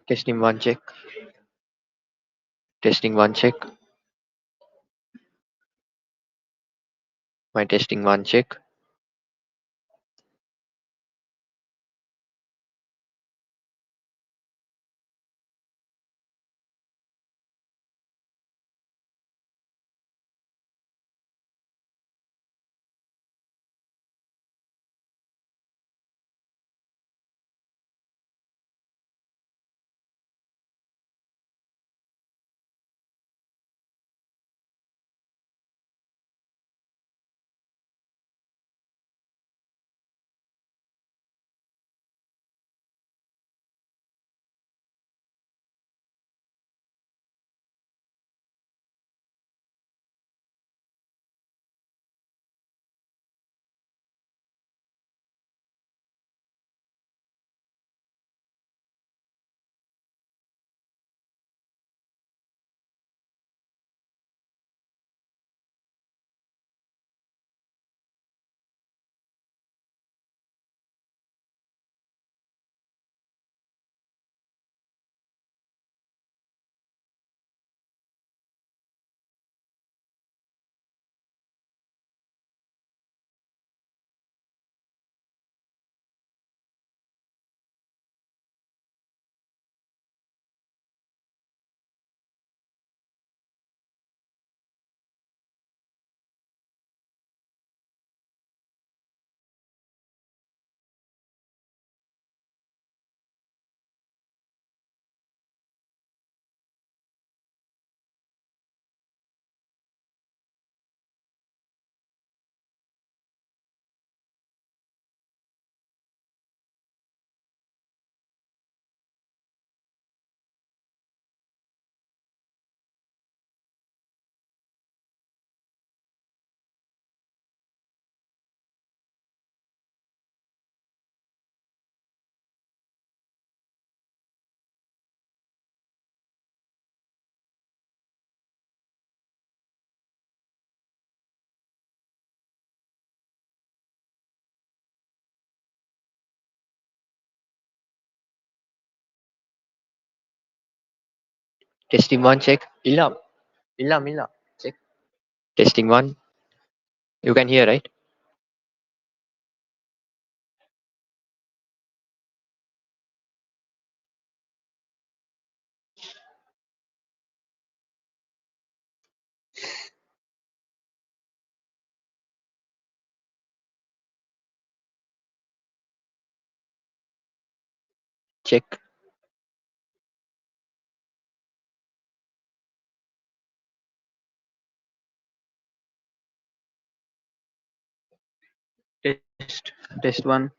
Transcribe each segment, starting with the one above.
Testing one check. Testing one check. My testing one check. Testing one check. Ilham. Ilham. Check. Testing one. You can hear, right? Check. Test. Test one.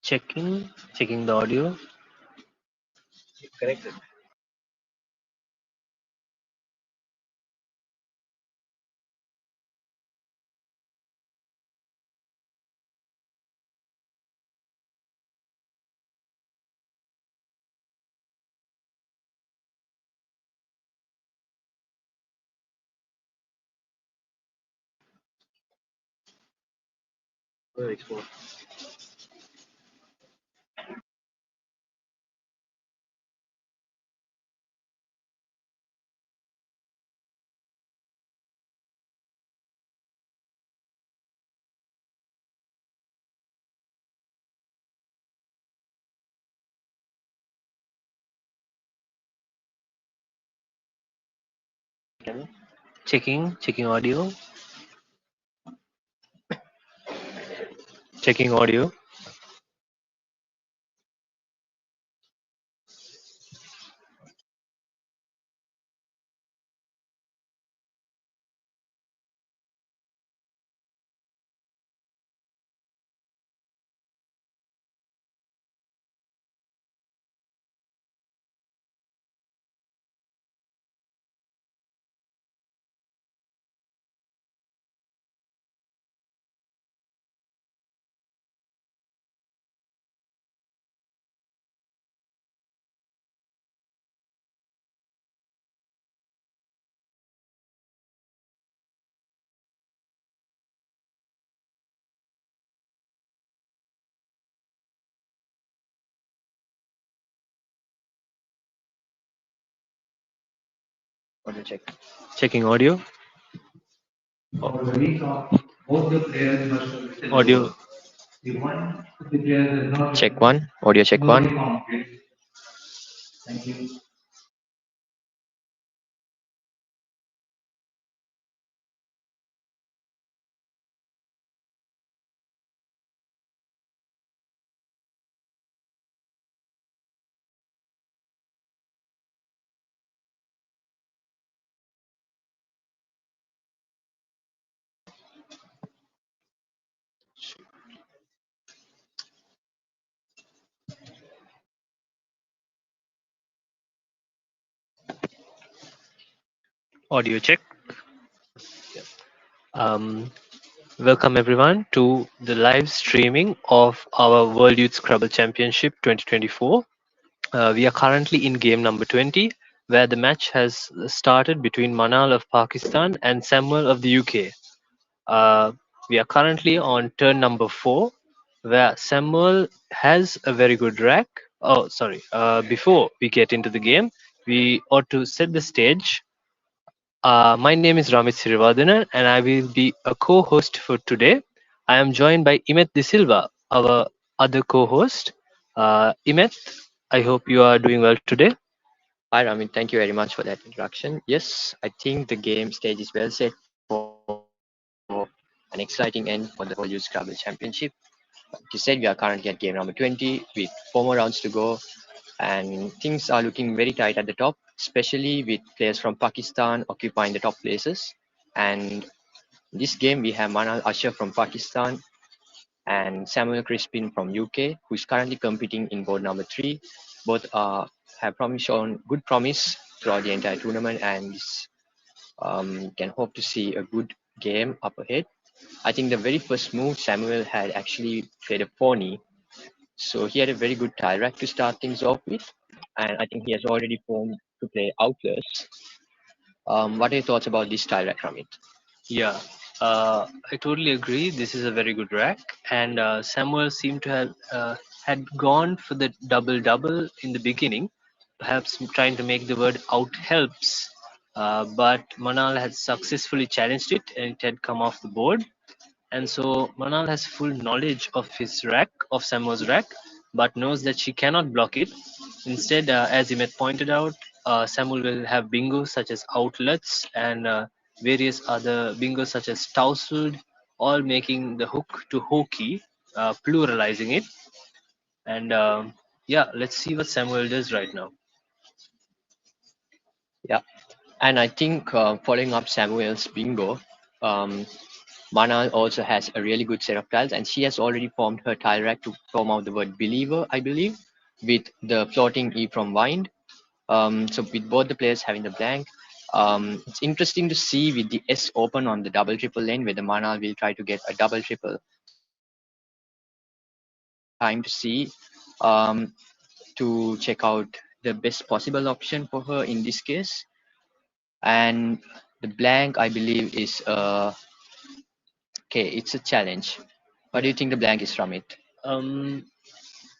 Checking the audio. Connected. Export. Checking audio. Checking audio. Audio check. Checking audio. For the week of both the players must whistle Audio. over. The one of the players does not Check whistle one. Audio check will be one. found, please. Thank you. Audio check. Um, Welcome everyone to the live streaming of our World Youth Scrabble Championship 2024. We are currently in game number 20, where the match has started between Manaal of Pakistan and Samuel of the UK. We are currently on turn number 4, where Samuel has a very good rack. Oh, sorry. Before we get into the game, we ought to set the stage. My name is Ramit Sirivardhanan and I will be a co-host for today. I am joined by Imet De Silva, our other co-host. Imet, I hope you are doing well today. Hi, Ramin. Thank you very much for that introduction. Yes, I think the game stage is well set for an exciting end for the whole Youth Scrabble Championship. Like you said, we are currently at game number 20 with 4 more rounds to go, and things are looking very tight at the top, especially with players from Pakistan occupying the top places. And in this game, we have Manal Asher from Pakistan and Samuel Crispin from UK, who is currently competing in board number 3. Both have shown good promise throughout the entire tournament, and can hope to see a good game up ahead. I think the very first move, Samuel had actually played a pony, so he had a very good tile rack to start things off with, and I think he has already formed to play Outlets. What are your thoughts about this tile rack, Ramit? Yeah, I totally agree. This is a very good rack, and Samuel seemed to have had gone for the double double in the beginning, perhaps trying to make the word out helps. But Manal had successfully challenged it, and it had come off the board. And so Manal has full knowledge of his rack, of Samuel's rack, but knows that she cannot block it. Instead, as Imet pointed out, Samuel will have bingos such as outlets and various other bingos such as tousled, all making the hook to hokey, pluralizing it. And yeah, let's see what Samuel does right now. Yeah, and I think following up Samuel's bingo, um, Manaal also has a really good set of tiles, and she has already formed her tile rack to form out the word believer, I believe, with the floating E from wind. So with both the players having the blank, it's interesting to see with the S open on the double triple lane whether Manaal will try to get a double triple. So I think this is a very interesting time to see, to check out the best possible option for her in this case. And the blank, I believe, is okay. It's a challenge. What do you think the blank is from it? Um,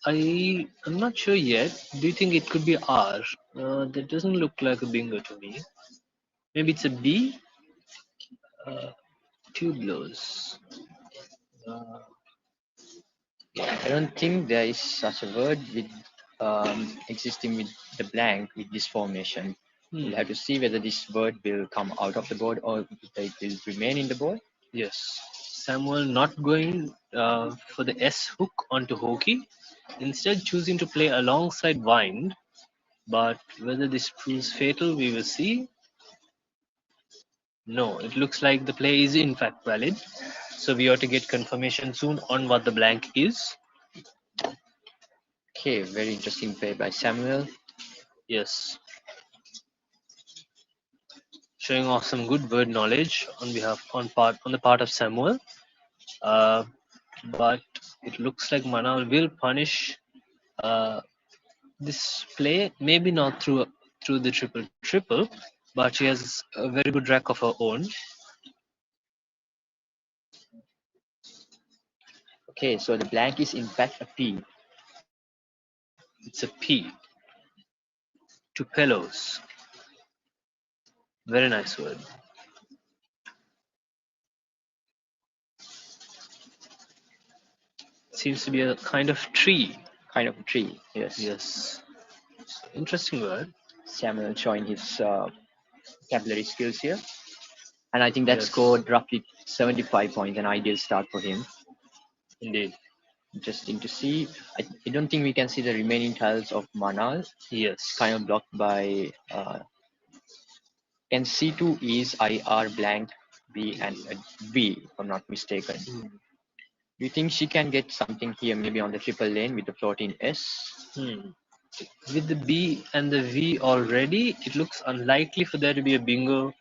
I'm not sure yet. Do you think it could be R? That doesn't look like a bingo to me. Maybe it's a B. Uh, Tubeless. Uh, Yeah, I don't think there is such a word with existing with the blank with this formation. We'll hmm. have to see whether this word will come out of the board or whether it will remain in the board. Yes. Samuel not going for the S hook onto Hoki, instead choosing to play alongside Wind. But whether this proves fatal, we will see. No, it looks like the play is in fact valid. So we ought to get confirmation soon on what the blank is. Okay, very interesting play by Samuel. Yes, showing off some good word knowledge on the part of Samuel. Uh, but it looks like Manal will punish uh, this play. Maybe not through the triple triple, but she has a very good rack of her own. Okay, so the blank is in fact a P. It's a P to pillows. Very nice word. Seems to be a kind of tree. Kind of a tree. Yes. Yes, interesting word. Samuel showing his vocabulary skills here. And I think that Yes, scored roughly 75 points, an ideal start for him. indeed. Interesting to see. I don't think we can see the remaining tiles of Manal. It's Yes. kind of blocked by and C2 is IR blank B and a V, if I'm not mistaken. Hmm. Do you think she can get something here, maybe on the triple lane with the floating S? Hmm. With the B and the V already, it looks unlikely for there to be a bingo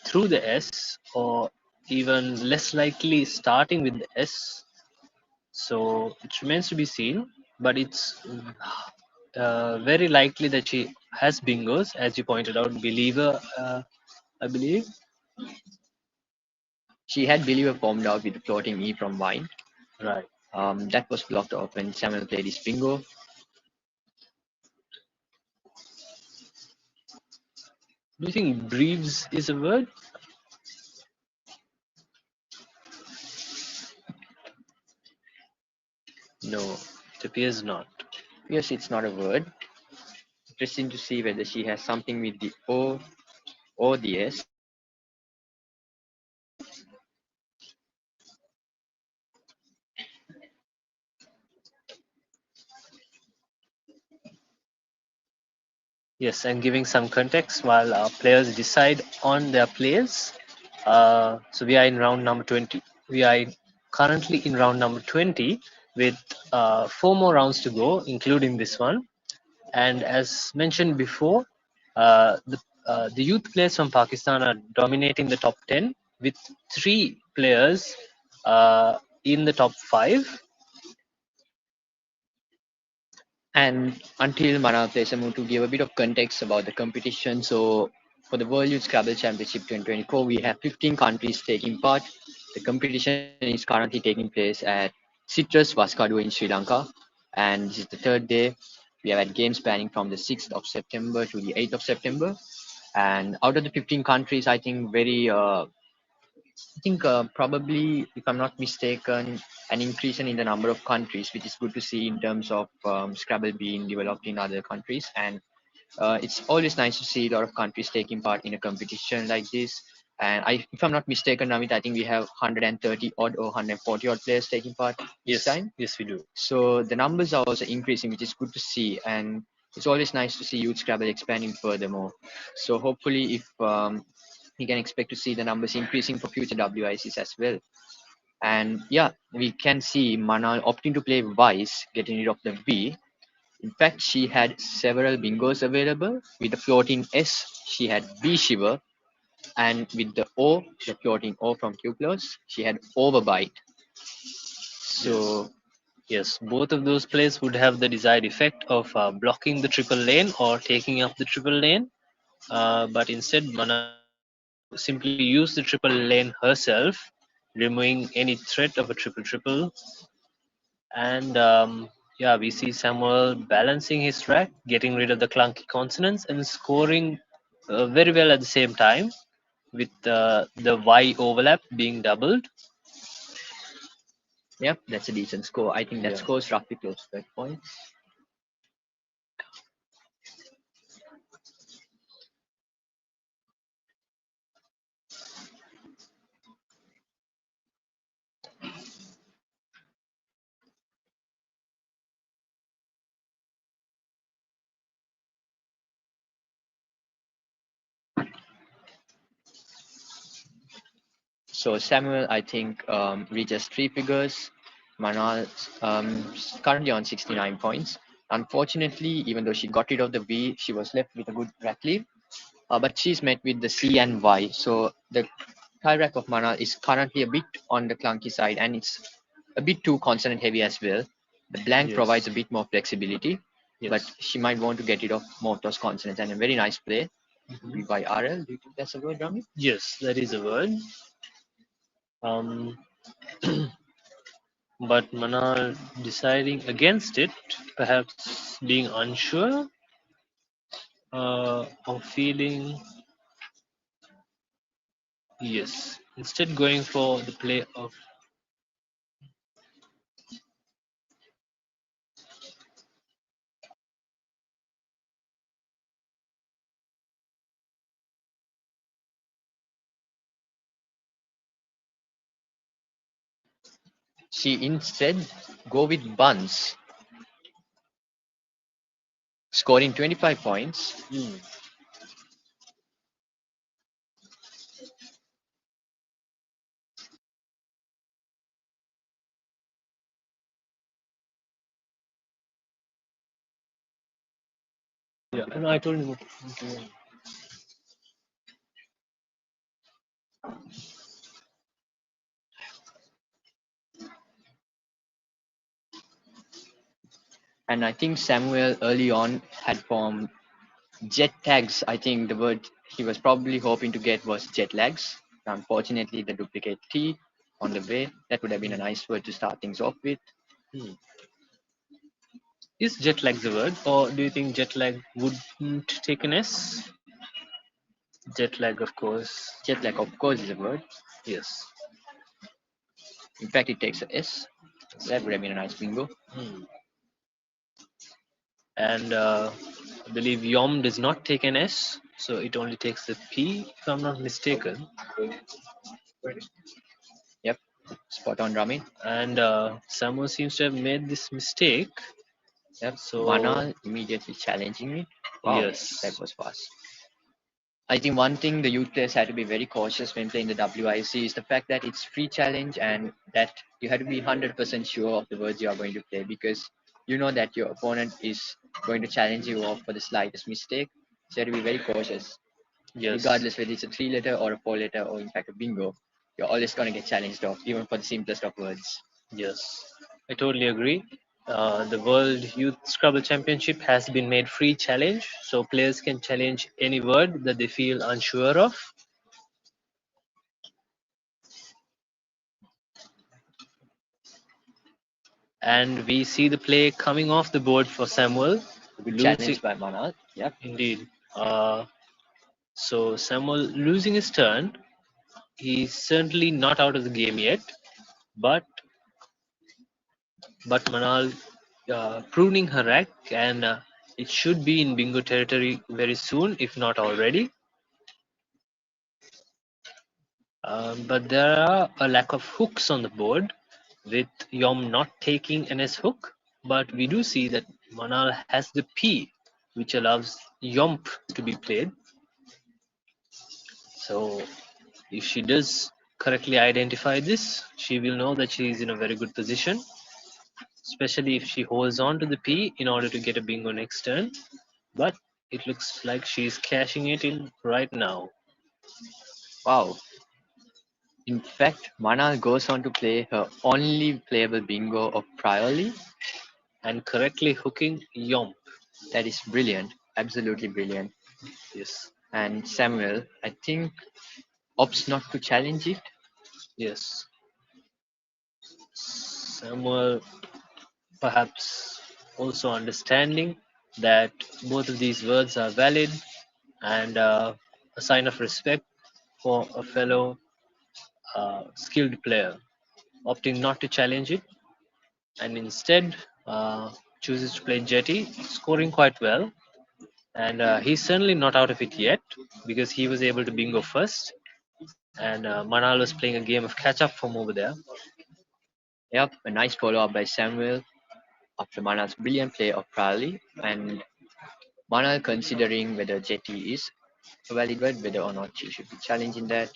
through the S, or even less likely starting with the S. So it remains to be seen, but it's very likely that she has bingos, as you pointed out, believer, I believe. She had Believer formed out with the floating E from Wine. Right. That was blocked off when Samuel played his bingo. Do you think breves is a word? No, it appears not. Yes, it's not a word. Interesting to see whether she has something with the O or the S. Yes, and giving some context while our players decide on their plays. So we are in round number 20. We are currently in round number 20 with 4 more rounds to go, including this one. And as mentioned before, the youth players from Pakistan are dominating the top 10 with 3 players in the top 5. And until Mana plays a move to give a bit of context about the competition. So for the World Youth Scrabble Championship 2024, we have 15 countries taking part. The competition is currently taking place at Citrus Vascado in Sri Lanka. And this is the third day. We have had games spanning from the 6th of September to the 8th of September. And out of the 15 countries, I think probably, if I'm not mistaken, an increase in the number of countries, which is good to see in terms of Scrabble being developed in other countries. And it's always nice to see a lot of countries taking part in a competition like this. And if I'm not mistaken, Namit, I think we have 130 odd or 140 odd players taking part this Yes, time. yes, we do. So the numbers are also increasing, which is good to see. And it's always nice to see youth Scrabble expanding furthermore. So hopefully, if we can expect to see the numbers increasing for future WICs as well. And yeah, we can see Manaal opting to play Vice, getting rid of the V. In fact, she had several bingos available. With the floating S, she had B Shiver, and with the O, the floating O from Q plus, she had Overbite. Yes. So Yes, both of those plays would have the desired effect of blocking the triple lane or taking up the triple lane. But instead, Manaal opted to simply use the triple lane herself, removing any threat of a triple triple. And yeah, we see Samuel balancing his track, getting rid of the clunky consonants, and scoring very well at the same time, with the Y overlap being doubled. yep, that's a decent score. I think that Yeah. score is roughly close to 30 points. So Samuel, I think, reaches three figures. Manal currently on 69 points. Unfortunately, even though she got rid of the V, she was left with a good rack lead. But she's met with the C and Y. So the high rack of Manal is currently a bit on the clunky side, and it's a bit too consonant heavy as well. The blank provides Yes. a bit more flexibility, but Yes. she might want to get rid of more of those consonants. And a very nice play, Mhm. V by RL. Do you think that's a word, Rami? Yes, that is a word. Um, but Manal deciding against it, perhaps being unsure or feeling, yes, instead going for the play of, She instead go with buns, scoring 25 points. hmm, yeah, and I told him, okay. And I think Samuel early on had formed jet tags. I think the word he was probably hoping to get was jet lags. Unfortunately, the duplicate T on the way. That would have been a nice word to start things off with. Hmm. Is jet lag the word, or do you think jet lag wouldn't take an S? Jet lag, of course. Jet lag, of course, is a word. Yes. In fact, it takes a S. That would have been a nice bingo. Hmm. And I believe Yom does not take an S, so it only takes the P, if I'm not mistaken. Yep, spot on, Rami. And Samu seems to have made this mistake. Yep, So Manal immediately challenging me. Wow, that yes, was fast. I think one thing the youth players had to be very cautious when playing the WIC is the fact that it's free challenge and that you have to be 100% sure of the words you are going to play, because you know that your opponent is going to challenge you off for the slightest mistake. So you have to be very cautious, yes, regardless whether it's a three letter or a four letter or in fact a bingo. You're always going to get challenged off, even for the simplest of words. yes, I totally agree. The World Youth Scrabble Championship has been made free challenge, so players can challenge any word that they feel unsure of. And we see the play coming off the board for Samuel, Good losing. challenge by Manal. Yep. Indeed. So Samuel losing his turn. He's certainly not out of the game yet, but Manal pruning her rack, and it should be in bingo territory very soon, if not already. But there are a lack of hooks on the board, with Yom not taking an S hook. But we do see that Manal has the P, which allows Yomp to be played. So if she does correctly identify this, she will know that she is in a very good position, especially if she holds on to the P in order to get a bingo next turn. But it looks like she is cashing it in right now Wow. In fact, Manaal goes on to play her only playable bingo of Priorly. and correctly hooking Yomp. That is brilliant. Absolutely brilliant. Yes, And Samuel, I think, opts not to challenge it. yes. Samuel perhaps also understanding that both of these words are valid and a sign of respect for a fellow skilled player, opting not to challenge it and instead uh, chooses to play Jetty, scoring quite well. And he's certainly not out of it yet because he was able to bingo first, and Manal was playing a game of catch up from over there. Yep, a nice follow up by Samuel after Manal's brilliant play of Priorly. And Manal considering whether Jetty is a valid word, whether or not she should be challenging that.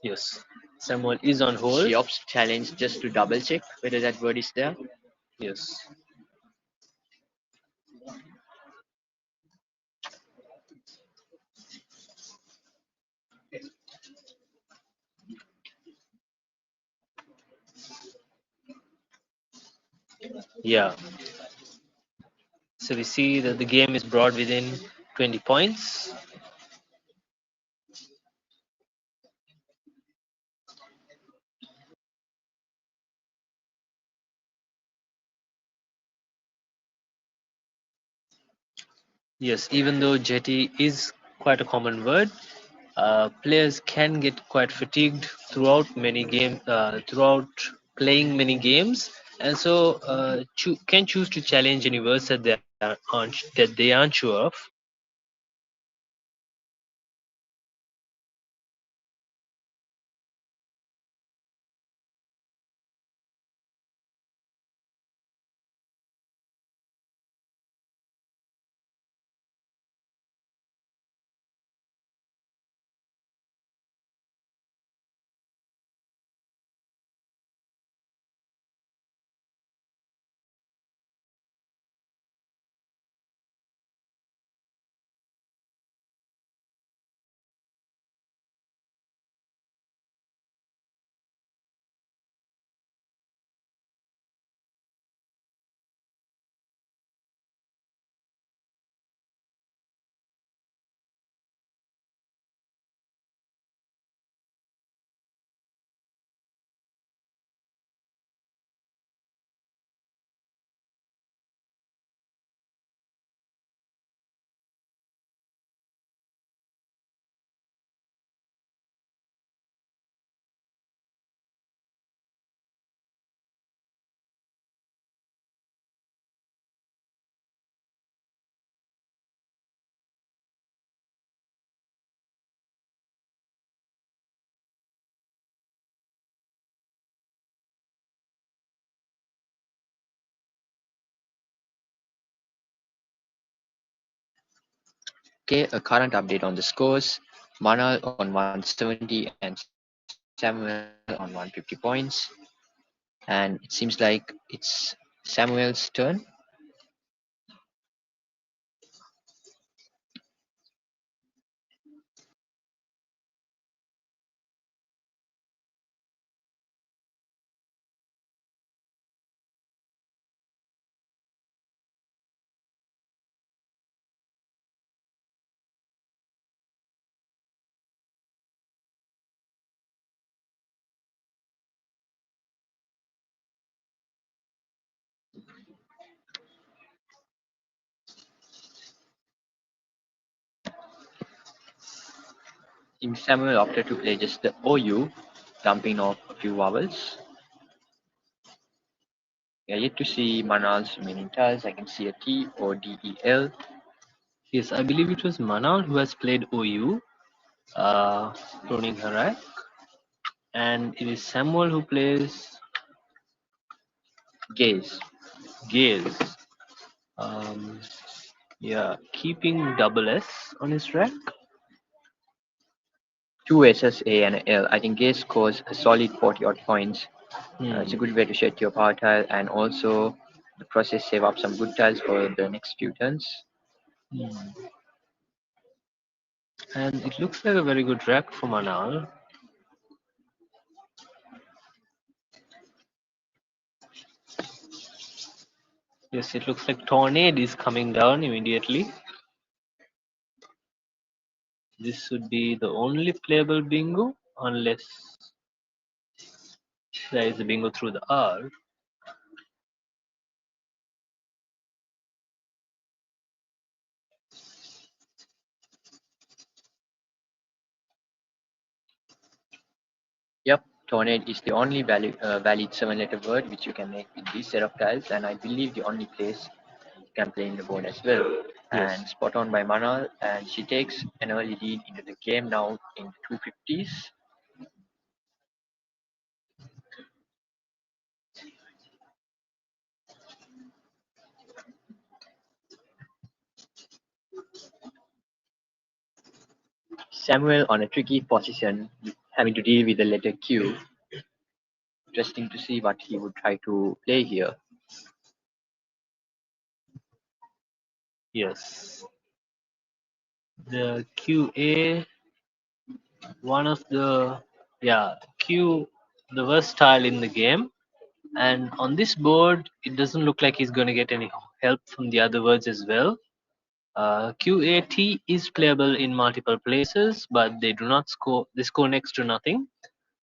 Yes, Samuel is on She hold. opts to challenge just to double check whether that word is there. Yes, yeah. So we see that the game is brought within 20 points. Yes, even though jetty is quite a common word, players can get quite fatigued throughout playing many games, and so can choose to challenge any words that they aren't sure of. Okay, a current update on the scores. Manal on 170 and Samuel on 150 points. And it seems like it's Samuel's turn. In Samuel opted to play just the OU, dumping off a few vowels. We are yet to see Manal's remaining tiles. I can see a T or DEL. Yes, I believe it was Manal who has played OU, uh, Ronin Harak, and it is Samuel who plays Gaze. Gales. Um, yeah, keeping double S on his rack. two S's, A and a L. I think A scores a solid 40 odd points. It's a Hmm. good way to shed your power tile, and also the process save up some good tiles for the next few turns. Hmm. And it looks like a very good rack for Manaal. Yes, it looks like Tornado is coming down immediately. This would be the only playable bingo, unless there is a bingo through the R. Yep, tornado is the only valid 7-letter word which you can make with this set of tiles, and I believe the only place you can play in the board as well. And Yes. spot on by Manal, and she takes an early lead into the game now in 250s. Samuel on a tricky position, having to deal with the letter Q. Interesting to see what he would try to play here. Yes. The QA, one of the, yeah, Q, the worst tile in the game. And on this board, it doesn't look like he's going to get any help from the other words as well. QAT is playable in multiple places, but they do not score. They score next to nothing.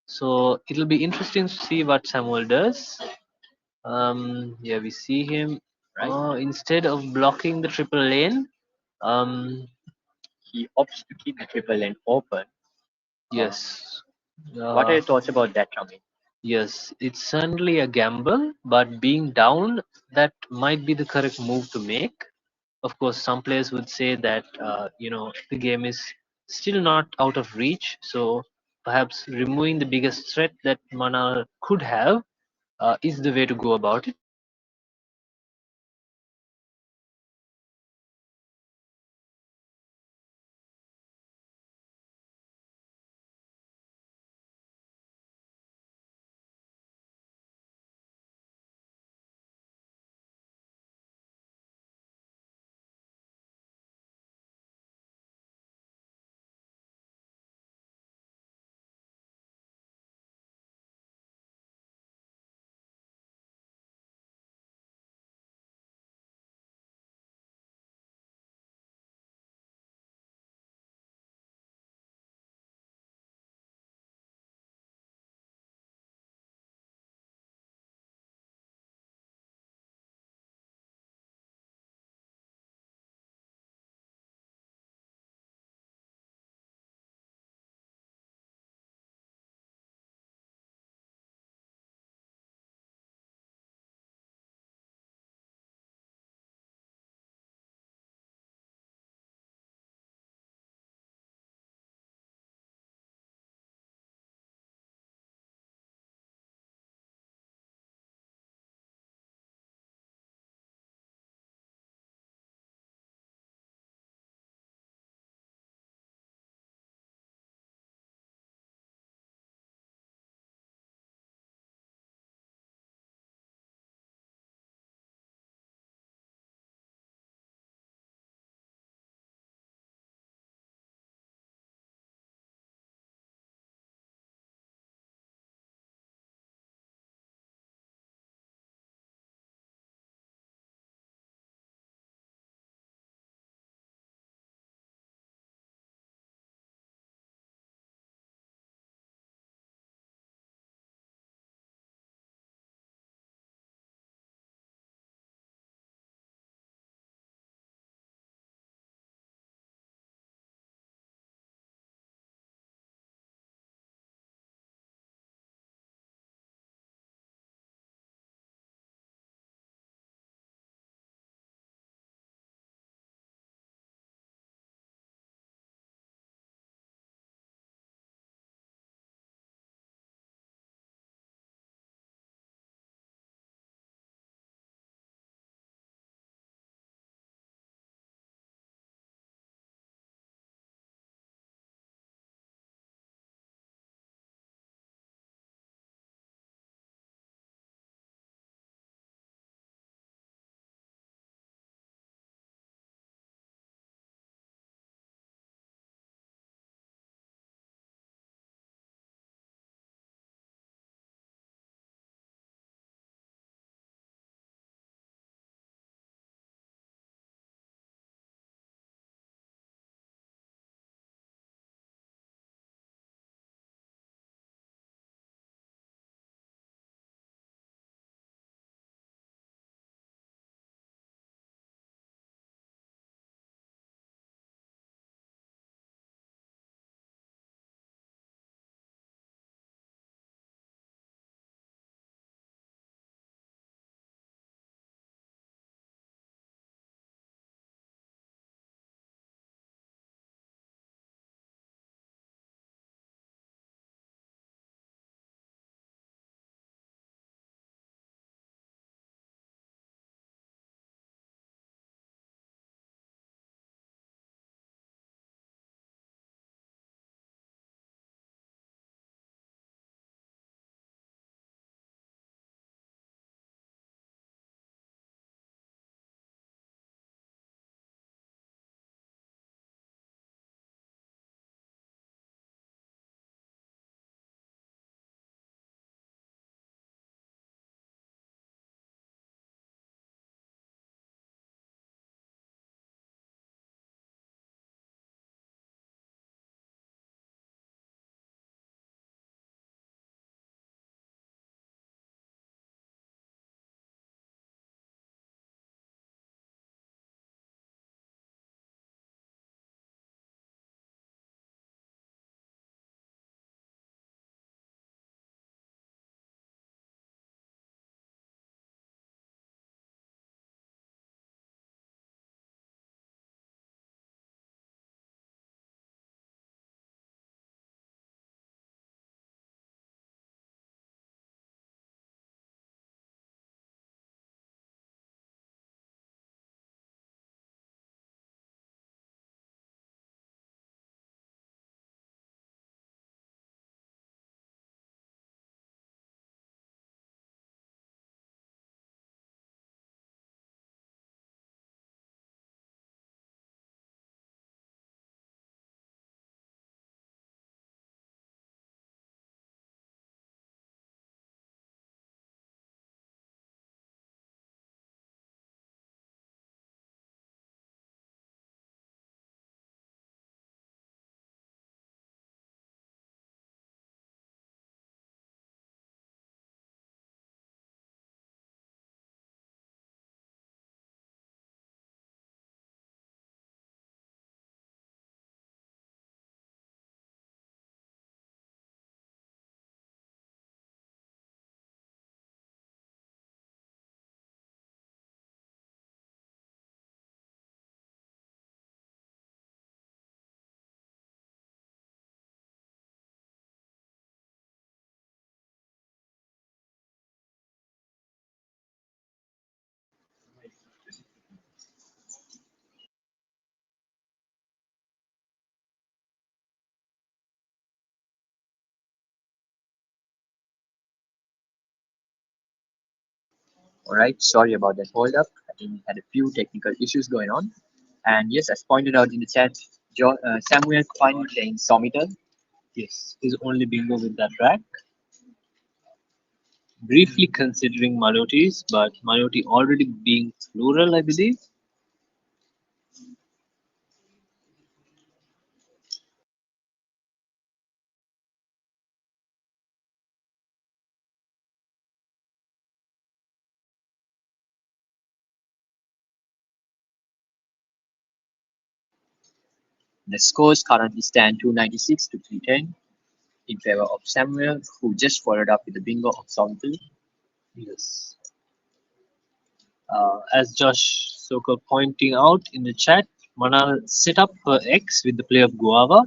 So it'll be interesting to see what Samuel does. Yeah, we see him. Right? Instead of blocking the triple lane, um, He opts to keep the triple lane open. Um, yes, what are uh, your thoughts about that, Ramin? yes, it's certainly a gamble, but being down, that might be the correct move to make. Of course, some players would say that the game is still not out of reach, so perhaps removing the biggest threat that Mana could have is the way to go about it. All right, sorry about that hold up. I think we had a few technical issues going on. And yes, as pointed out in the chat, Samuel finally playing Somitel. Yes, his only bingo with that rack. Briefly considering Marotis, but Maroti already being plural, I believe. The scores currently stand 296 to 310 in favor of Samuel, who just followed up with the bingo of Somitel. Yes. As Josh Soka pointing out in the chat, Manaal set up her X with the play of Guava,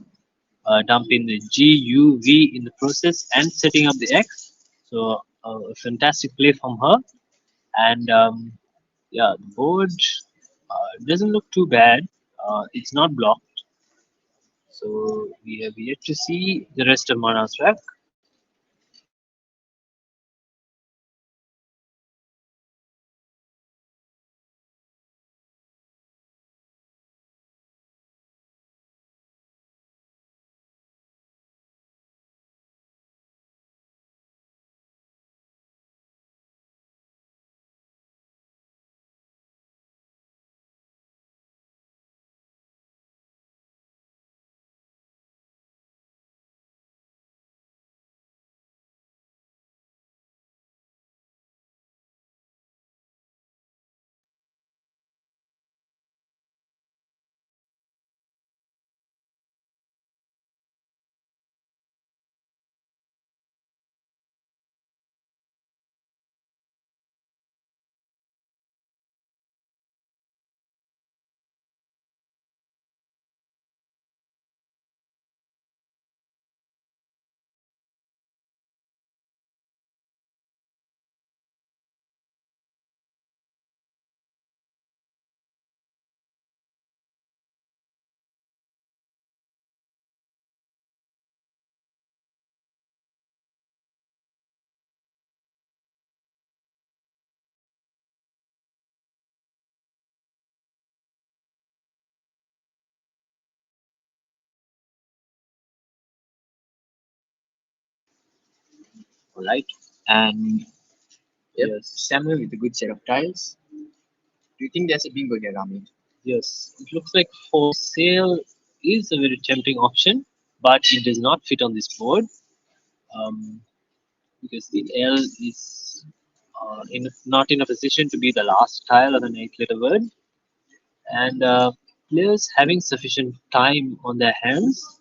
dumping the G, U, V in the process and setting up the X. So a fantastic play from her. And yeah, the board doesn't look too bad. It's not blocked. So we have yet to see the rest of Mana's rack. All right, and yep, Yes, Samuel with a good set of tiles. Do you think there's a bingo here, Rami? yes. It looks like for sale is a very tempting option, but it does not fit on this board. Um, because the L is not in a position to be the last tile of an 8-letter word, and players having sufficient time on their hands.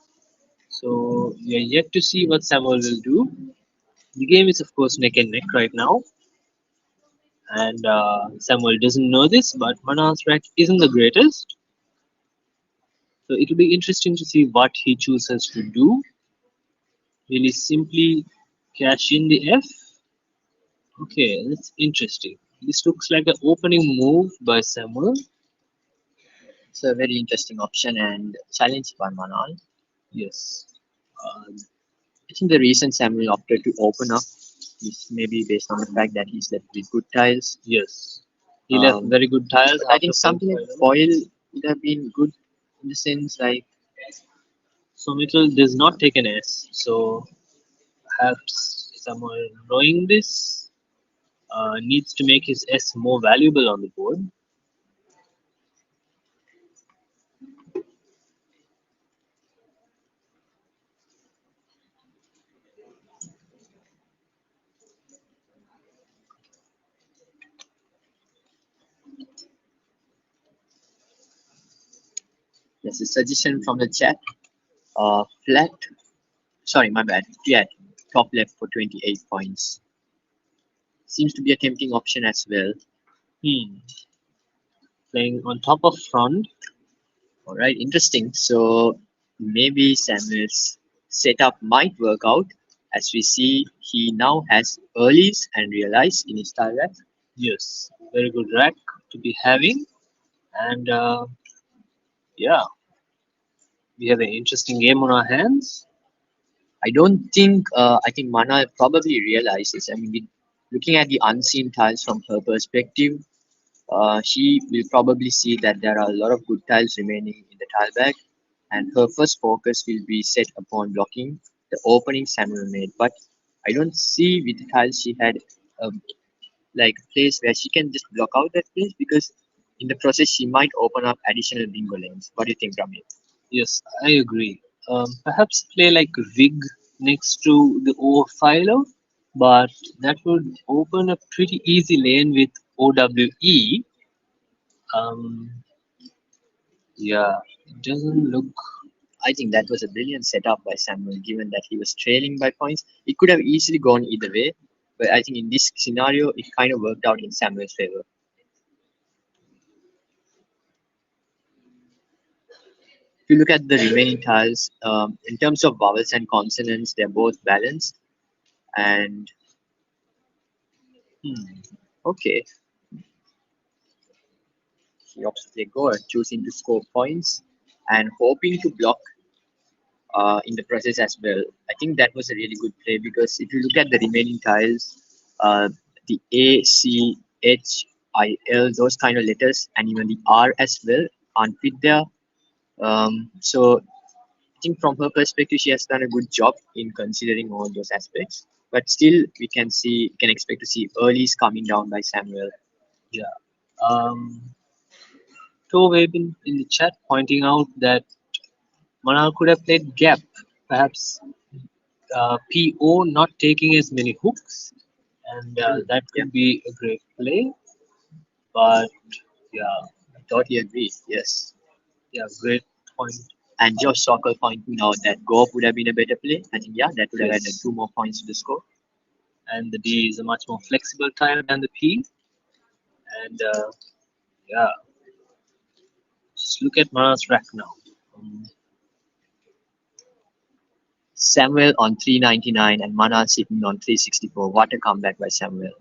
So we are yet to see what Samuel will do. The game is of course neck and neck right now, and Samuel doesn't know this, but Manal's rack isn't the greatest. So it will be interesting to see what he chooses to do. Will he simply cash in the F? Okay, that's interesting. This looks like an opening move by Samuel. It's a very interesting option and challenge by Manaal. Yes. Uh, I think the reason Samuel opted to open up is maybe based on the fact that he's left with good tiles. Yes. He left very good tiles. But I After think something like foil would have been good in the sense like so Mitchell does not take an S. So perhaps someone knowing this needs to make his S more valuable on the board. there's a suggestion from the chat. Flat, sorry, my bad. Flat, top left for 28 points. Seems to be a tempting option as well. Hmm. Playing on top of front. All right, interesting. So maybe Samuel's setup might work out. As we see, he now has earlies and realize in his style rack. Yes. Very good rack to be having. And yeah, we have an interesting game on our hands. I don't think, I think Mana probably realizes. I mean, with Looking at the unseen tiles from her perspective, she will probably see that there are a lot of good tiles remaining in the tile bag, and her first focus will be set upon blocking the opening Samuel made. But I don't see with the tiles she had a like a place where she can just block out that place, because in the process she might open up additional bingo lanes. What do you think, Ramit? Yes, I agree. Perhaps play like Vig next to the O Philo, but that would open a pretty easy lane with OWE. Um, yeah, it doesn't look. I think that was a brilliant setup by Samuel, given that he was trailing by points. It could have easily gone either way, but I think in this scenario, it kind of worked out in Samuel's favor. If you look at the remaining tiles, in terms of vowels and consonants, they're both balanced. And okay, he opts to play go, choosing to score points and hoping to block in the process as well. I think that was a really good play, because if you look at the remaining tiles, the A, C, H, I, L, those kind of letters, and even the R as well aren't fit there. So I think from her perspective, she has done a good job in considering all those aspects. But still, we can expect to see earlys coming down by Samuel. Yeah. Tove in the chat pointing out that Manaal could have played Gap, perhaps PO not taking as many hooks, and that Yeah, could be a great play. But yeah, I totally agree. Yes. yeah, great point. And Josh Sokol pointing out that Go would have been a better play. I think, yeah, that would have added Yes, two more points to the score. and the D is a much more flexible tile than the P, and yeah, just look at Manal's rack now. Um, Samuel on 399 and Manaal sitting on 364. What a comeback by Samuel.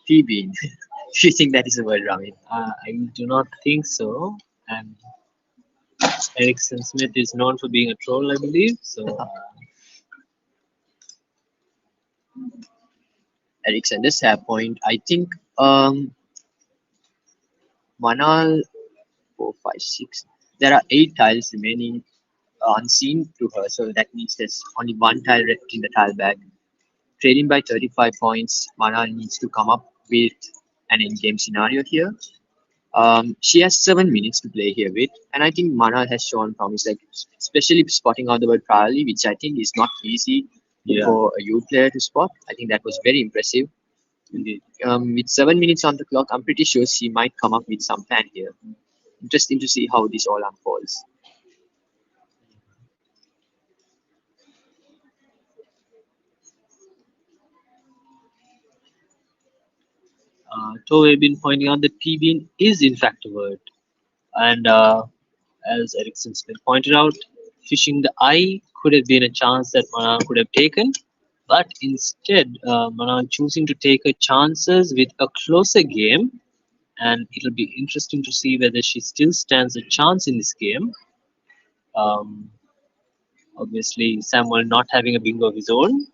T-Bean. Do you think that is a word, Ramit? I do not think so, and Erickson Smith is known for being a troll, I believe. So Ericsson does have a point. I think Manal 456. There are 8 tiles remaining unseen to her, so that means there's only one tile left in the tile bag. Trailing by 35 points, Manal needs to come up with an in-game scenario here. She has 7 minutes to play here with, and I think Manal has shown promise, like especially spotting out the word priorly, which I think is not easy yeah, for a youth player to spot. I think that was very impressive. indeed. With 7 minutes on the clock, I'm pretty sure she might come up with some plan here. Interesting to see how this all unfolds. Tove been pointing out that P-Bean is in fact a word, and as Erickson Smith pointed out, fishing the eye could have been a chance that Manal could have taken, but instead, Manal choosing to take her chances with a closer game, and it'll be interesting to see whether she still stands a chance in this game. Um, obviously, Samuel not having a bingo of his own.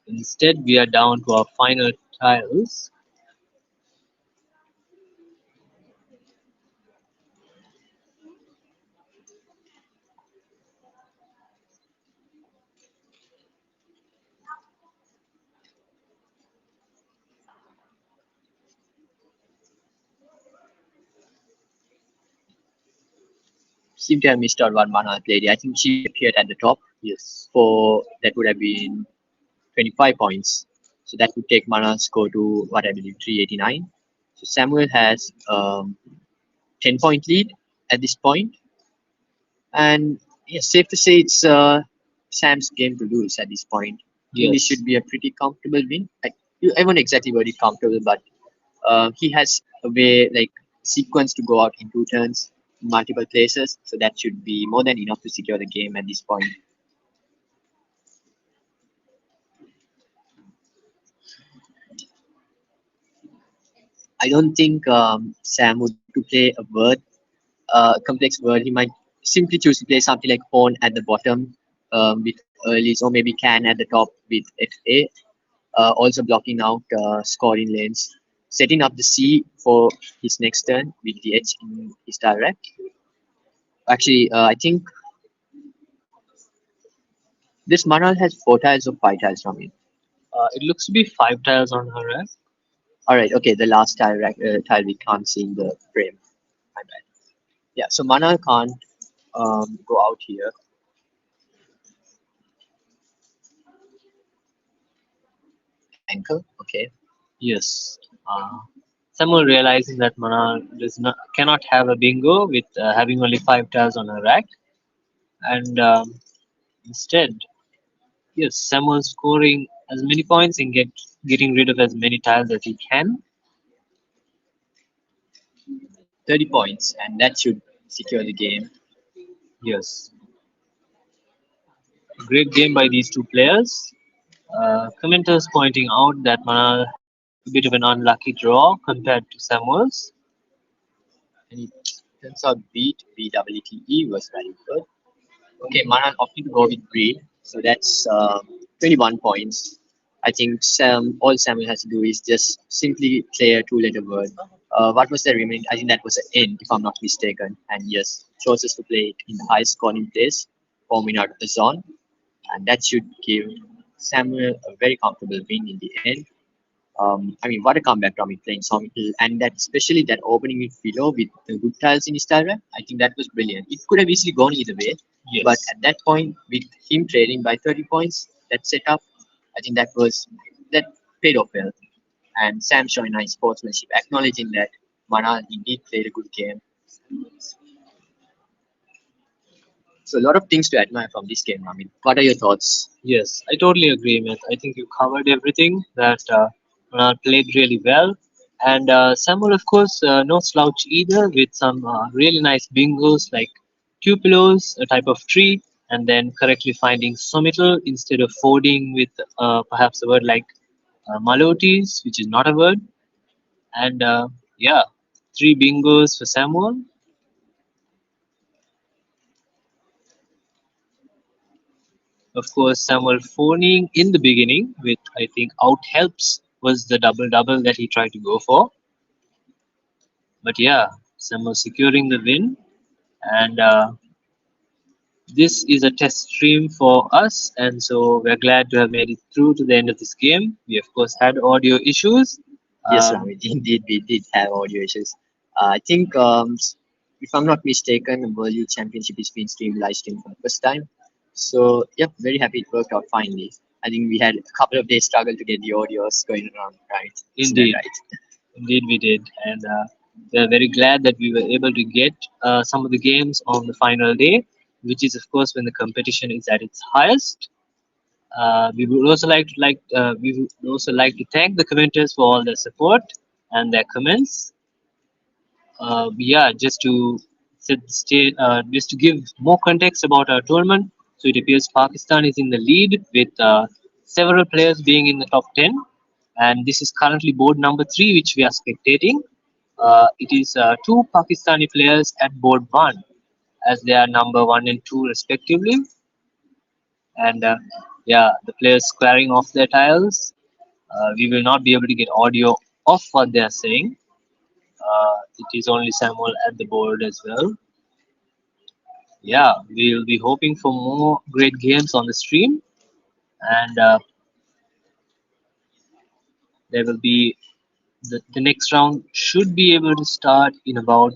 Instead, we are down to our final tiles. Seem to have missed out one Manal played. I think she appeared at the top Yes. for that would have been 25 points. So that would take Manal's score to what I believe 389. So Samuel has 10-point lead at this point, and yeah, safe to say it's Sam's game to lose at this point. I think this Yes. should be a pretty comfortable win. I won't exactly word it comfortable, but he has a way like sequence to go out in 2 turns in multiple places, so that should be more than enough to secure the game at this point. I don't think Sam would to play a word, complex word. He might simply choose to play something like pawn at the bottom with early, or maybe can at the top with FA, also blocking out scoring lanes, setting up the C for his next turn with the H in his direct. Actually, I think this Manaal has 4 tiles or 5 tiles from it. It looks to be 5 tiles on her rack. Alright, okay, the last tile we can't see in the frame. My bad. Yeah, so Manaal can't go out here. Anchor, okay. Yes. Samuel realizing that Mana cannot have a bingo with having only 5 tiles on her rack, and instead, yes, Samuel scoring as many points and getting rid of as many tiles as he can. 30 points, and that should secure the game. Yes, great game by these two players. Commenters pointing out that Mana a bit of an unlucky draw compared to Samuel's. And it turns out beat BWTE was very good. Okay, Manan opted to go with green, so that's 21 points. I think all Samuel has to do is just simply clear a two-letter word. What was the remaining? I think that was an N, if I'm not mistaken. And yes, chooses to play it in the highest scoring place, forming out of the zone, and that should give Samuel a very comfortable win in the end. I mean, what a comeback from it playing Sonic Hill, and that especially that opening with Philo with the good tiles in his tile. I think that was brilliant. It could have easily gone either way, but Yes. at that point, with him trailing by 30 points, that setup, I think that paid off well. And Sam showing nice sportsmanship, acknowledging that Manal indeed played a good game. So a lot of things to admire from this game. I mean, what are your thoughts? Yes, I totally agree, Amit. I think you covered everything that played really well. And Samuel, of course, no slouch either, with some really nice bingos like Tupelos, a type of tree, and then correctly finding Somital instead of fording with perhaps a word like Malotes, which is not a word. And yeah, 3 bingos for Samuel. Of course, Samuel phoning in the beginning with I think out helps was the double double that he tried to go for. But yeah, Samuel securing the win, and this is a test stream for us, and so we're glad to have made it through to the end of this game. We of course had audio issues. Yes, Um, Ramit, indeed, we did have audio issues. I think, if I'm not mistaken, the World Youth Championship is being live streamed for the first time. So, yep, very happy it worked out finally. I think we had a couple of days struggle to get the audios going around, right? Isn't that indeed, right? indeed we did, and we are very glad that we were able to get some of the games on the final day, which is of course when the competition is at its highest. We would also we would also like to thank the commenters for all their support and their comments. Yeah, just to give more context about our tournament. So it appears Pakistan is in the lead with several players being in the top 10, and this is currently board number 3, which we are spectating. It is two Pakistani players at board 1, as they are number 1 and 2 respectively, and yeah, the players squaring off their tiles. We will not be able to get audio of what they are saying. It is only Samuel at the board as well. Yeah, we'll be hoping for more great games on the stream, and there will be the next round should be able to start in about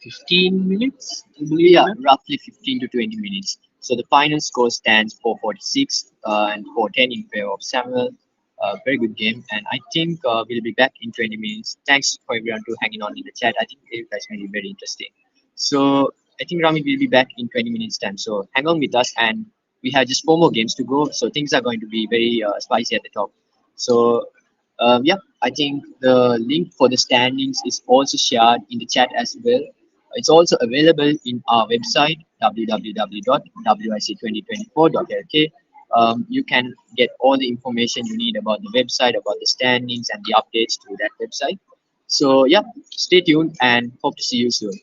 15 minutes, I believe. Yeah, Amit. roughly 15 to 20 minutes. So the final score stands 446 and 410 in favor of Samuel. Very good game, and I think we'll be back in 20 minutes. Thanks for everyone to hanging on in the chat. I think you guys made it very interesting. So I think Rami will be back in 20 minutes time. So hang on with us, and we have just 4 more games to go. So things are going to be very spicy at the top. So yeah, I think the link for the standings is also shared in the chat as well. It's also available in our website www.wyc2024.lk. You can get all the information you need about the website, about the standings, and the updates through that website. So, yeah, stay tuned and hope to see you soon.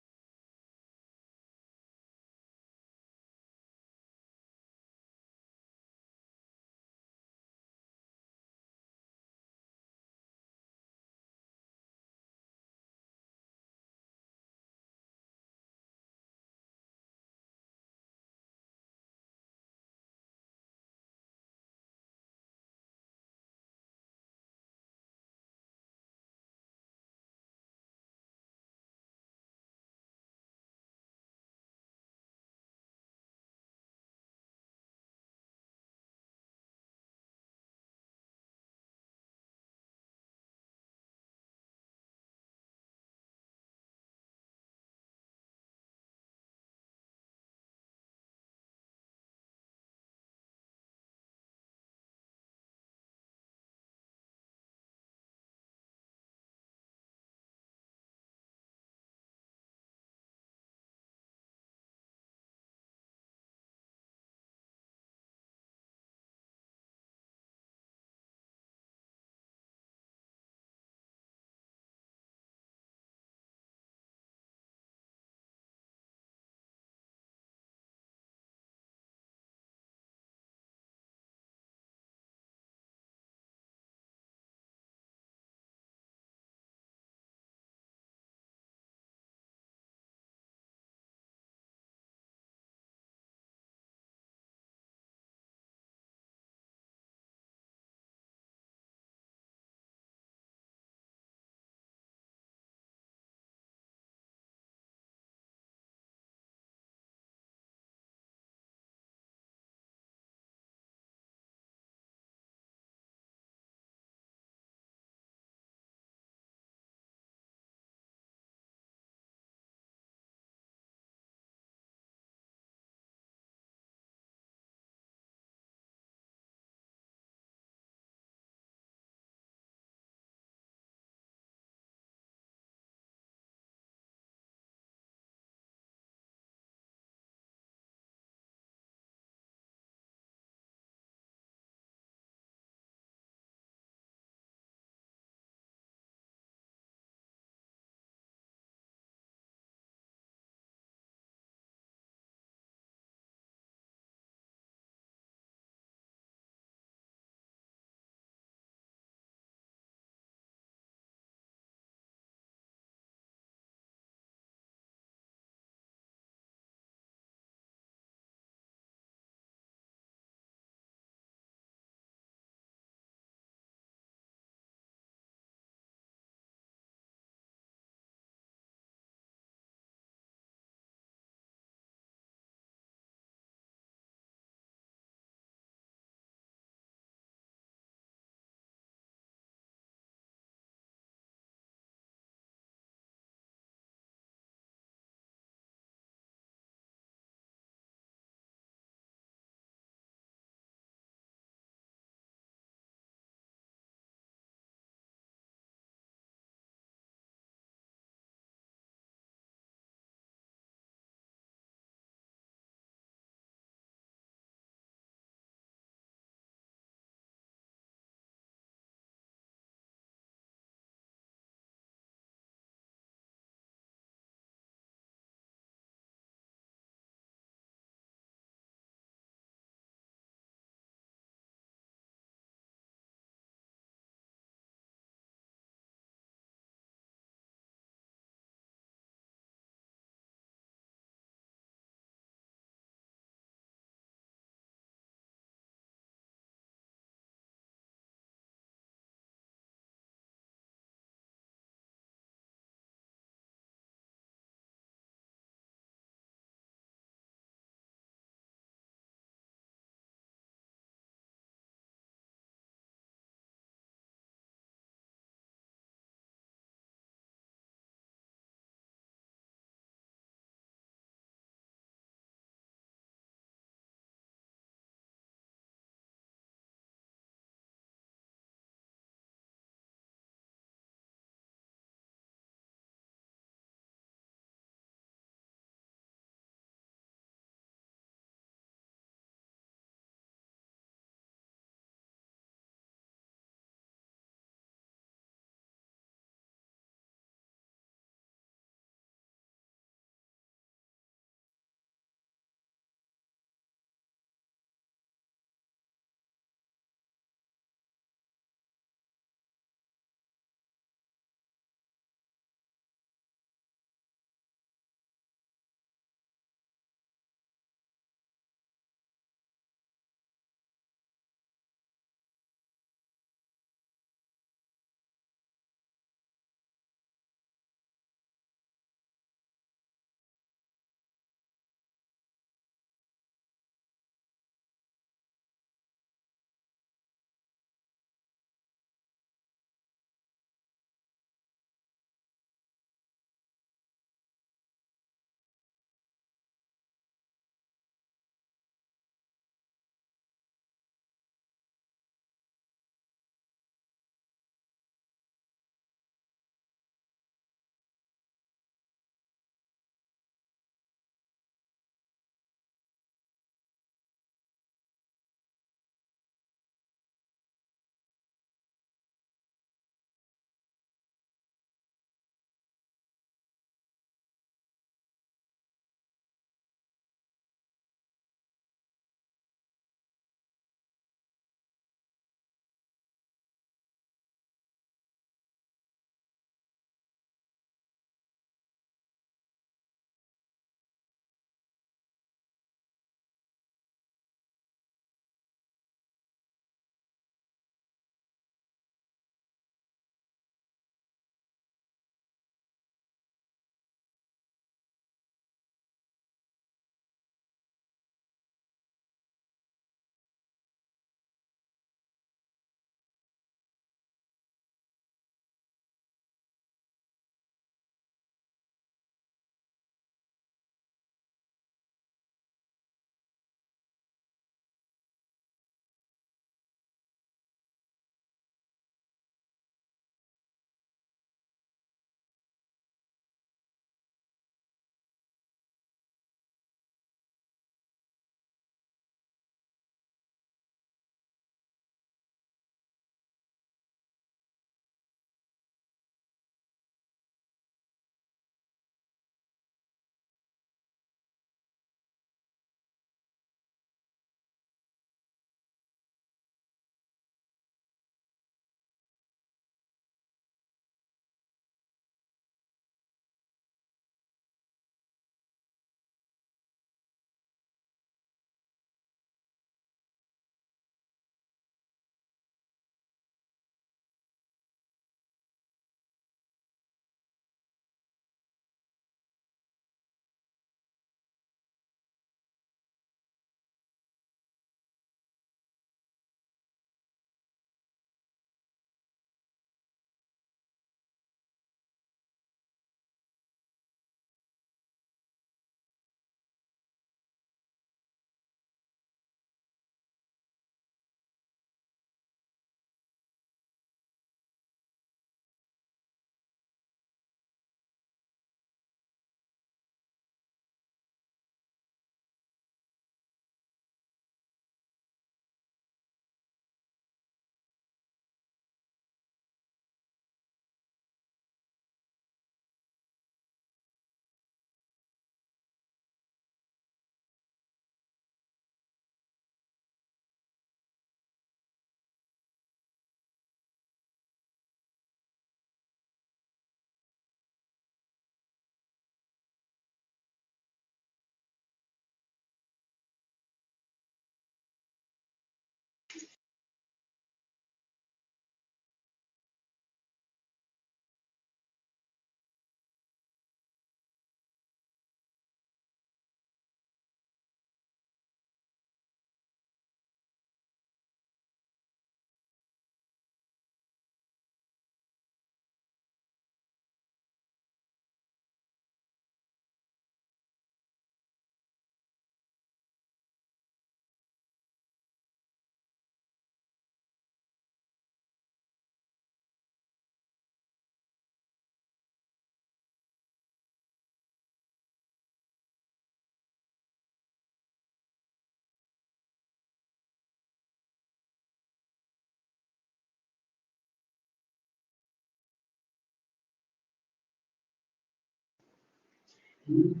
Hello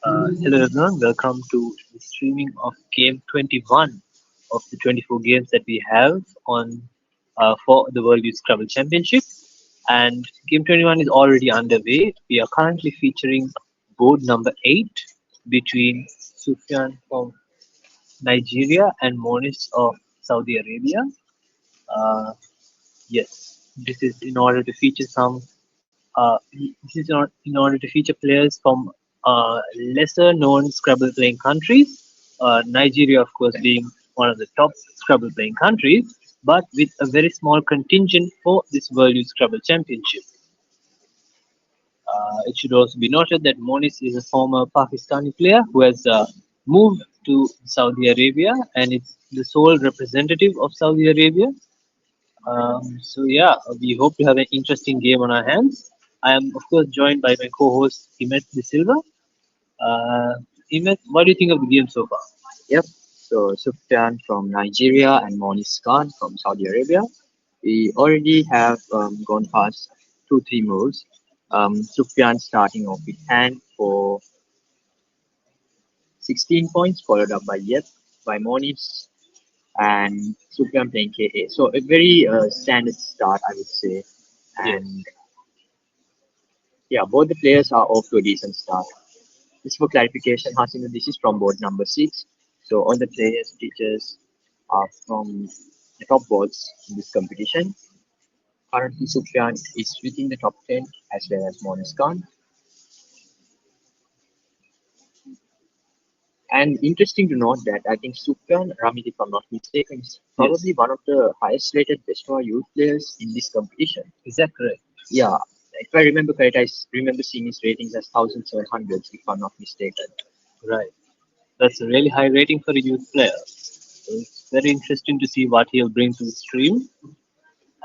everyone, welcome to the streaming of Game 21 of the 24 games that we have on for the World Youth Scrabble Championship. And Game 21 is already underway. We are currently featuring board number 8 between Sufian from Nigeria and Monis of Saudi Arabia. Uh, yes, this is in order to feature some this is in order to feature players from lesser known Scrabble playing countries. Nigeria, of course, being one of the top Scrabble playing countries, but with a very small contingent for this World Youth Scrabble Championship. It should also be noted that Monis is a former Pakistani player who has moved to Saudi Arabia and is the sole representative of Saudi Arabia. So yeah, we hope to have an interesting game on our hands. I am of course joined by my co-host Imet De Silva. Uh, Imet, what do you think of the game so far? Yep. So Sufian from Nigeria and Monis Khan from Saudi Arabia. We already have gone past 2-3 moves. Sufian starting off with hand for 16 points, followed up by Yep by Monis and Sufian playing KA. So a very standard start, I would say. Yes, And yeah, both the players are off to a decent start. Just for clarification, Hasina, this is from board number 6. So all the players, teachers are from the top boards in this competition. Currently, Sufyan is within the top 10 as well as Monis Khan. And interesting to note that I think Sufyan Ramit, if I'm not mistaken, is yes, probably one of the highest rated best of youth players in this competition. is that correct? Yeah, if I remember correct, remember seeing his ratings as 1700s, if I'm not mistaken. Right. That's a really high rating for a youth player. So it's very interesting to see what he'll bring to the stream.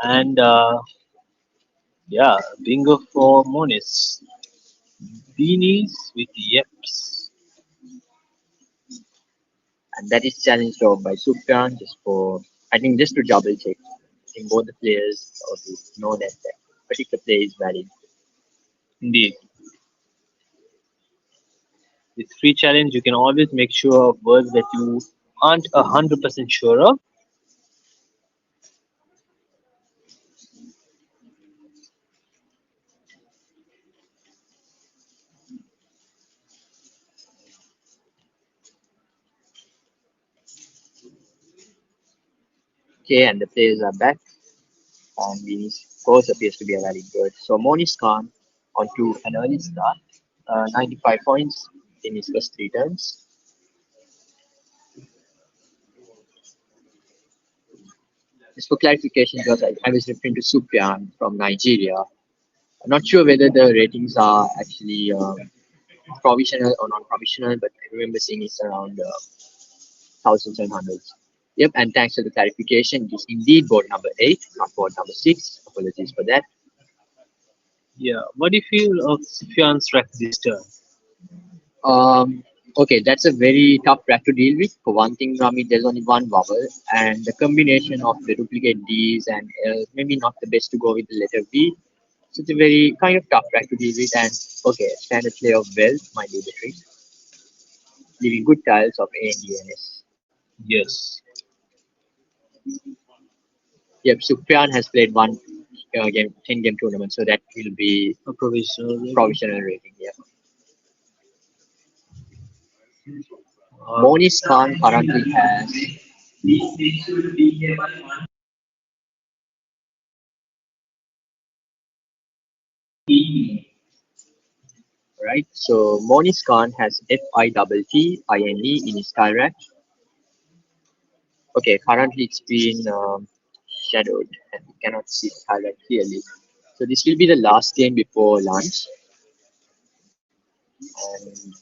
And yeah, bingo for Monis. Beanies with yeps. And that is challenged off by Sufyan just for, I think, just to double check. I think both the players or to know that that particular play is valid. Indeed. With free challenge, you can always make sure of words that you aren't 100% sure of. Okay, and the players are back, and Vinny's course appears to be a valid word. So Monis Khan onto an early start, 95 points in his first 3 turns. Just for clarification, because I was referring to Sufian from Nigeria. I'm not sure whether the ratings are actually provisional or non-provisional, but I remember seeing it's around thousands and hundreds. Yep, and thanks for the clarification. It is indeed board number 8, not board number 6. Apologies for that. Yeah. What do you feel of Sufyan's track this turn? Um, okay, that's a very tough track to deal with. For one thing, Rami, there's only one vowel, and the combination of the duplicate D's and L's maybe not the best to go with the letter V. So it's a very kind of tough track to deal with. And okay, standard play of wealth might do the trick, leaving good tiles of A and D and S. Yes. Yep, Sufyan has played one game, 10 game tournament, so that will be A provisional rating. provisional rating. Yeah. Uh, Monis Khan currently has right. So Monis Khan has FITTINE in his tile rack. Okay, currently it's been shadowed and we cannot see the tile rack clearly. So this will be the last game before lunch. And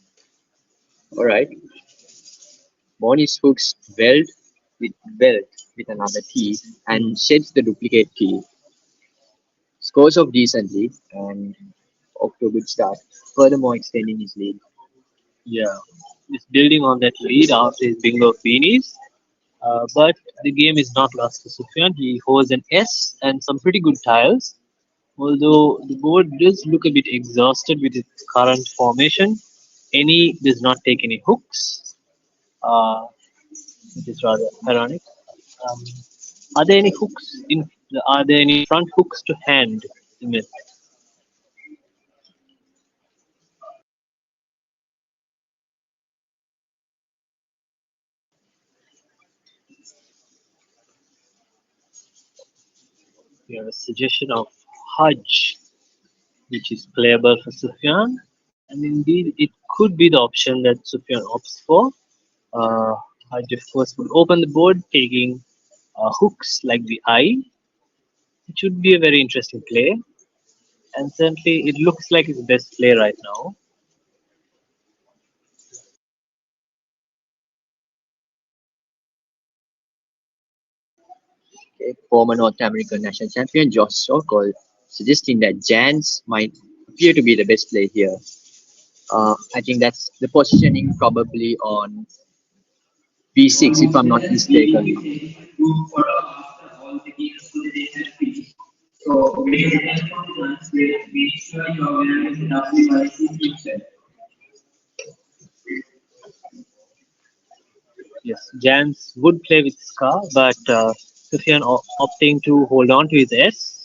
all right, Monis hooks weld with another T and sheds the duplicate T. Scores off decently and off to a good start, furthermore extending his lead. yeah. It's building on that lead after his bingo of beanies. But the game is not lost to Sufyan. He holds an S and some pretty good tiles. Although the board does look a bit exhausted with its current formation, any does not take any hooks, uh, which is rather ironic. Um, are there any hooks in? Are there any front hooks to hand? Smith? We have a suggestion of Hajj, which is playable for Sufyan, and indeed it could be the option that Sufyan opts for. Uh, Hajj, of course, would open the board, taking hooks like the eye. It should be a very interesting play, and certainly it looks like his best play right now. Okay, former North American national champion Josh Sokol suggesting that Jans might appear to be the best play here. I think that's the positioning probably on B6 if I'm not mistaken. Yes, Jans would play with Ska, but Sufyan opting to hold on to his S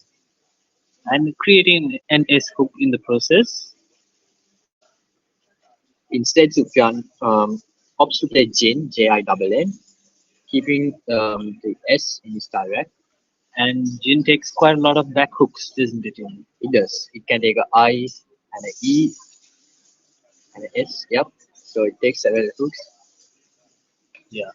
and creating an S hook in the process. Instead, Sufyan opts to play Jin, Jin, keeping the S in his direct. And Jin takes quite a lot of back hooks, doesn't it? It does. It can take a I and a E and a S. Yep. So it takes several hooks. Yeah.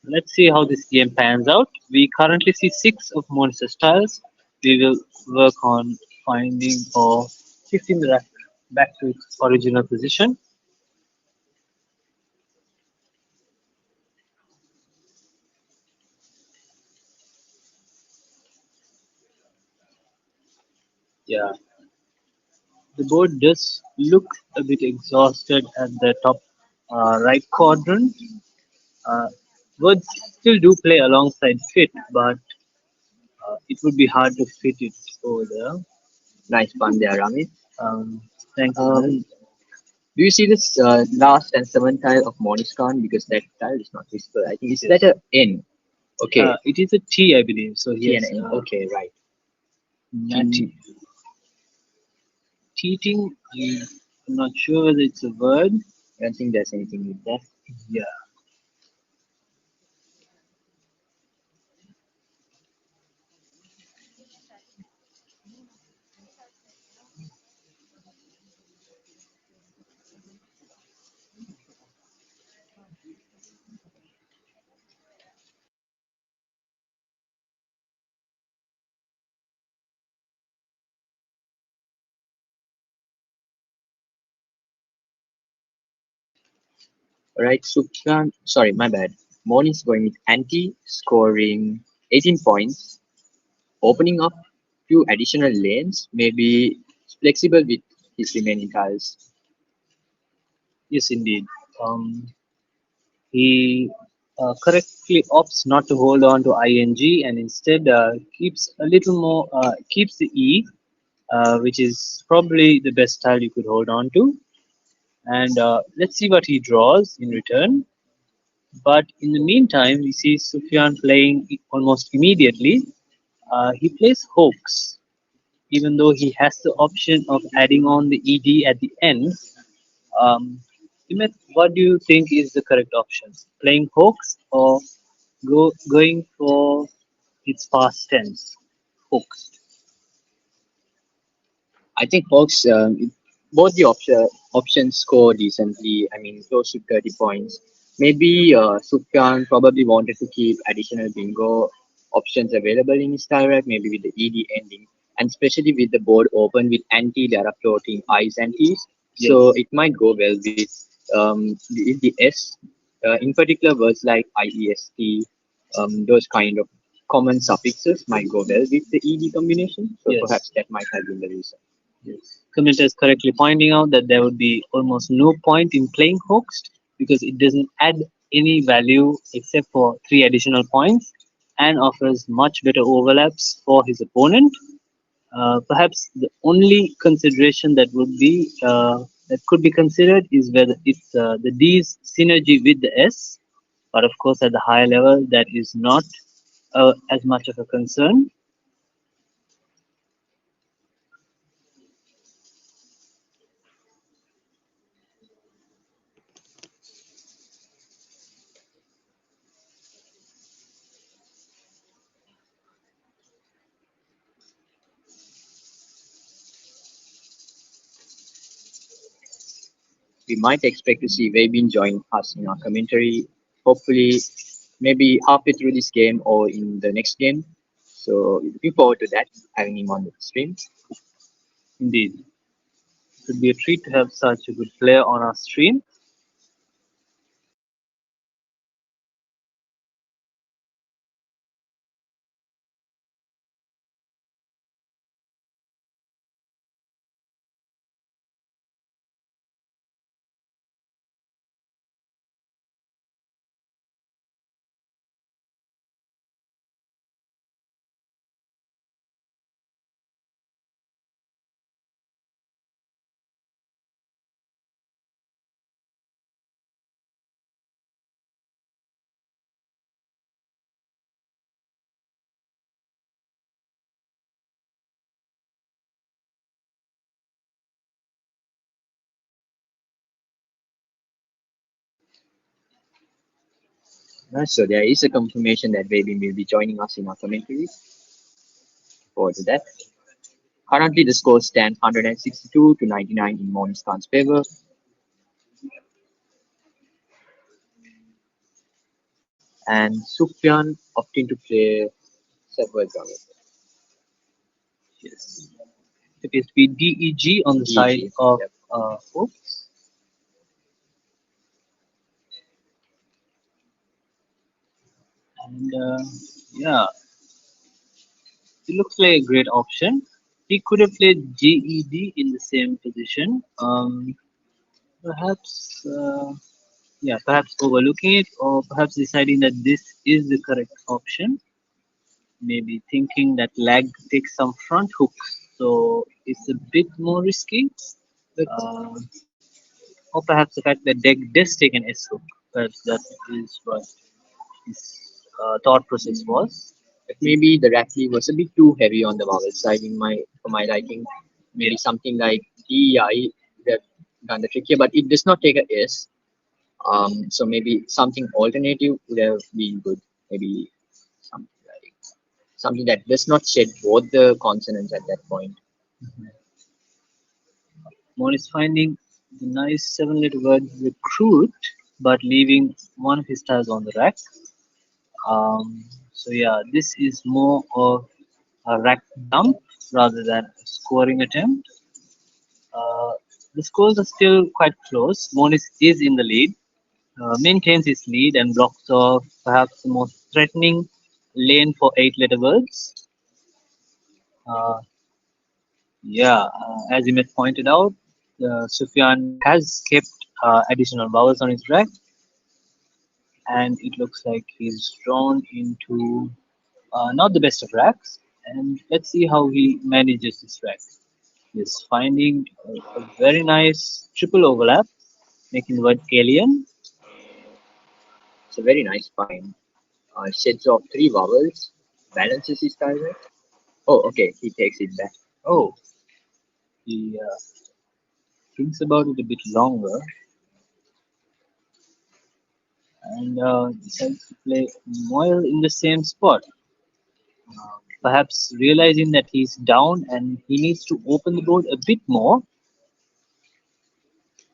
Let's see how this game pans out. We currently see six of Monis' tiles. We will work on finding or shifting the rack back to its original position. Yeah, the board does look a bit exhausted at the top right quadrant. Uh, Words still do play alongside fit, but it would be hard to fit it over there. Nice pun there, Rami. Um, Thanks, Anil. Um, do you see this last and seventh tile of Monis Khan? Because that tile is not visible. I think it's Yes. letter N. Okay. It is a T, I believe. So T and yes, N. Okay, right. natty. Teaching, I'm not sure whether it's a word. I don't think there's anything with that. Yeah. Alright, Sufian, sorry, my bad. Monis going with anti, scoring 18 points, opening up few additional lanes, maybe flexible with his remaining tiles. Yes, indeed. He correctly opts not to hold on to ing and instead keeps a little more, keeps the e, which is probably the best style you could hold on to. And let's see what he draws in return. But in the meantime, we see Sufyan playing almost immediately. He plays Hoax, even though he has the option of adding on the ed at the end. Himmet, what do you think is the correct option? Playing Hoax or going for its past tense? Hoax. I think folks, both the options score decently. I mean, close to 30 points. Maybe Sufyan probably wanted to keep additional bingo options available in his direct, maybe with the ED ending, and especially with the board open with anti, there are floating I's and T's. So Yes. it might go well with the S, in particular words like IEST, those kind of common suffixes might go well with the ED combination. So Yes. perhaps that might have been the reason. Yes. Commenter is correctly pointing out that there would be almost no point in playing Hoaxed because it doesn't add any value except for three additional points and offers much better overlaps for his opponent. Perhaps the only consideration that could be considered is whether it's the D's synergy with the S, but of course at the higher level that is not as much of a concern. We might expect to see Webin join us in our commentary, hopefully, maybe halfway through this game or in the next game. So, looking forward to that, having him on the stream. Indeed, it would be a treat to have such a good player on our stream. So, there is a confirmation that Webin will be joining us in our commentary. Forward to that. Currently, the score stands 162 to 99 in Monis Khan's favor. And Sufian opting to play several Gambit. Yes, it appears to be DEG on the side DG. of Yep. Hooks, and yeah, it looks like a great option. He could have played GED in the same position. Perhaps, yeah, perhaps overlooking it, or perhaps deciding that this is the correct option. Maybe thinking that lag takes some front hooks, so it's a bit more risky. Uh, or perhaps the fact that deck does take an S hook. Perhaps that is what his thought process was. But maybe the Ratley was a bit too heavy on the vowel side in my for my liking. Yeah, Maybe something like DI would have done the trick here, but it does not take a S. So maybe something alternative would have been good. Maybe something like something that does not shed both the consonants at that point. Monis finding the nice seven-letter word recruit, but leaving one of his tiles on the rack. So yeah, this is more of a rack dump rather than a scoring attempt. Uh, the scores are still quite close. Monis is in the lead, maintains his lead, and blocks off perhaps the most threatening lane for eight-letter words. Uh, yeah, as Emmett pointed out, Sufyan has kept additional vowels on his rack, and it looks like he's drawn into not the best of racks. And let's see how he manages this rack. He's finding a very nice triple overlap, making the word alien. It's a very nice find. Sheds off three vowels, balances his direct. Oh, okay, he takes it back. Oh, he thinks about it a bit longer and decides to play Moyle in the same spot. Perhaps realizing that he's down and he needs to open the board a bit more.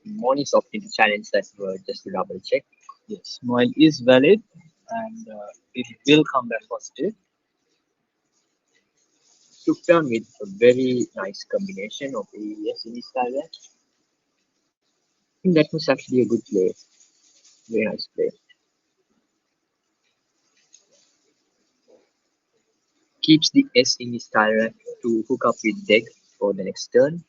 Monis opting to challenge that word just to double check. Yes, Moyle is valid and it will come back positive. Sufyan with a very nice combination of AES in his direct. I think that was actually a good play. Very nice play. Keeps the S in his direct to hook up with deck for the next turn.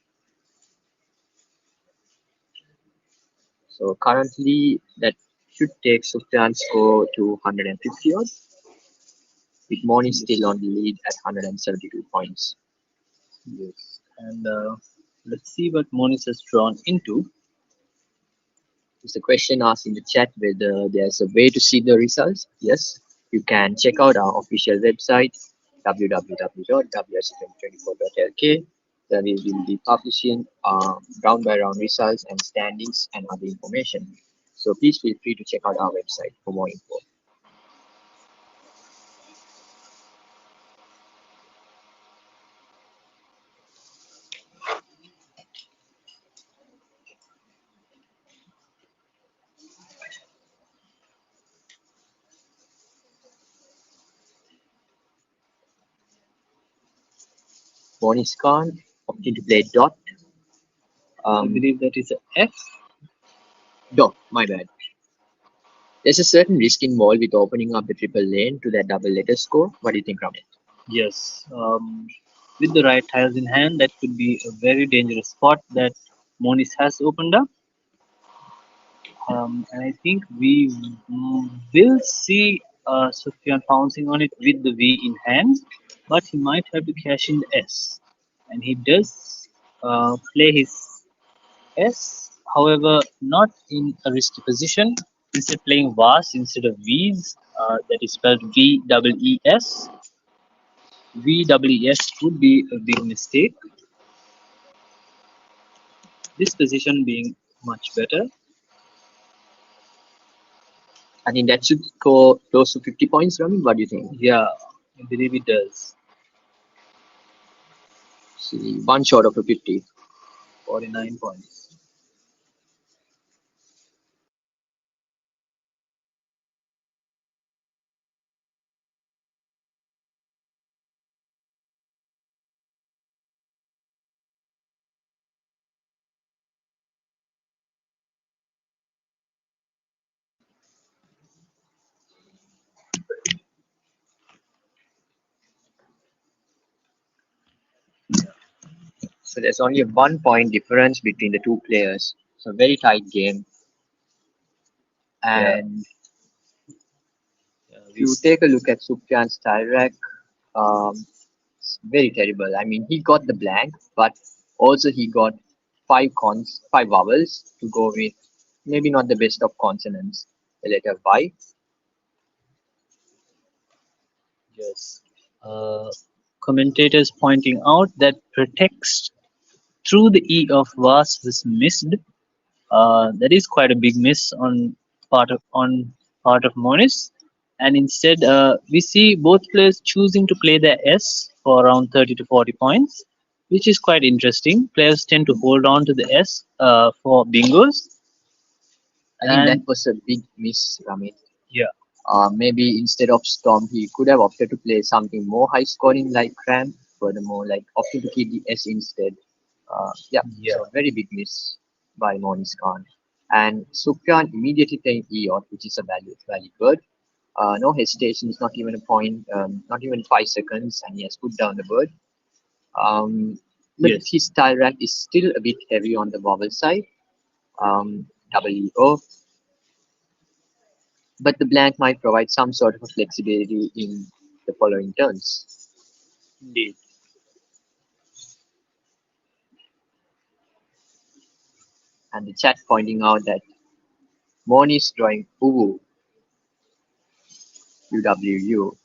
So currently that should take Sufyan's score to 150 odd, with Moni still on the lead at 172 points. Yes. And let's see what Monis has drawn into. There's a question asked in the chat whether there's a way to see the results. Yes, you can check out our official website www.wsc2024.lk, where we will be publishing round by round results and standings and other information. So please feel free to check out our website for more info. Monis Khan opting to play dot. I believe that is a F. Dot, my bad. There's a certain risk involved with opening up the triple lane to that double letter score. What do you think, Ramit? Yes. With the right tiles in hand, that could be a very dangerous spot that Monis has opened up. And I think we will see Sufian pouncing on it with the V in hand, but he might have to cash in the S. And he does play his S, however, not in a risky position. Instead, playing Vas instead of V's, that is spelled VEES. VEES would be a big mistake. This position being much better. I think that should score close to 50 points, Ramit. What do you think? Yeah, I believe it does. See, one short of a 50. 49 points. So there's only a 1 point difference between the two players. So very tight game. Yeah, And yeah, if you take a look at Sufyan's style rack, it's very terrible. I mean, he got the blank, but also he got five vowels to go with. Maybe not the best of consonants. The letter Y. yes. Commentators pointing out that pretext through the E of Vas was missed. That is quite a big miss on part of Monis, and instead we see both players choosing to play their S for around 30 to 40 points, which is quite interesting. Players tend to hold on to the S for bingos, I think that and was a big miss, Ramit. yeah, Maybe instead of Storm, he could have opted to play something more high scoring like Cram. Furthermore, like opting to keep the S instead. Yeah, yeah, so very big miss by Monis Khan. And Sufyan immediately playing Eon, which is a valid word. No hesitation, it's not even a point, not even 5 seconds, and he has put down the bird. But yes, his style rack is still a bit heavy on the vowel side. WO, but the blank might provide some sort of a flexibility in the following turns. indeed, And the chat pointing out that Monis drawing Uwu, UWU,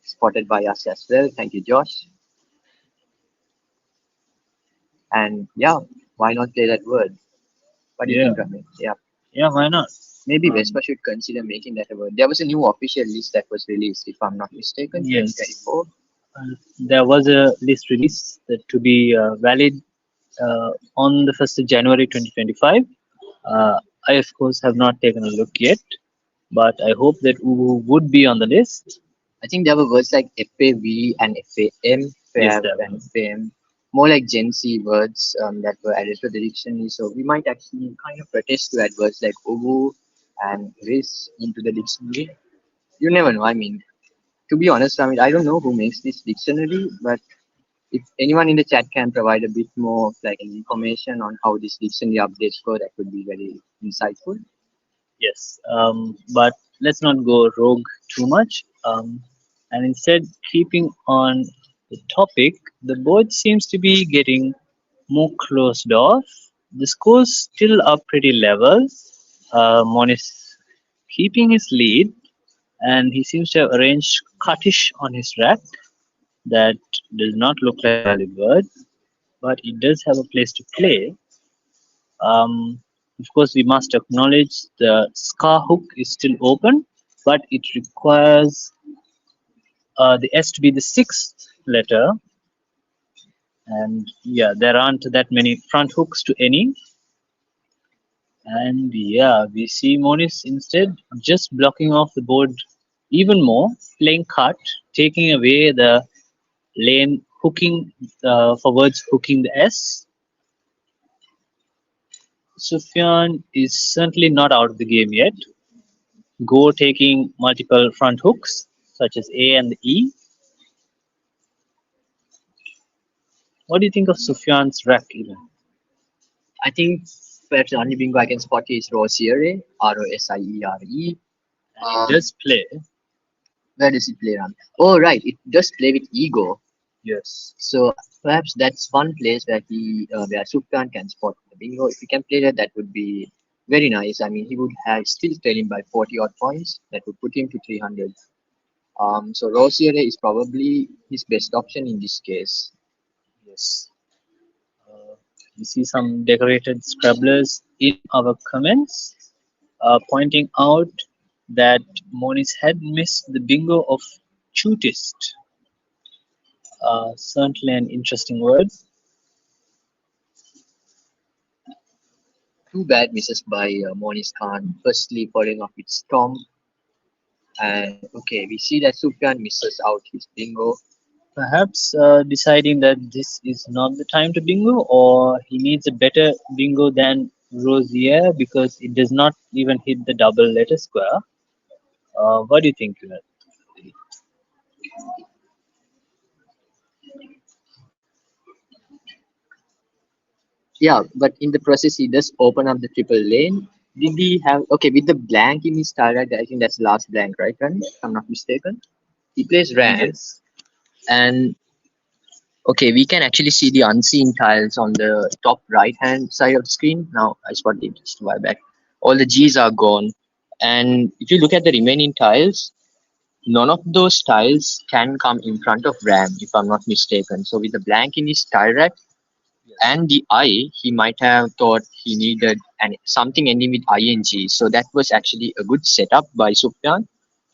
spotted by us as well. Thank you, Josh. And yeah, why not play that word? What do you yeah, think, Ramesh? Yeah, yeah. Why not? maybe Um, Vespa should consider making that a word. There was a new official list that was released, if I'm not mistaken, yes, 2024. there was a list release that to be valid on the 1st of January 2025. I, of course, have not taken a look yet, but I hope that Uwu would be on the list. I think there were words like FAV and FAM, Yes, FAV there and FAM, more like Gen Z words that were added to the dictionary. So we might actually kind of protest to add words like Ubu and Riz into the dictionary. You never know. I mean, to be honest, I mean, I don't know who makes this dictionary, but if anyone in the chat can provide a bit more of like information on how this dictionary updates go, that would be very insightful. Yes, but let's not go rogue too much, and instead keeping on the topic, the board seems to be getting more closed off. The scores still are pretty level. Monis keeping his lead, and he seems to have arranged cuttish on his rack. That does not look like a valid word, but it does have a place to play. Of course, we must acknowledge the scar hook is still open, but it requires the S to be the sixth letter, and yeah, there aren't that many front hooks to any. And yeah, we see Monis instead just blocking off the board even more, playing cut, taking away the lane hooking for words hooking the S. Sufian is certainly not out of the game yet. Go taking multiple front hooks such as A and the E. What do you think of Sufyan's rack even? I think perhaps the only bingo I can spot is Rosiere, Rosiere. And it does play. Where does it play around? Oh, right, it does play with ego. Yes. So perhaps that's one place where where Sufyan can spot the bingo. If he can play that, that would be very nice. I mean, he would have still trailing by 40 odd points. That would put him to 300. So Rosiere is probably his best option in this case. Yes. We see some decorated scribblers in our comments pointing out that Monis had missed the bingo of chutist. Certainly an interesting word. Two bad misses by Monis Khan. Firstly, following up with Storm. And okay, we see that Sufyan misses out his bingo. Perhaps deciding that this is not the time to bingo, or he needs a better bingo than Rosier because it does not even hit the double letter square. What do you think, Kunal? Yeah, but in the process, he does open up the triple lane. Did he have okay with the blank in his style? Right? I think that's the last blank, right? Ran? If I'm not mistaken. He plays Ram, Yes. and okay, we can actually see the unseen tiles on the top right hand side of the screen. Now I spotted it just a while back. All the G's are gone, and if you look at the remaining tiles, none of those tiles can come in front of Ram, if I'm not mistaken. So with the blank in his tile rack and the I, he might have thought he needed something ending with ing. So that was actually a good setup by Sufyan.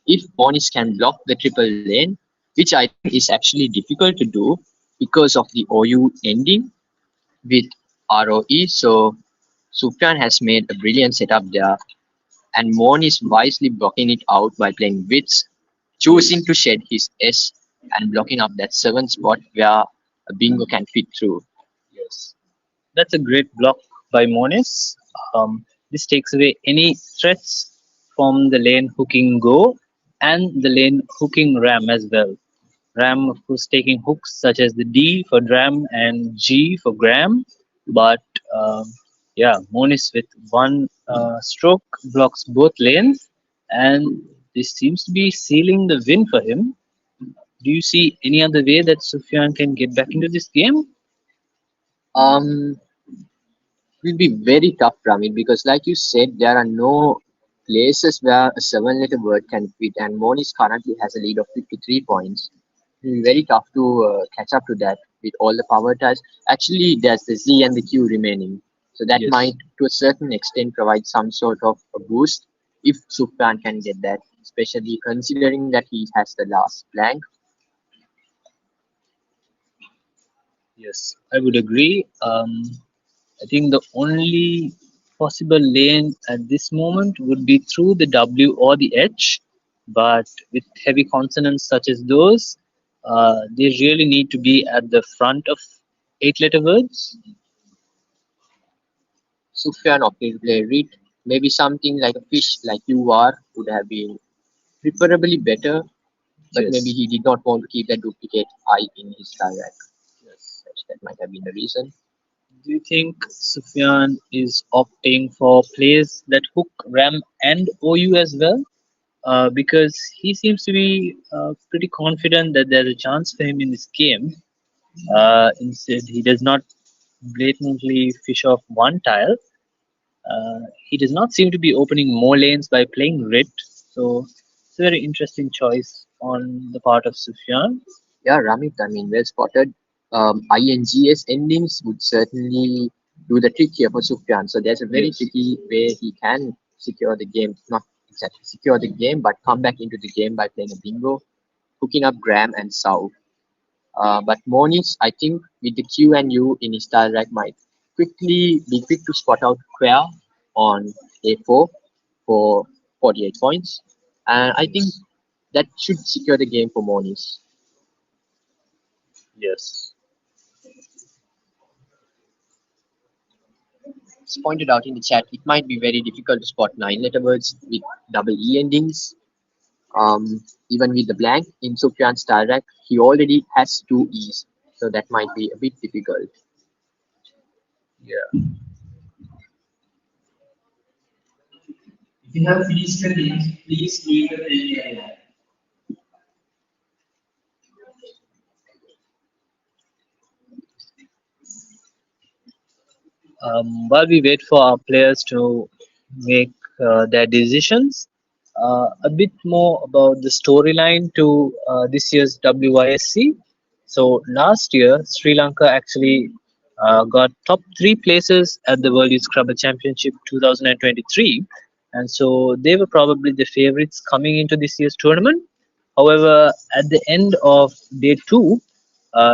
If Monis can block the triple lane, which I think is actually difficult to do because of the OU ending with ROE. So Sufyan has made a brilliant setup there, and Mon is wisely blocking it out by playing wits, choosing to shed his S and blocking up that 7th spot where a bingo can fit through. Yes. That's a great block by Monis. This takes away any threats from the lane hooking go and the lane hooking ram as well. Ram, of course, taking hooks such as the D for dram and G for gram. But yeah, Monis with one stroke blocks both lanes, and this seems to be sealing the win for him. Do you see any other way that Sufyan can get back into this game? Um, will be very tough, Ramit, because like you said, there are no places where a 7 letter word can fit, and Monis currently has a lead of 53 points. It will be very tough to catch up to that with all the power ties. Actually, there's the Z and the Q remaining, so that Yes. might, to a certain extent, provide some sort of a boost if Sufyan can get that, especially considering that he has the last blank. Yes, I would agree. I think the only possible lane at this moment would be through the W or the H, but with heavy consonants such as those, they really need to be at the front of 8 letter words. Sufyan opted to play read. Maybe something like a fish like you are would have been preferably better, but maybe Yes. he did not want to keep that duplicate I in his direct. Yes. That might have been the reason. Do you think Sufyan is opting for plays that hook Ram and OU as well? because he seems to be pretty confident that there's a chance for him in this game. Instead, he does not blatantly fish off one tile. He does not seem to be opening more lanes by playing red. So it's a very interesting choice on the part of Sufyan. Yeah, Ramit, I mean, well spotted. INGS endings would certainly do the trick here for Sufyan. So there's a very Yes. tricky way he can secure the game, not exactly secure the game, but come back into the game by playing a bingo, hooking up Graham and Sau. But Monis, I think, with the Q and U in his style rack, might quickly be quick to spot out Quer on A4 for 48 points. And I think Yes. that should secure the game for Monis. Yes. It's pointed out in the chat, it might be very difficult to spot nine letter words with double E endings. Even with the blank in Sufyan's style rack, he already has two E's, so that might be a bit difficult. Yeah. If you have finished the games, please leave the playing area. While we wait for our players to make their decisions, a bit more about the storyline to this year's WYSC. So last year, Sri Lanka actually got top three places at the World Youth Scrabble Championship 2023, and so they were probably the favorites coming into this year's tournament. However, at the end of day two,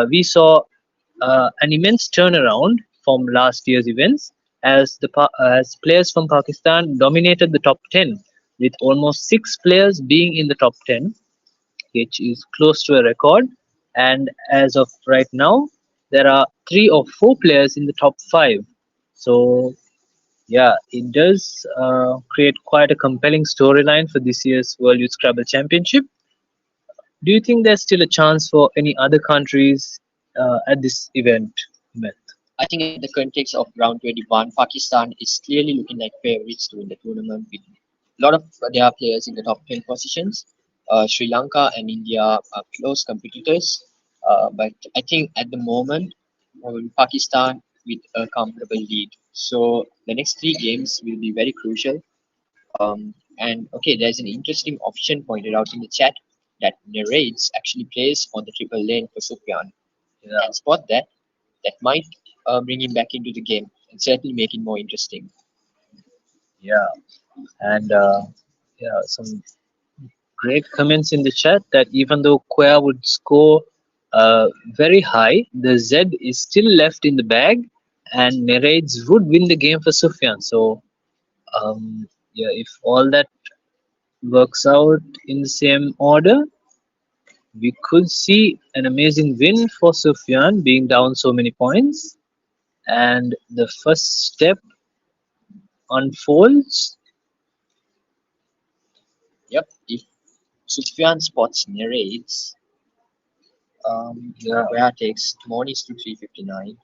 we saw an immense turnaround from last year's events as players from Pakistan dominated the top 10 with almost six players being in the top 10, which is close to a record. And as of right now, there are three or four players in the top five. So yeah, it does create quite a compelling storyline for this year's World Youth Scrabble Championship. Do you think there's still a chance for any other countries at this event? Mel? I think in the context of round 21, Pakistan is clearly looking like favorites to win the tournament with a lot of their players in the top 10 positions. Sri Lanka and India are close competitors, but I think at the moment, Pakistan with a comfortable lead. So the next three games will be very crucial. And okay, there's an interesting option pointed out in the chat that narrates actually plays on the triple lane for Sufyan. Yeah, And spot that, that might bring him back into the game and certainly make it more interesting. yeah, and yeah, some great comments in the chat that even though Quer would score very high, the Z is still left in the bag, and Nereids would win the game for Sufyan. So yeah, if all that works out in the same order, we could see an amazing win for Sufyan being down so many points. And the first step unfolds. Yep, if Sufyan spots narrates, Yeah, Where takes Monis to 359,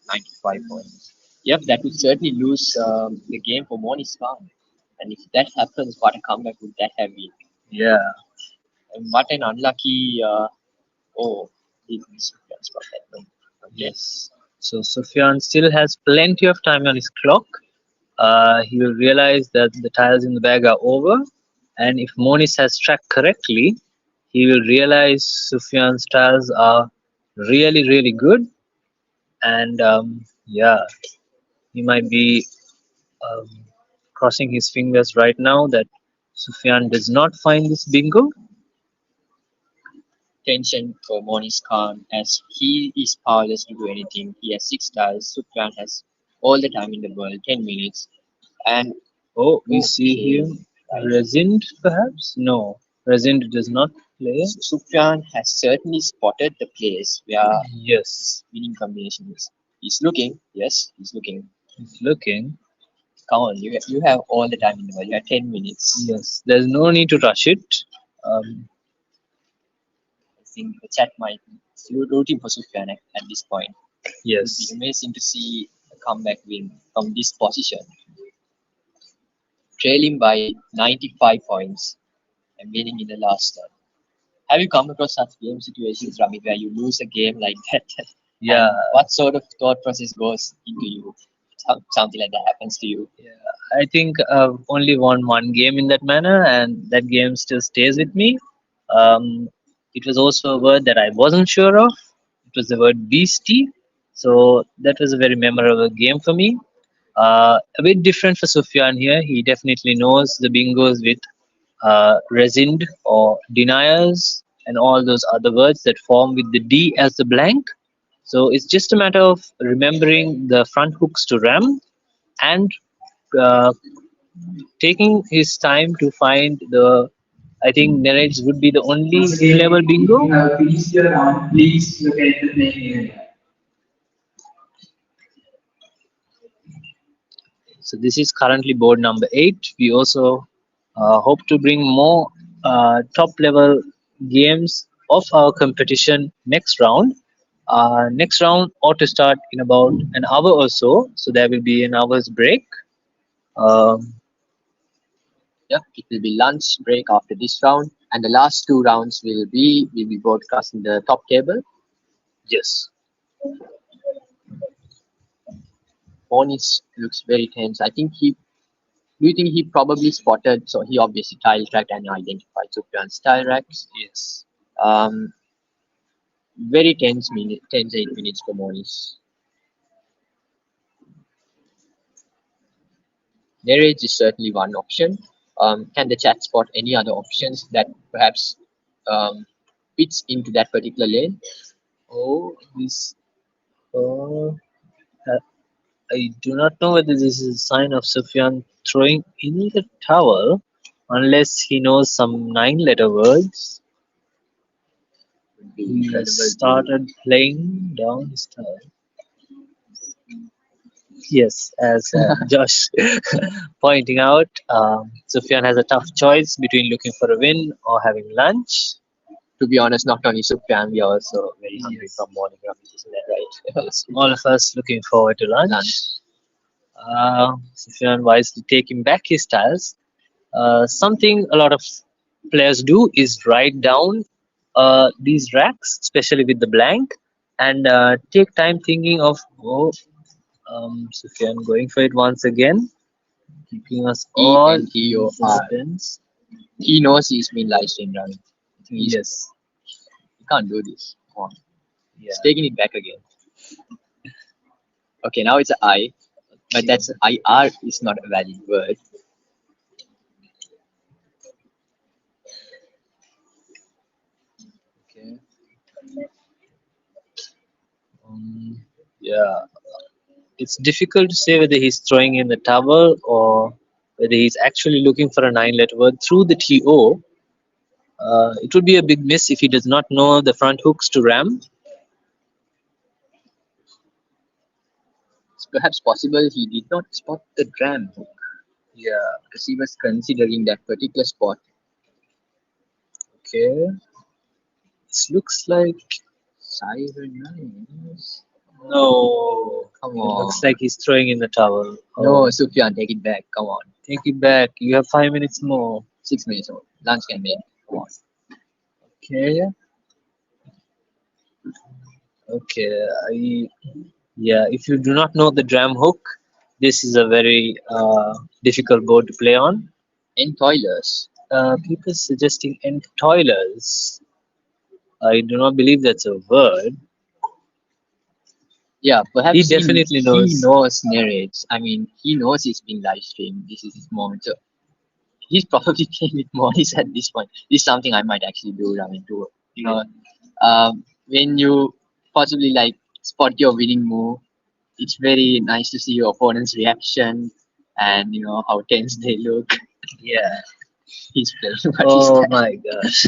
95 points. Yep, that would certainly lose the game for Monis Khan. And if that happens, what a comeback would that have been? yeah, And what an unlucky, oh, did Sufyan spot that one? Okay. yes. So Sufyan still has plenty of time on his clock. He will realize that the tiles in the bag are over, and if Monis has tracked correctly, he will realize Sufyan's tiles are really, really good, and yeah, he might be um, crossing his fingers right now that Sufyan does not find this bingo. Tension for Monis Khan as he is powerless to do anything. He has six tiles. Sufyan has all the time in the world, 10 minutes. And Oh, we see okay, here right. Resind, perhaps? No, Resind does not play. Sufyan has certainly spotted the place where Yes, his winning combination is. He's looking, yes, he's looking. he's looking. Come on, you have all the time in the world. You have 10 minutes. Yes, there's no need to rush it. Um, I think the chat might be rooting for Sufyan at this point. It would be yes, amazing to see a comeback win from this position. trailing by 95 points and winning in the last turn. Have you come across such game situations, Ramit, where you lose a game like that? Yeah, And what sort of thought process goes into you? Something like that happens to you. yeah. I think I've only won one game in that manner, and that game still stays with me. It was also a word that I wasn't sure of. It was the word beastie. So that was a very memorable game for me. A bit different for Sufyan here. He definitely knows the bingos with resigned or deniers and all those other words that form with the D as the blank. So it's just a matter of remembering the front hooks to ram and uh, taking his time to find the. I think Nereid would be the only Once again, playable if bingo. you have finished your round, please locate the playing area. So this is currently board number 8. We also hope to bring more top level games of our competition next round. Next round ought to start in about an hour or so. So there will be an hour's break. Um, Yeah, it will be lunch break after this round, and the last two rounds will be broadcast in the top table. yes. Monis looks very tense. I think he. Do you think he probably spotted? So he obviously tile tracked and identified Sufyan's tile racks. Yes. Um, very tense 8 minutes for Monis. Narrage is certainly one option. Can the chat spot any other options that perhaps um, fits into that particular lane? Oh, this. Uh, uh, I do not know whether this is a sign of Sufyan throwing in the towel, unless he knows some nine-letter words. Would be He incredible to. started playing down his towel. Yes, as Josh pointing out, Sufyan has a tough choice between looking for a win or having lunch. To be honest, not only Sufyan, we are also very hungry Yes, from morning runs, isn't that right? yes, all of us looking forward to lunch. Lunch. Sufyan wisely taking back his tiles. Something a lot of players do is write down these racks, especially with the blank, and take time thinking of, oh, Sufyan going for it once again, keeping us E all N T in O R. suspense. He knows he's been live streamed running. I think Yes, he can't do this. Come on. yeah. He's taking it back again. Okay, now it's a I, but Okay. that's IR is not a valid word. Okay. Um, yeah, it's difficult to say whether he's throwing in the towel or whether he's actually looking for a nine-letter word through the TO. It would be a big miss if he does not know the front hooks to ram. It's perhaps possible he did not spot the dram hook Yeah. because he was considering that particular spot. Okay. This looks like Siren Nines. no. Come It on. looks like he's throwing in the towel. No, Oh, Sufyan, take it back. Come on. take it back. You have 5 minutes more. 6 minutes old. Lunch can wait. Come on. Okay. Okay. Yeah. If you do not know the dram hook, this is a very difficult board to play on. And toilers. People suggesting entoilers. I do not believe that's a word. Yeah, perhaps He definitely he knows. knows narrates. I mean, he knows it's being live streamed. This is his moment. So he's probably playing with Monis at this point. This is something I might actually do. I mean, to when you possibly like spot your winning move, it's very nice to see your opponent's reaction and how tense they look. Yeah. He's playing. What is Oh that? my gosh.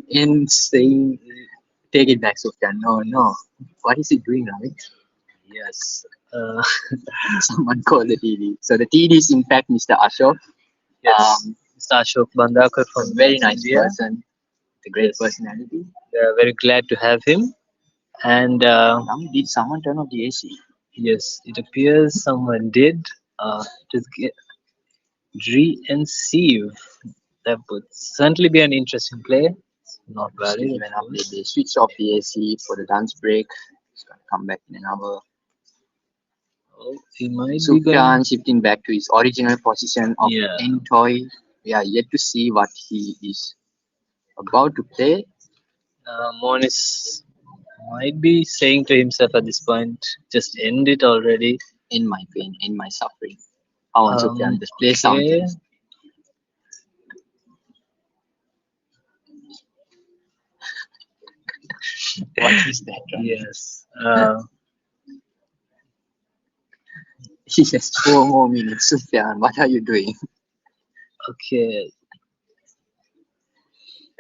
Insane. Take it back, Sufyan. No, no. What is he doing, right? Yes. Someone called the TD. So the TD is in fact Mr. Ashok. Yes. Mr. Ashok Bandakar A from very nice India. person. A great Yes. personality. We are very glad to have him. And Did someone turn off the AC? yes, it appears someone did. Just Receive. That would certainly be an interesting play. Not Still valid, even of update. They course. switched off the AC for the lunch break. It's gonna come back in an hour. Oh, he might be going. Sufyan shifting back to his original position of Yeah. Entoy. We are yet to see what he is about to play. Monis might be saying to himself at this point, just end it already. In my pain, in my suffering. Come on, Sufyan, just play Okay. something. What is that, right? Yes. He has 4 more minutes. Sufyan, what are you doing? Okay.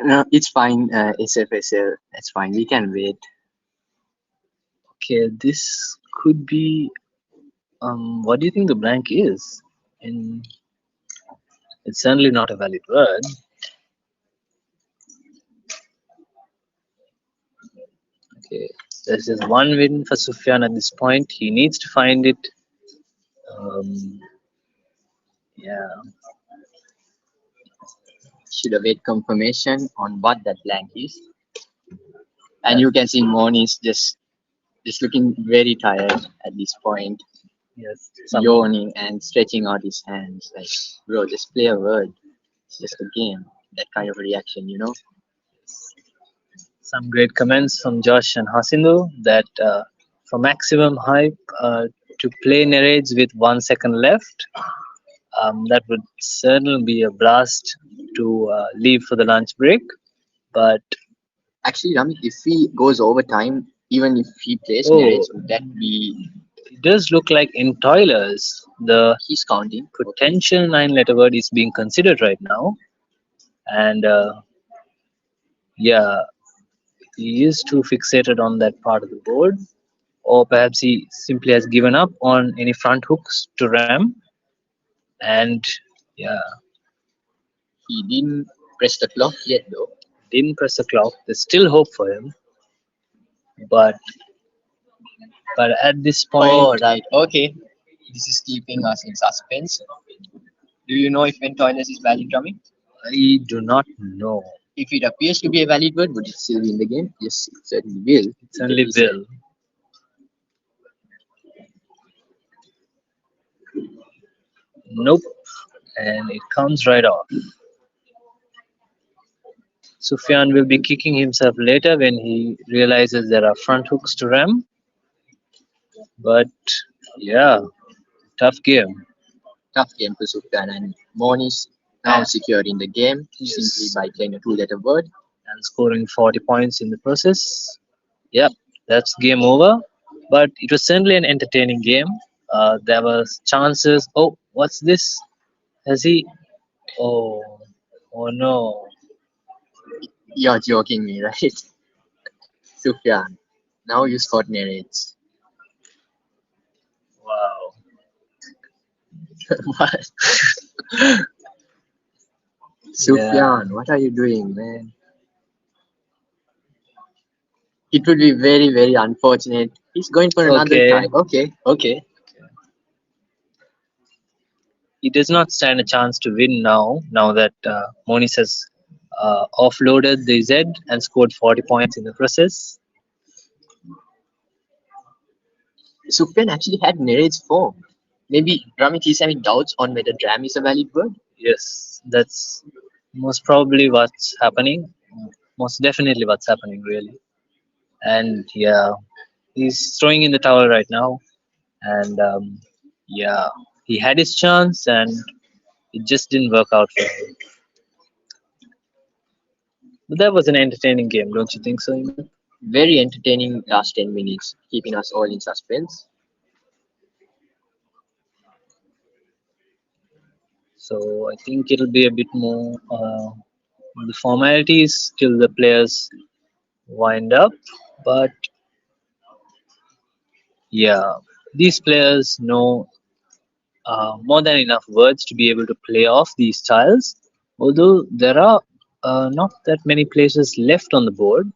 No, it's fine, SFSL. That's fine. We can wait. Okay. This could be. What do you think the blank is? And it's certainly not a valid word. Okay. There's just one win for Sufyan at this point. He needs to find it. Um, yeah. Should await confirmation on what that blank is. And you can see Monis just looking very tired at this point, Yes. yawning and stretching out his hands. Like, bro, just play a word. It's just a game. That kind of reaction. Some great comments from Josh and Hasindu that for maximum hype to play narrates with 1 second left, that would certainly be a blast to leave for the lunch break. But Actually, Ramit, if he goes overtime, even if he plays oh, narrates, would that be it does look like in toilers the he's counting? Okay. potential 9 letter word is being considered right now, and yeah, he is too fixated on that part of the board, or perhaps he simply has given up on any front hooks to ram. And yeah, He didn't press the clock yet, though. didn't press the clock. There's still hope for him, but at this point, Oh, right. Okay. This is keeping us in suspense. Do you know if Ventoinus is valid, Ramit? I do not know. If it appears to be a valid word, would it still be in the game? Yes, it certainly will. It's only will. Nope, and it comes right off. Sufyan will be kicking himself later when he realizes there are front hooks to ram. But yeah, tough game. Tough game to Sufyan, and Monis now secured in the game simply Yes, by playing a two-letter word. and scoring 40 points in the process. Yep, that's game over. But it was certainly an entertaining game. There was chances. Oh, what's this? Has he? Oh, oh no! You're joking me, right? Sufyan, now you spot narrates. Wow. What? Yeah. Sufyan, what are you doing, man? It would be very, very unfortunate. He's going for another Okay. tie. Okay, okay. He does not stand a chance to win now. Now that Monis has offloaded the Z and scored 40 points in the process. Sufyan actually had narrates form. Maybe Ramit is having doubts on whether dram is a valid word. Yes, that's most probably what's happening. Most definitely what's happening, really. And yeah, he's throwing in the towel right now. And yeah, he had his chance and it just didn't work out for him. But that was an entertaining game, don't you think so, Iman? Very entertaining last 10 minutes, keeping us all in suspense. So I think it'll be a bit more the formalities till the players wind up. But yeah, these players know more than enough words to be able to play off these tiles. Although there are not that many places left on the board,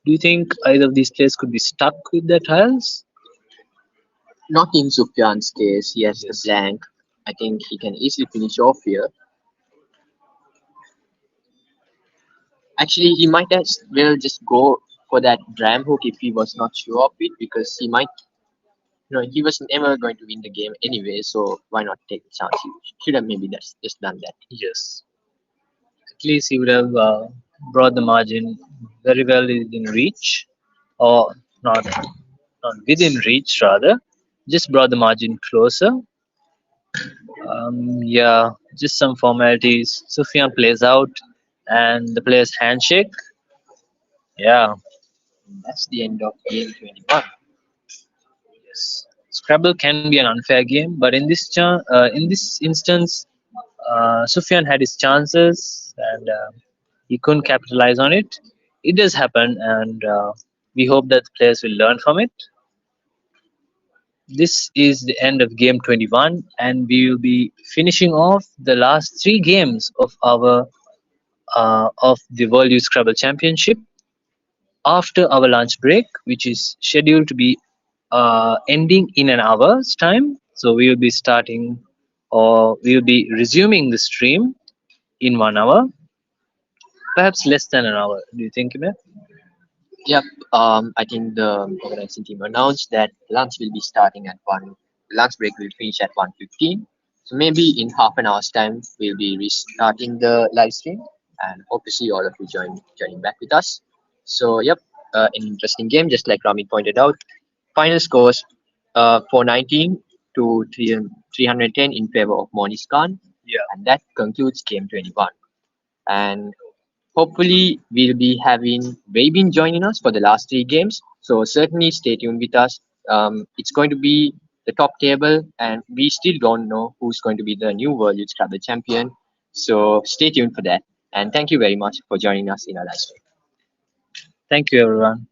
do you think either of these players could be stuck with their tiles? Not in Sufyan's case, he has the Yes. blank I think he can easily finish off here. Actually, he might as well just go for that dram hook if he was not sure of it, because he might, he was never going to win the game anyway. So why not take the chance? He should have maybe just done that. Yes, at least he would have brought the margin very well within reach, or not within reach rather, just brought the margin closer. Yeah, just some formalities. Sufian plays out, and the players handshake. Yeah, That's the end of game 21. yes. Scrabble can be an unfair game, but in this instance, Sufyan had his chances and he couldn't capitalize on it. It does happen, and we hope that the players will learn from it. This is the end of game 21, and we will be finishing off the last three games of the World Youth Scrabble Championship after our lunch break, which is scheduled to be ending in an hour's time. So we will be starting, or we will be resuming the stream in 1 hour, perhaps less than an hour. Do you think, Emir? Yep. I think the organizing team announced that lunch will be starting at one. Lunch break will finish at 1:15. So maybe in half an hour's time we'll be restarting the live stream, and hope to see all of you joining back with us. So yep, an interesting game, just like Rami pointed out. Final scores 419 to 310 in favor of Monis Khan, Yeah. and that concludes game 21. And hopefully, we'll be having Wavin joining us for the last three games. So certainly stay tuned with us. It's going to be the top table, and we still don't know who's going to be the new World Youth Scrabble champion. So stay tuned for that. And thank you very much for joining us in our live stream. Thank you, everyone.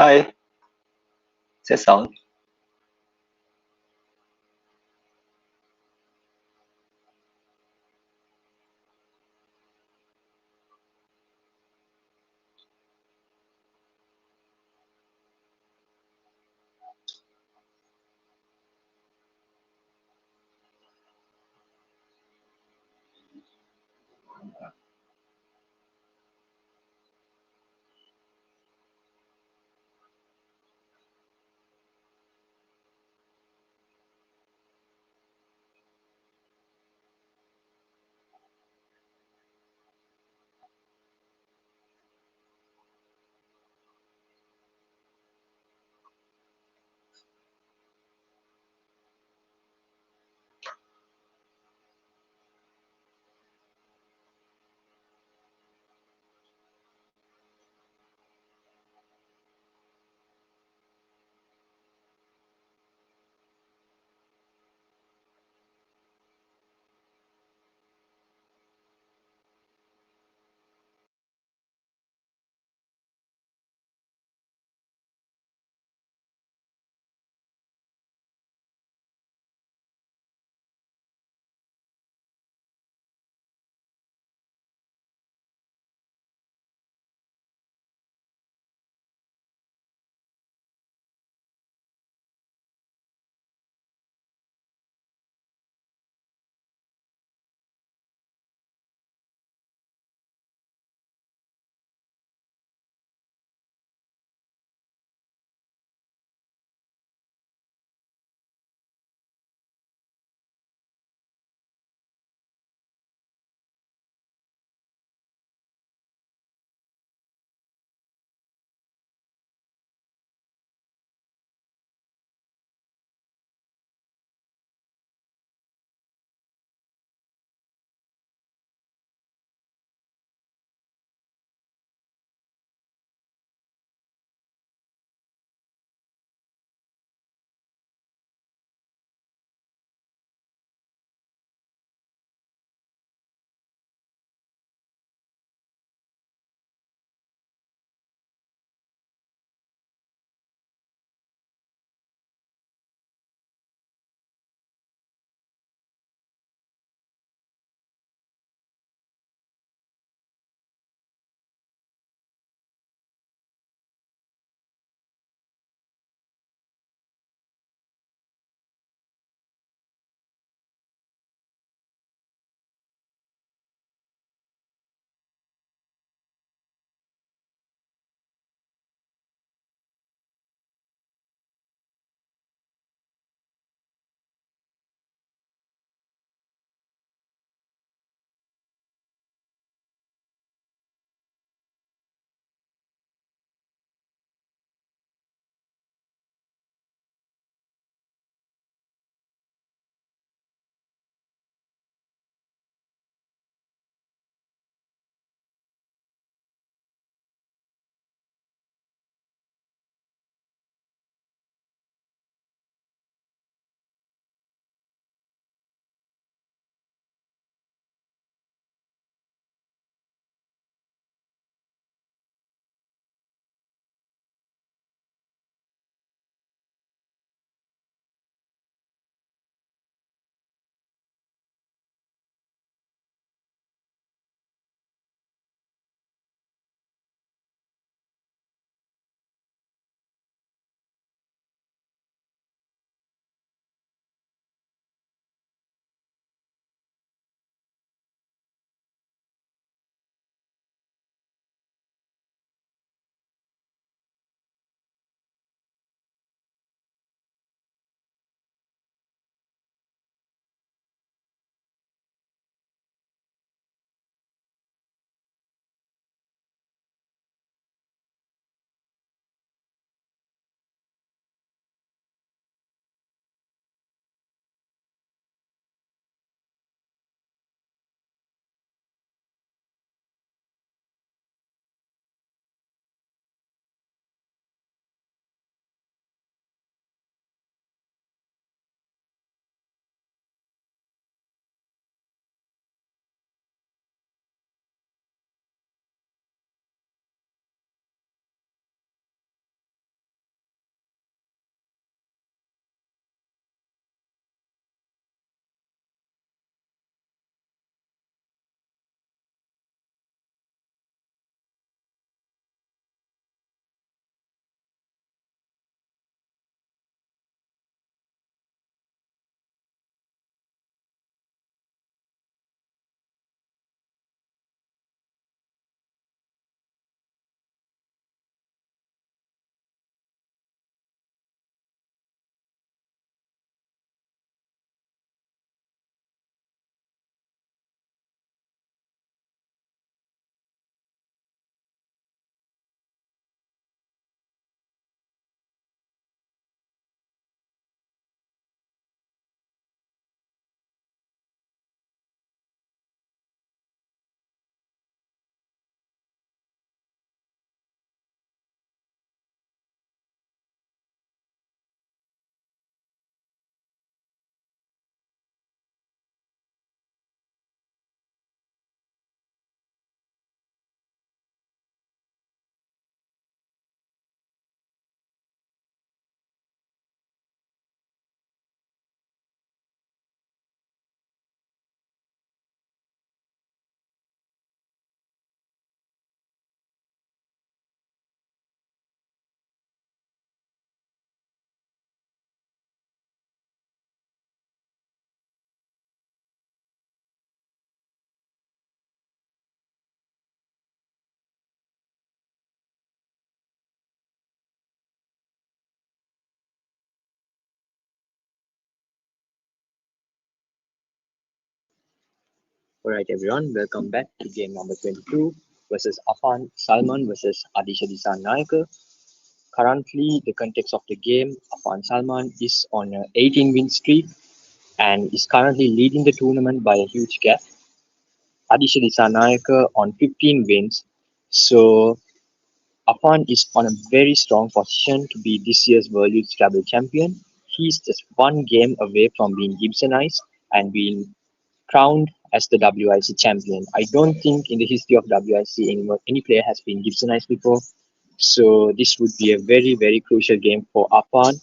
Hi, say sound. Alright everyone, welcome back to game number 22 versus Affan Salman versus Adheesha Nayaka. Currently, the context of the game, Affan Salman is on an 18-win streak and is currently leading the tournament by a huge gap. Adheesha Nayaka on 15 wins. So Affan is on a very strong position to be this year's World Youth Scrabble champion. He's just one game away from being Gibsonized and being crowned as the WYSC champion. I don't think in the history of WYSC any player has been Gibsonized before. So this would be a very, very crucial game for Affan.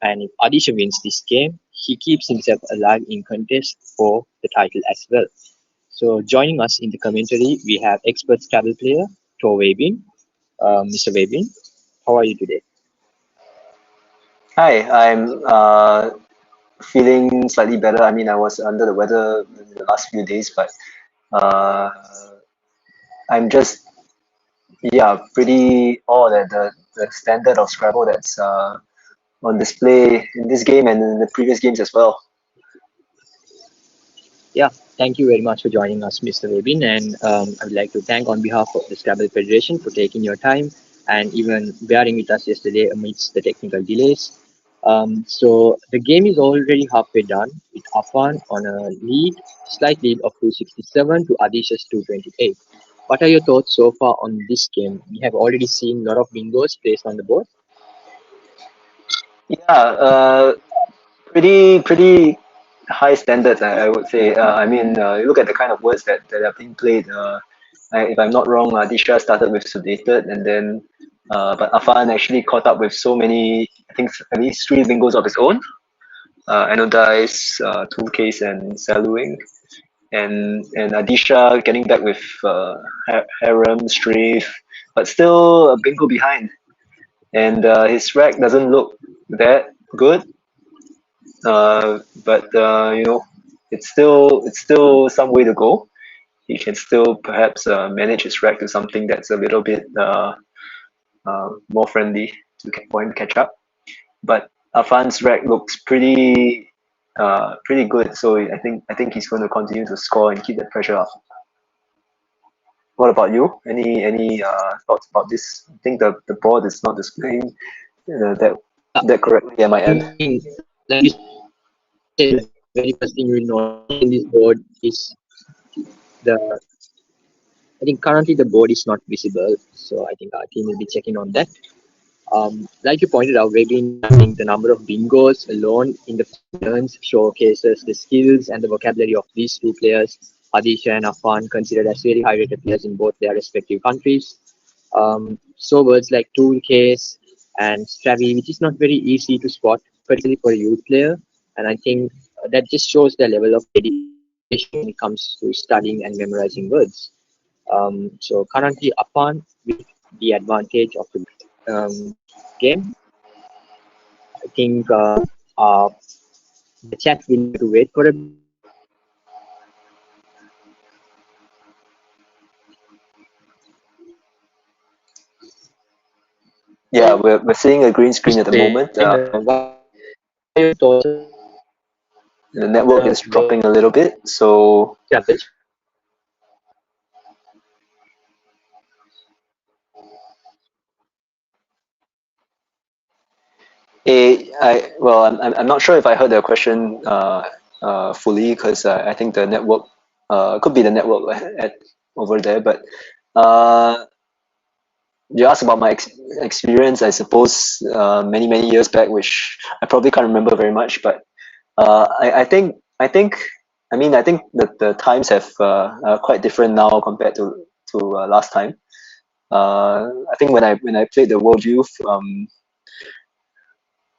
And if Adheesha wins this game, he keeps himself alive in contest for the title as well. So joining us in the commentary, we have expert Scrabble player, Tor Webin. Mr. Webin, how are you today? Hi, I'm feeling slightly better. I mean, I was under the weather in the last few days, but uh, I'm just, yeah, pretty awed at the standard of Scrabble that's on display in this game and in the previous games as well. Yeah, thank you very much for joining us, Mr. Webin. And I would like to thank on behalf of the Scrabble Federation for taking your time and even bearing with us yesterday amidst the technical delays. So the game is already halfway done with Affan on a slight lead of 267 to Adheesha's 228. What are your thoughts so far on this game? We have already seen a lot of bingos placed on the board. Yeah, pretty high standards, I would say. I mean, you look at the kind of words that are being played. If I'm not wrong, Disha started with sedated, and then but Affan actually caught up with so many. I think at least three bingos of his own. Anodize, Toolcase, and Saluing, and Adisha getting back with Harem, Strafe, but still a bingo behind. And his rack doesn't look that good, but it's still some way to go. He can still perhaps manage his rack to something that's a little bit more friendly for him to catch up. But Afan's rack looks pretty good. So I think he's going to continue to score and keep the pressure up. What about you? Any thoughts about this? I think the board is not displaying that correctly at my I end. think, like you said, the very first thing we notice in this board is the. I think currently the board is not visible, so I think our team will be checking on that. Like you pointed out, Rabin, I think the number of bingos alone in the first turns showcases the skills and the vocabulary of these two players, Adheesha and Affan, considered as very high-rated players in both their respective countries. So words like toolcase and Stravy, which is not very easy to spot, particularly for a youth player. And I think that just shows the level of dedication when it comes to studying and memorizing words. So currently, Affan with the advantage of the game. I think uh, the chat will need to wait for a bit. Yeah, we're seeing a green screen at the moment. What are your thoughts The network is dropping a little bit, so I'm not sure if I heard the question fully because I think the network could be the network over there. But uh, you asked about my experience, I suppose, many years back, which I probably can't remember very much. But I think that the times have are quite different now compared to last time. I think when I played the World Youth,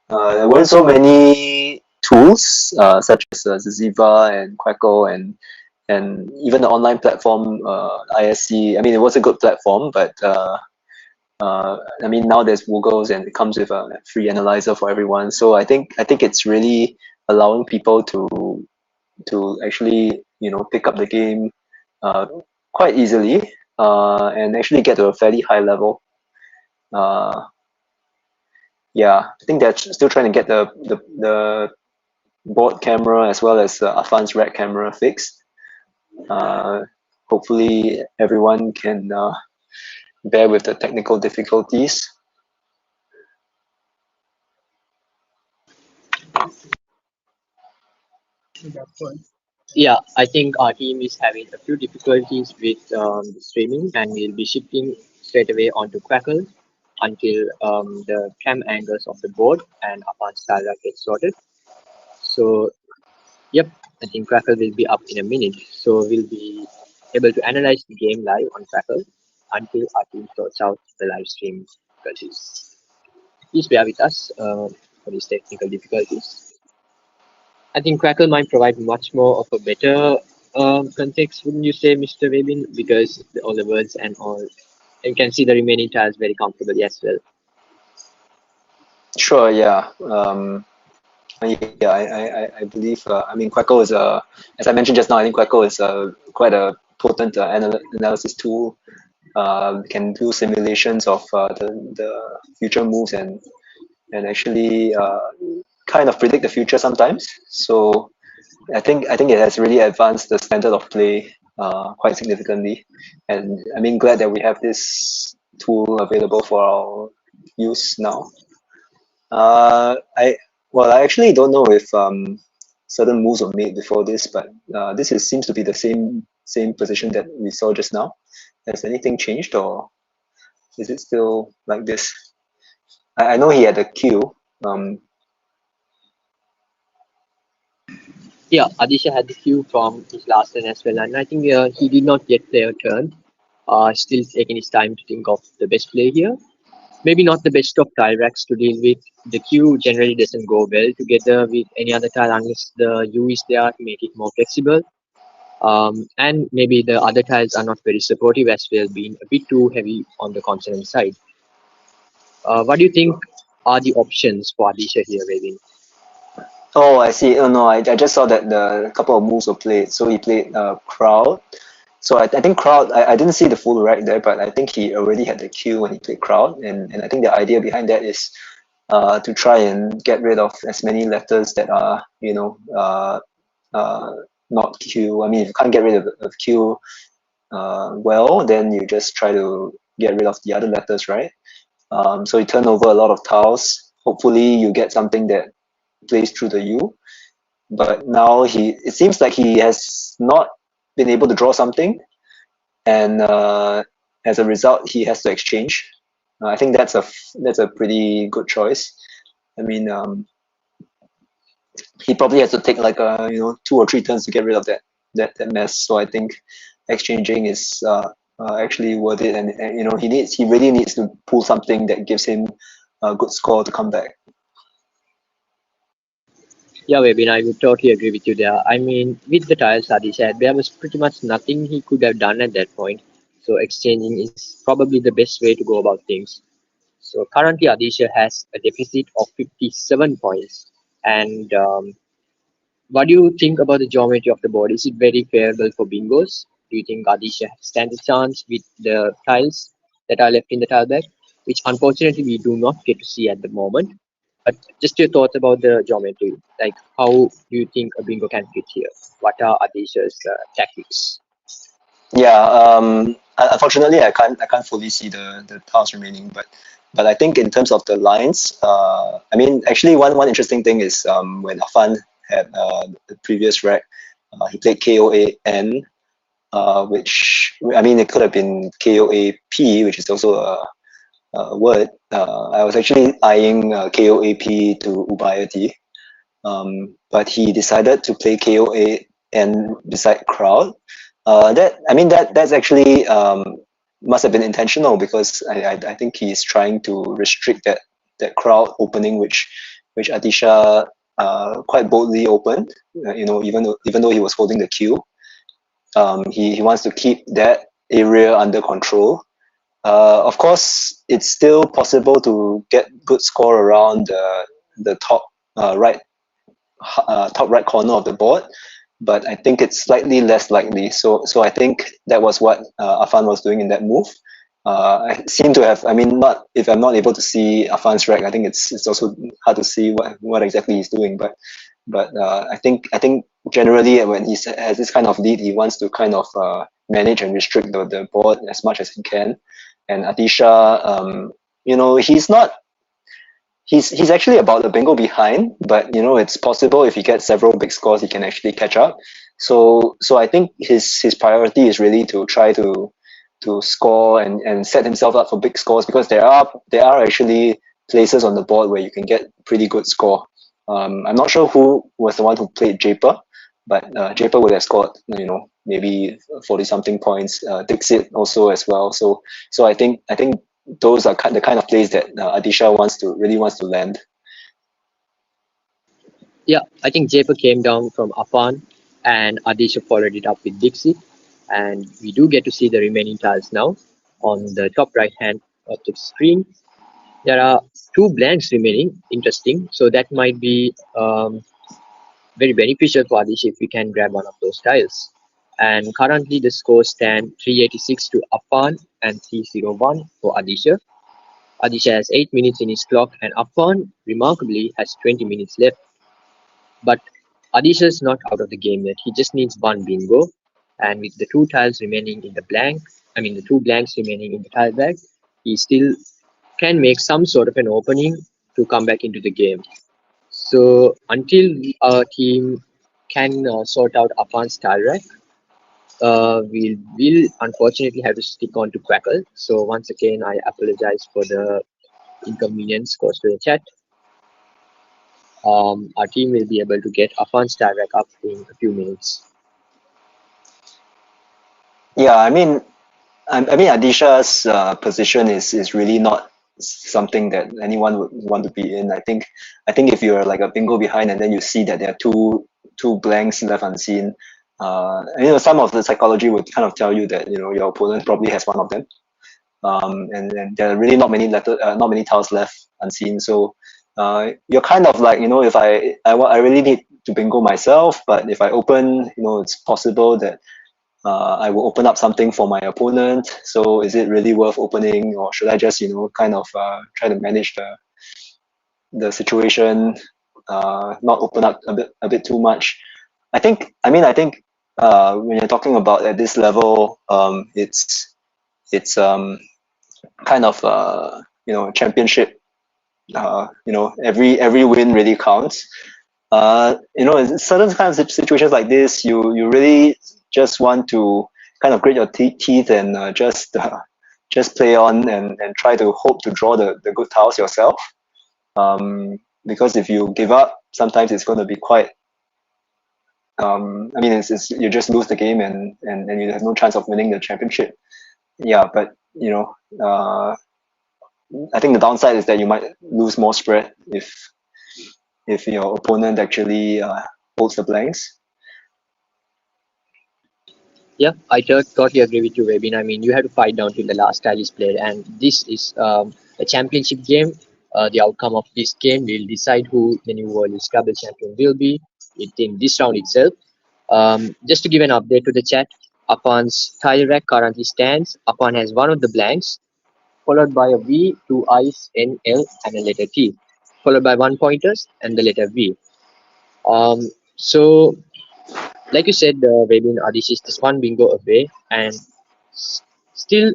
there weren't so many tools such as Ziva and Quackle and even the online platform ISC. I mean, it was a good platform, but I mean now there's Google's and it comes with a free analyzer for everyone. So I think it's really allowing people to actually pick up the game uh, quite easily and actually get to a fairly high level. Uh, yeah, I think they're still trying to get the board camera as well as Afan's rack camera fixed. Hopefully everyone can bear with the technical difficulties. Yeah, I think our team is having a few difficulties with the streaming, and we'll be shifting straight away onto Crackle until the cam angles of the board and Afan Style get sorted. So, yep, I think Crackle will be up in a minute. So, we'll be able to analyze the game live on Crackle until our team sorts out the live stream difficulties. Please bear with us for these technical difficulties. I think Crackle might provide much more of a better context, wouldn't you say, Mr. Webin? Because all the words and all, you can see the remaining tiles very comfortably as well. Sure, yeah. Yeah, I believe, I mean, Quackle is as I mentioned just now, I think Quackle is quite a potent analysis tool. Can do simulations of the future moves and actually kind of predict the future sometimes. So I think it has really advanced the standard of play quite significantly, and I mean glad that we have this tool available for our use now. I well, I actually don't know if certain moves were made before this, but seems to be the same position that we saw just now. Has anything changed, or is it still like this? I know he had a queue. Yeah, Adheesha had the cue from his last turn as well, and I think he did not get their turn. Still taking his time to think of the best play here. Maybe not the best of tile racks to deal with. The queue generally doesn't go well together with any other tile unless the U is there to make it more flexible. And maybe the other tiles are not very supportive as well, being a bit too heavy on the consonant side. What do you think are the options for Adheesha here, Ravin? Oh, I see. Oh no, I just saw that the couple of moves were played. So he played crowd. So I think crowd. I didn't see the full rack there, but I think he already had the queue when he played crowd, and I think the idea behind that is to try and get rid of as many letters that are uh, not Q. I mean, if you can't get rid of Q well, then you just try to get rid of the other letters, right? So you turn over a lot of tiles. Hopefully, you get something that plays through the U. But now it seems like he has not been able to draw something, and as a result, he has to exchange. I think that's a pretty good choice. I mean, he probably has to take like 2 or 3 turns to get rid of that mess. So I think exchanging is actually worth it, and he really needs to pull something that gives him a good score to come back. Yeah, Webin, I would totally agree with you there. I mean, with the tiles Adheesha had, there was pretty much nothing he could have done at that point. So exchanging is probably the best way to go about things. So currently Adheesha has a deficit of 57 points. And what do you think about the geometry of the board? Is it very favorable for bingos? Do you think Adheesha stands a chance with the tiles that are left in the tile bag, which unfortunately we do not get to see at the moment? But just your thoughts about the geometry. Like, how do you think a bingo can fit here? What are Adheesha's tactics? Yeah, unfortunately, I can't fully see the tiles remaining, but I think in terms of the lines, I mean, actually, one interesting thing is when Affan had the previous rack, he played KOAN, which I mean, it could have been KOAP, which is also a word. I was actually eyeing KOAP to Ubayati, but he decided to play KOAN beside crowd. That I mean that's actually must have been intentional because I think he's trying to restrict that crowd opening which Adheesha quite boldly opened. Even though he was holding the queue, he wants to keep that area under control. Of course, it's still possible to get good score around the top right corner of the board, but I think it's slightly less likely. So I think that was what Affan was doing in that move. I seem to have. I mean, not if I'm not able to see Afan's rack, I think it's also hard to see what exactly he's doing. But But I think generally when he has this kind of lead, he wants to kind of manage and restrict the board as much as he can. And Adheesha, he's not he's actually about the bingo behind, but it's possible if he gets several big scores, he can actually catch up. So I think his priority is really to try to score and set himself up for big scores, because there are actually places on the board where you can get pretty good score. I'm not sure who was the one who played Japer, but Japer would have scored maybe 40 something points. Dixit also as well. So I think those are the kind of plays that Adheesha really wants to land. Yeah, I think Japer came down from Affan and Adesha followed it up with Dixie. And we do get to see the remaining tiles now. On the top right hand of the screen, there are two blanks remaining. Interesting. So that might be very beneficial for Adesha if we can grab one of those tiles. And currently the scores stand 386 to Affan and 301 for Adesha. Adesha has 8 minutes in his clock and Affan remarkably has 20 minutes left. But Adesha is not out of the game yet. He just needs one bingo. And with the two tiles remaining in the blank, the two blanks remaining in the tile bag, he still can make some sort of an opening to come back into the game. So until our team can sort out Afan's tile rack, we will unfortunately have to stick on to Quackle. So once again, I apologize for the inconvenience caused to the chat. Our team will be able to get Afan's tile rack up in a few minutes. Yeah, I mean Adisha's position is really not something that anyone would want to be in. I think if you're like a bingo behind and then you see that there are two blanks left unseen, some of the psychology would kind of tell you that your opponent probably has one of them, and there are really not many tiles left unseen. So you're kind of like, if I really need to bingo myself, but if I open, it's possible that I will open up something for my opponent. So is it really worth opening, or should I just kind of try to manage the situation, not open up a bit too much? I think when you're talking about at this level, it's kind of championship. Every win really counts. In certain kinds of situations like this, you really just want to kind of grit your teeth and just play on and try to hope to draw the good tiles yourself. Because if you give up, sometimes it's going to be quite. You just lose the game and you have no chance of winning the championship. Yeah, but I think the downside is that you might lose more spread if your opponent actually holds the blanks. Yeah, I totally agree with you, Rabin. I mean, you have to fight down till the last tile is played, and this is a championship game. The outcome of this game will decide who the new World Scrabble champion will be within this round itself. Just to give an update to the chat, Afan's tile rack currently stands. Afan has one of the blanks, followed by a V, two I's, N, L, and a letter T, followed by one pointers and the letter V. So like you said, Rabin, Adish is just one bingo away and still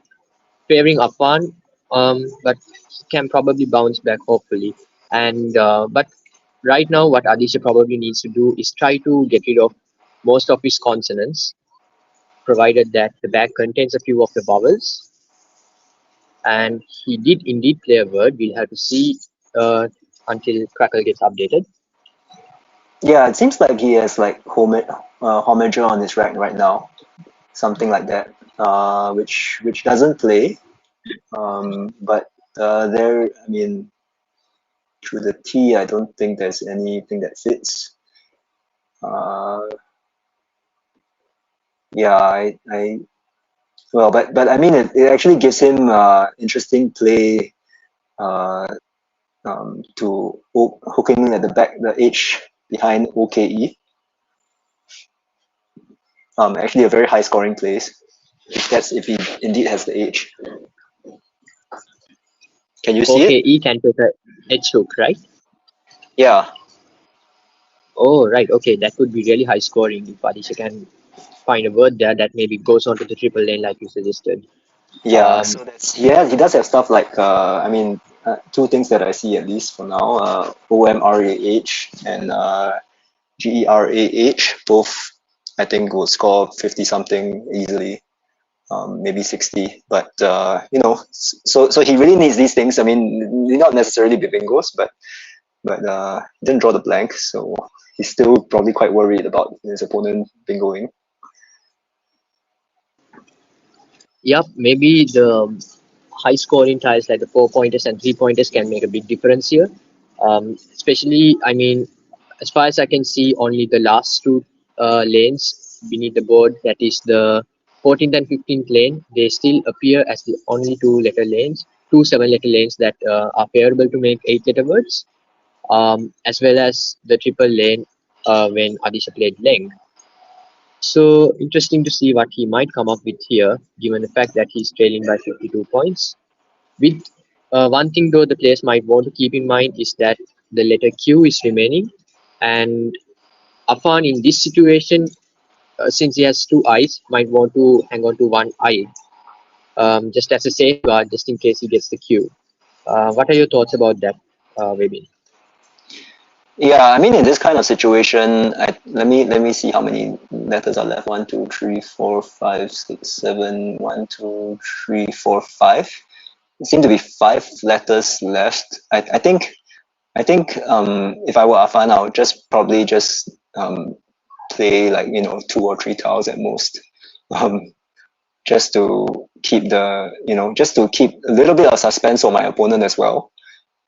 favoring Affan, but he can probably bounce back hopefully. And but right now, what Adisha probably needs to do is try to get rid of most of his consonants, provided that the bag contains a few of the vowels. And he did indeed play a word. We'll have to see until Crackle gets updated. Yeah, it seems like he has like Homager on his rack right now, something like that, which doesn't play, but there, I mean, through the T, I don't think there's anything that fits. Yeah, but I mean, it actually gives him interesting play to hooking at the H behind OKE. Actually a very high scoring place. That's if he indeed has the H. Can you see it? OKE can take a H hook, right? Yeah. Oh, right. Okay, that could be really high scoring if Adheesha can find a word there that maybe goes on to the triple lane like you suggested. Yeah, Um, so that's he does have stuff like I mean two things that I see at least for now OMRAH and GERAH both I think will score 50 something easily, maybe 60. But so he really needs these things. I mean, not necessarily be bingos, but he didn't draw the blank, so he's still probably quite worried about his opponent bingoing. Yep, maybe the high scoring tiles like the 4 pointers and 3 pointers can make a big difference here. Especially, I mean, as far as I can see, only the last two lanes beneath the board, that is the 14th and 15th lane, they still appear as the only two 7 letter lanes that are favorable to make 8 letter words, as well as the triple lane when Adisha played Leng. So interesting to see what he might come up with here, given the fact that he's trailing by 52 points. With one thing though, the players might want to keep in mind is that the letter Q is remaining, and Affan in this situation, since he has two eyes, might want to hang on to one eye, just as a safeguard, just in case he gets the Q. What are your thoughts about that, Webin? Yeah, I mean, in this kind of situation, let me see how many letters are left. One, two, three, four, five, six, seven. One, two, three, four, five. It seem to be 5 letters left. I think if I were Afan, I would probably just play like 2 or 3 tiles at most, um, just to keep a little bit of suspense for my opponent as well.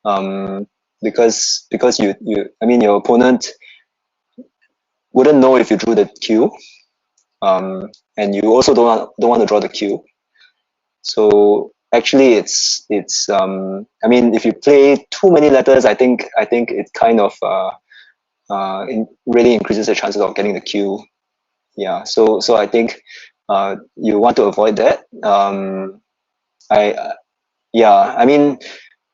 Um, because you I mean your opponent wouldn't know if you drew the Q, and you also don't want to draw the Q. So actually, I mean, if you play too many letters, I think it kind of really increases the chances of getting the Q. Yeah. So I think you want to avoid that. I Yeah. I mean,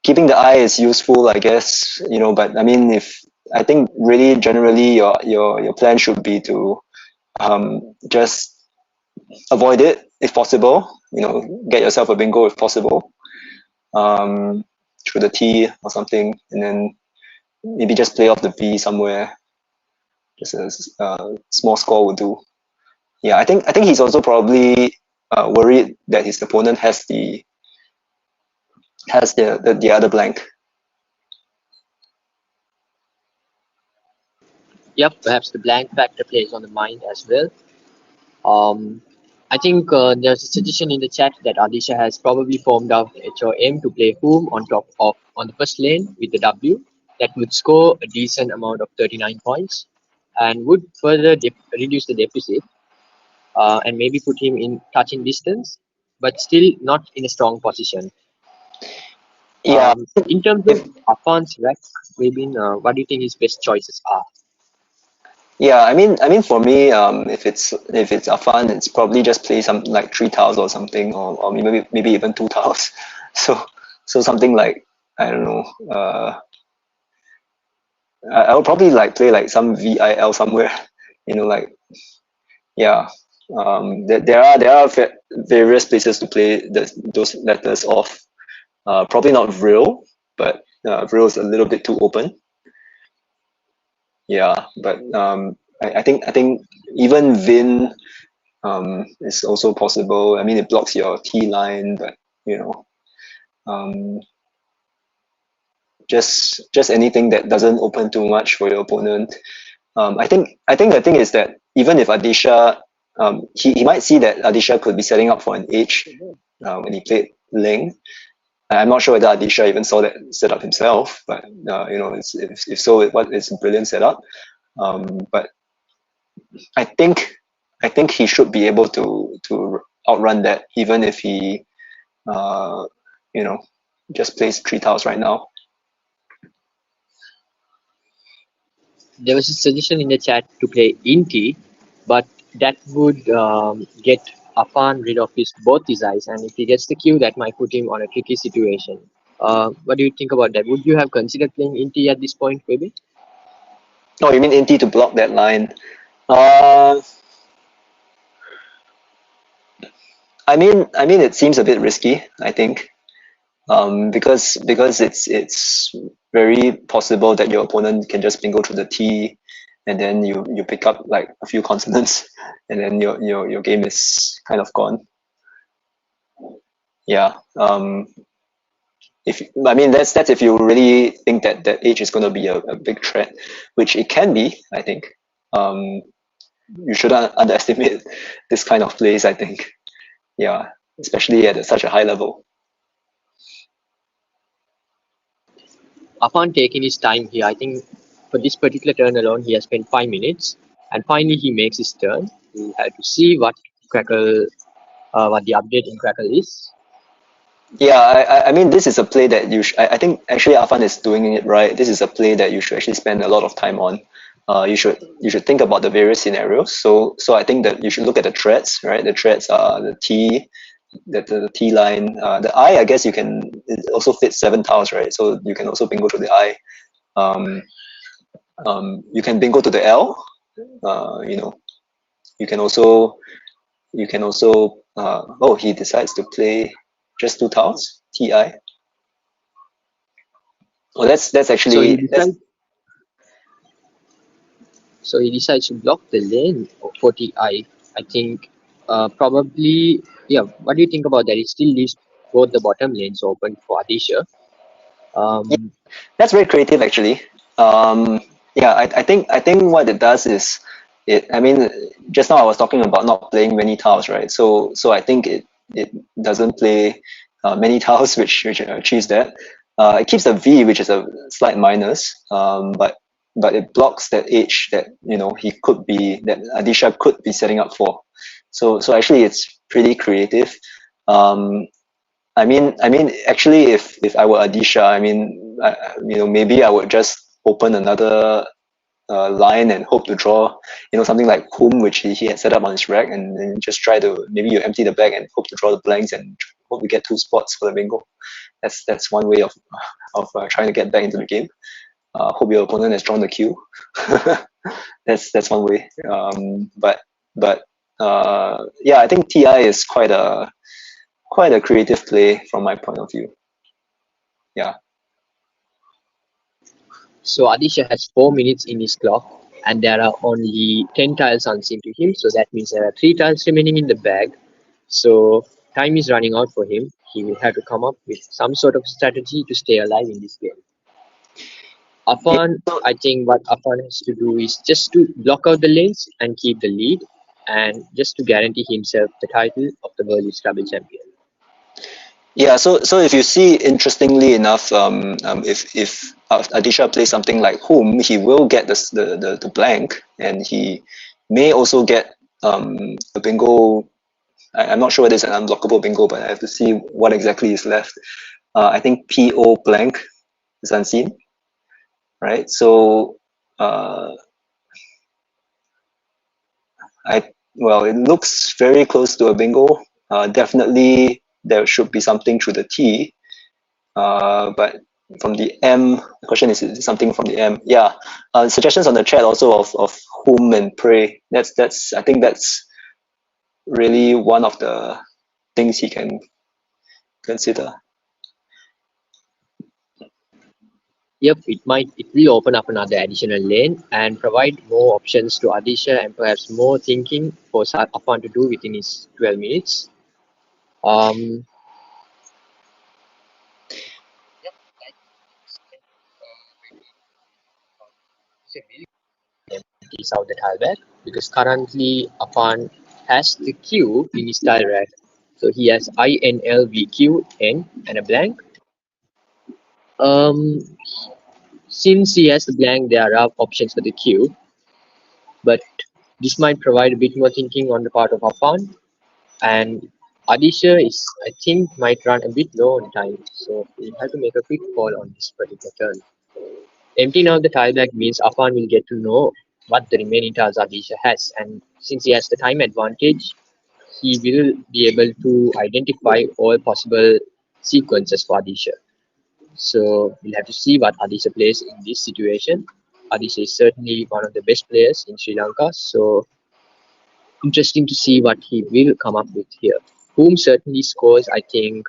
keeping the eye is useful, I guess. But I mean, if I think really generally your plan should be to just avoid it if possible. Get yourself a bingo if possible, um, through the T or something, and then maybe just play off the V somewhere. Just a small score will do. Yeah, I think he's also probably worried that his opponent has the other blank. Yep, perhaps the blank factor plays on the mind as well. Um, I think there's a suggestion in the chat that Adisha has probably formed out HOM to play whom on top of on the first lane with the W that would score a decent amount of 39 points and would further reduce the deficit and maybe put him in touching distance, but still not in a strong position. Yeah, In terms of if Afan's rack, maybe what do you think his best choices are? yeah, I mean for me, if it's a fun, it's probably just play some like 3 tiles or something, or maybe even 2 tiles. So something like I don't know. I would probably like play like some VIL somewhere. Like yeah. There are various places to play those letters off. Probably not real, but real is a little bit too open. Yeah, but I think even Vin is also possible. I mean, it blocks your T line, but you know, um, just anything that doesn't open too much for your opponent. I think the thing is that even if Adisha, he might see that Adisha could be setting up for an H when he played Ling. I'm not sure whether Adisha even saw that setup himself, but if so, it's a brilliant setup. But I think I think he should be able to outrun that, even if he uh, you know just plays 3 tiles right now. There was a suggestion in the chat to play Inti, but that would get Afan rid of both his eyes, and if he gets the Q, that might put him on a tricky situation. What do you think about that? Would you have considered playing Inti at this point, maybe? Oh, you mean Inti to block that line? Uh, I mean, it seems a bit risky, I think, because it's very possible that your opponent can just bingo through the T, and then you pick up like a few consonants, and then your game is kind of gone. Yeah. If I mean that's if you really think that that age is going to be a big threat, which it can be, I think. Um, you shouldn't underestimate this kind of plays, I think. Yeah, especially at such a high level. Affan taking his time here. I think for this particular turn alone, he has spent 5 minutes, and finally he makes his turn. We have to see what the update in Crackle is. Yeah, I mean, this is a play that I think actually Afan is doing it right. This is a play that you should actually spend a lot of time on. You should think about the various scenarios. So I think that you should look at the threads, right? The threads are the T, the T line. The I guess you can, it also fits 7 tiles, right? So you can also bingo to the I. Um, you can bingo to the L. You know, you can also oh, he decides to play just 2 tiles, TI. Oh, that's So actually that's he decides to block the lane for TI. I think probably, yeah. What do you think about that? It still leaves both the bottom lanes open for Adheesha. yeah, Um, that's very creative actually. Yeah, I think what it does is it. I mean, just now I was talking about not playing many tiles, right? So I think it doesn't play many tiles, which achieves that. It keeps a V, which is a slight minus, but it blocks that edge that he could be that Adisha could be setting up for. So actually, it's pretty creative. Um, actually, if I were Adisha, maybe I would just open another line and hope to draw, something like whom, which he had set up on his rack, and just try to, maybe you empty the bag and hope to draw the blanks and hope to get 2 spots for the bingo. That's one way of trying to get back into the game. Hope your opponent has drawn the queue. That's one way. But yeah, I think TI is quite a creative play from my point of view. Yeah. so Adisha has 4 minutes in his clock, and there are only 10 tiles unseen to him. So that means there are 3 tiles remaining in the bag. So time is running out for him. He will have to come up with some sort of strategy to stay alive in this game. Yeah, Affan, so I think what Affan has to do is just to block out the lanes and keep the lead, and just to guarantee himself the title of the World Scrabble champion. yeah, so if you see, interestingly enough, if Adisha plays something like whom, he will get the blank, and he may also get a bingo. I'm not sure whether it's an unblockable bingo, but I have to see what exactly is left. I think PO blank is unseen, right? So uh, it looks very close to a bingo. Definitely there should be something through the T, but from the M, the question is something from the M. Yeah, suggestions on the chat also of whom and pray. That's I think that's really one of the things he can consider. Yep, it will open up another additional lane and provide more options to Adisha and perhaps more thinking for Affan to do within his 12 minutes. Um, empties out the tile bag because currently Affan has the Q in his tile rack. So he has INLVQN and a blank. Um, since he has the blank, there are options for the Q, but this might provide a bit more thinking on the part of Affan. And Adisha is, I think, might run a bit low on time, so we have to make a quick call on this particular turn. Emptying out the tile bag means Affan will get to know what the remaining tiles Adisha has, and since he has the time advantage, he will be able to identify all possible sequences for Adisha. So we'll have to see what Adisha plays in this situation. Adheesha is certainly one of the best players in Sri Lanka. So interesting to see what he will come up with here. Whom certainly scores, I think,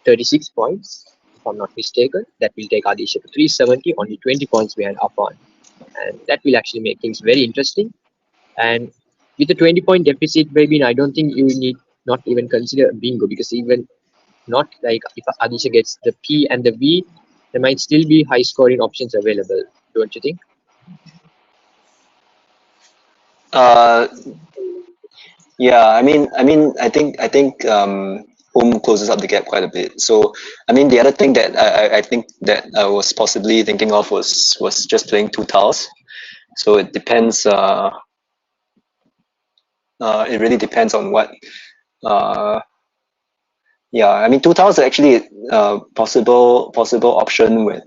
36 points, if I'm not mistaken. That will take Adheesha to 370, only 20 points behind Affan. And that will actually make things very interesting. And with a 20-point deficit, maybe I don't think you need not even consider a bingo, because even not like if Adheesha gets the P and the V, there might still be high scoring options available, don't you think? Uh, yeah, I think home closes up the gap quite a bit. So, I mean, the other thing that I think that I was possibly thinking of was just playing two tiles. So it depends. It really depends on what. Uh, yeah, I mean, two tiles are actually possible option where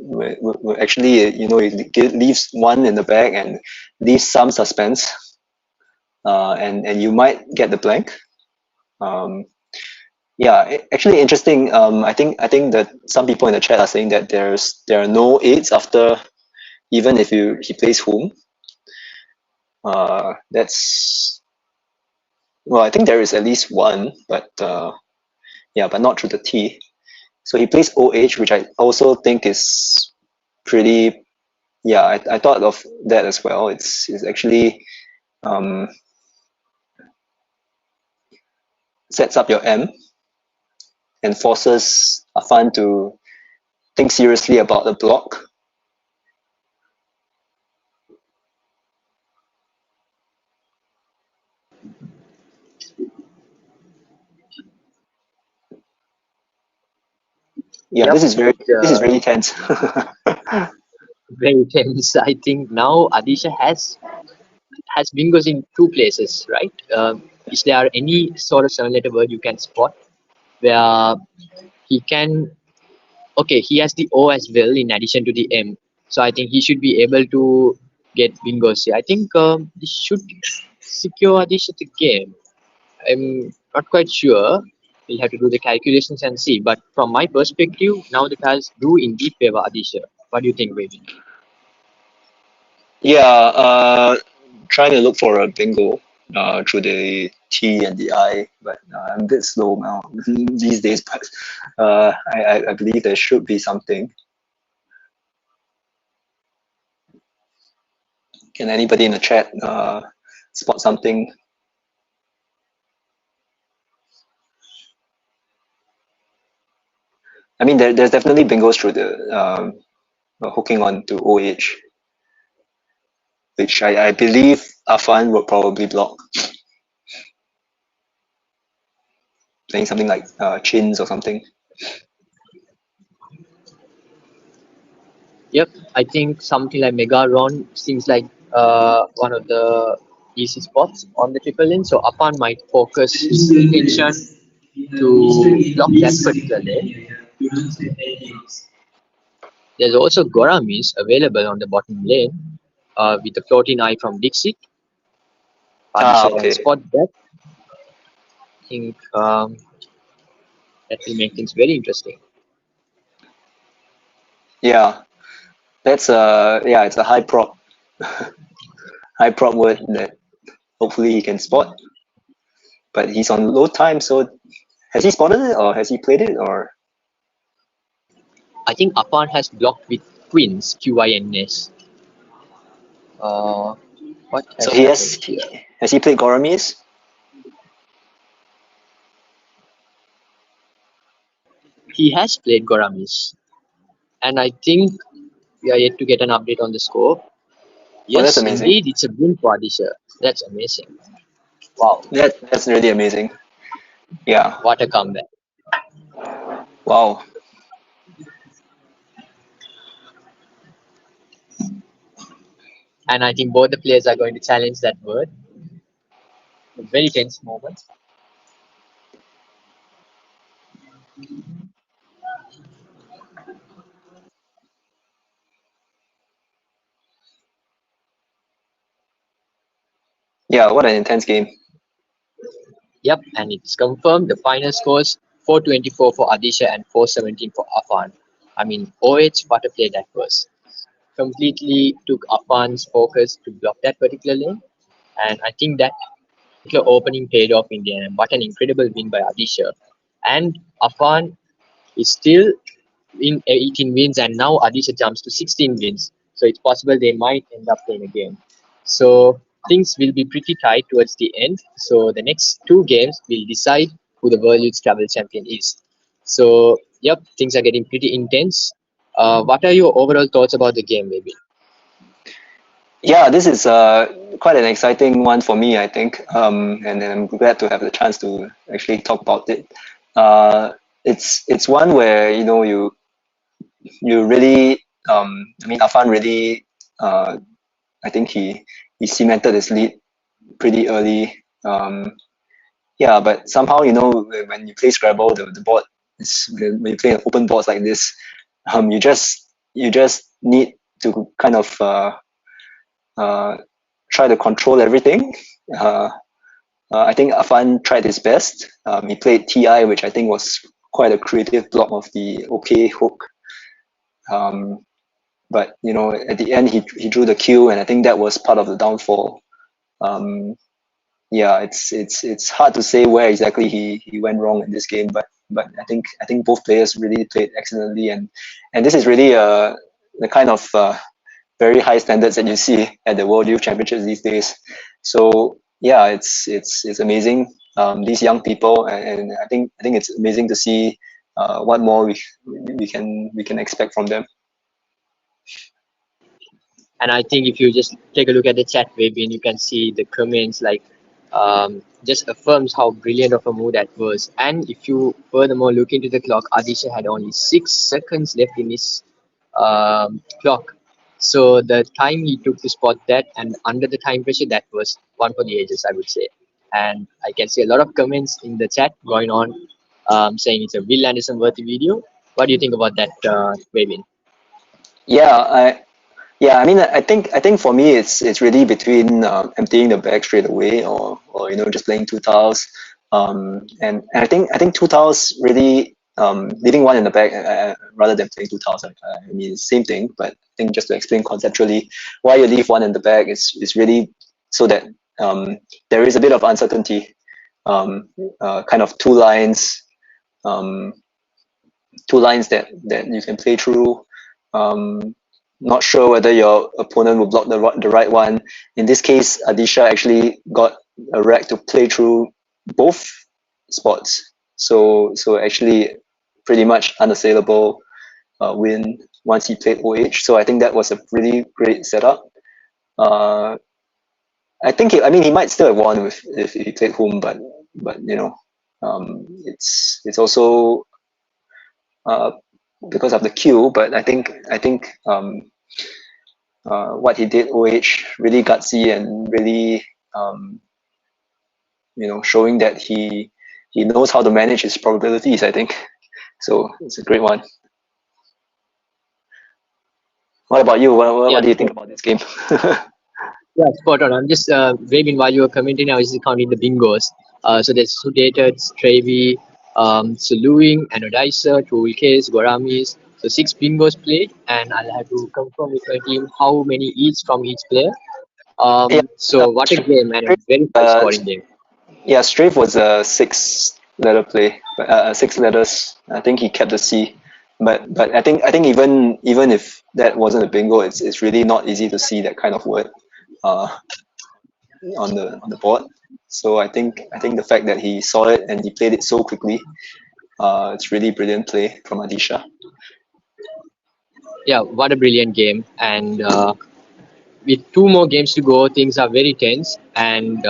actually it leaves one in the bag and leaves some suspense. And you might get the blank. Um, yeah, actually interesting. I think that some people in the chat are saying that there are no eights after, even if he plays home. That's, well, I think there is at least one, but yeah, but not through the T. So he plays OH, which I also think is pretty. Yeah, I thought of that as well. It's actually um, sets up your M and forces Affan to think seriously about the block. Yeah, Yep, this is really tense. very tense. I think now Adisha has bingos in two places, right? Is there any sort of seven-letter word you can spot where he can? Okay, he has the O as well in addition to the M, so I think he should be able to get bingos here. I think this should secure Adisha the game. I'm not quite sure. We'll have to do the calculations and see. But from my perspective, now the tiles do indeed favor Adisha. What do you think, Ravi? Yeah, trying to look for a bingo through the T and the I, but I'm a bit slow now these days. But I believe there should be something. Can anybody in the chat spot something? I mean, there's definitely bingos through the hooking on to OH, which I believe Affan would probably block, playing something like chins or something. Yep, I think something like Mega Ron seems like one of the easy spots on the triple lane. So Affan might focus his attention to block that particular lane. There's also Goramis available on the bottom lane with the floating eye from Dixit. Ah, Adisha can okay. spot that. I think that will make things very interesting. Yeah, that's it's a high prop word that hopefully he can spot. But he's on low time, so has he spotted it or has he played it or? I think Affan has blocked with Queens, QINS. Uh, what So has happened here? has he played Goramis? He has played Goramis, and I think we are yet to get an update on the score. Oh, that's Yes, amazing. indeed, it's a win for Adisha. That's amazing. Wow, That's really amazing. Yeah. what a comeback. Wow. And I think both the players are going to challenge that word. A very tense moment. Yeah, what an intense game. Yep, and it's confirmed the final scores 424 for Adisha and 417 for Affan. I mean, OH, what a play that was. completely took Affan's focus to block that particular lane. And I think that particular opening paid off in the end. What an incredible win by Adheesha. And Affan is still in 18 wins, and now Adheesha jumps to 16 wins. So it's possible they might end up playing again. So things will be pretty tight towards the end. So the next two games will decide who the World Youth Scrabble champion is. So yep, things are getting pretty intense. What are your overall thoughts about the game, maybe? Yeah, this is quite an exciting one for me, I think, and I'm glad to have the chance to actually talk about it. It's one where you really I mean Afan really I think he cemented his lead pretty early. Yeah, but somehow when you play Scrabble, the board is when you play open boards like this, you just need to kind of uh, try to control everything. Uh, I think Afan tried his best. He played TI, which I think was quite a creative block of the OK hook. Um, but at the end he drew the Q, and I think that was part of the downfall. Um, yeah, it's hard to say where exactly he went wrong in this game, but I think both players really played excellently, and this is really the kind of very high standards that you see at the World Youth Championships these days. So yeah, it's amazing. These young people, and I think it's amazing to see what more we can expect from them. And I think if you just take a look at the chat, maybe, and you can see the comments, like just affirms how brilliant of a move that was. And if you furthermore look into the clock, Adisha had only 6 seconds left in his clock. So the time he took to spot that, and under the time pressure, that was one for the ages, I would say. And I can see a lot of comments in the chat going on, saying it's a Will Anderson worthy video. What do you think about that, Wavin? Yeah, I mean, I think for me, it's really between emptying the bag straight away, or just playing two tiles, and I think two tiles really leaving one in the bag rather than playing two tiles. I mean, it's the same thing, but I think just to explain conceptually why you leave one in the bag is really so that there is a bit of uncertainty, kind of um, two lines that you can play through. Um, Not sure whether your opponent will block the right one. In this case, Adheesha actually got a rack to play through both spots. So actually, pretty much unassailable win once he played OH. So I think that was a really great setup. Uh, I think I mean he might still have won if he played home, but it's also uh, because of the queue. But I think what he did OH really gutsy and really showing that he knows how to manage his probabilities. I think so. It's a great one. What about you? What Yeah, do you think about this game? yeah, spot on. I'm just waving while you were commenting. I was just counting the bingos. So there's Sudated, Stravi, Suluing, Anodisa, Toolcase, Goramis. So 6 bingos played, and I'll have to confirm with my team how many each from each player. Yeah, So what a game, and a very high uh, scoring game. yeah, Strafe was a six-letter play, but 6 letters. I think he kept the C, but I think even if that wasn't a bingo, it's really not easy to see that kind of word uh, on the board. So I think the fact that he saw it and he played it so quickly, it's really brilliant play from Adisha. Yeah, what a brilliant game. And with 2 more games to go, things are very tense. And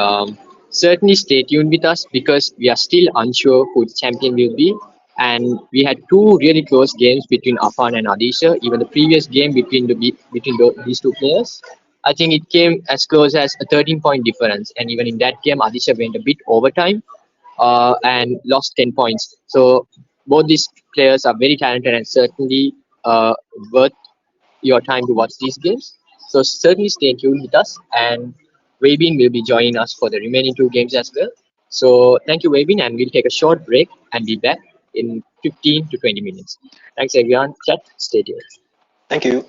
certainly stay tuned with us because we are still unsure who the champion will be. And we had 2 really close games between Affan and Adisha. Even the previous game between these 2 players, I think it came as close as a 13-point difference. And even in that game, Adisha went a bit overtime and lost 10 points. So both these players are very talented and certainly worth your time to watch these games. So certainly stay tuned with us, and Wavin will be joining us for the remaining 2 games as well. So thank you, Wavin, and we'll take a short break and be back in 15 to 20 minutes. Thanks, everyone. Chat, stay tuned. Thank you.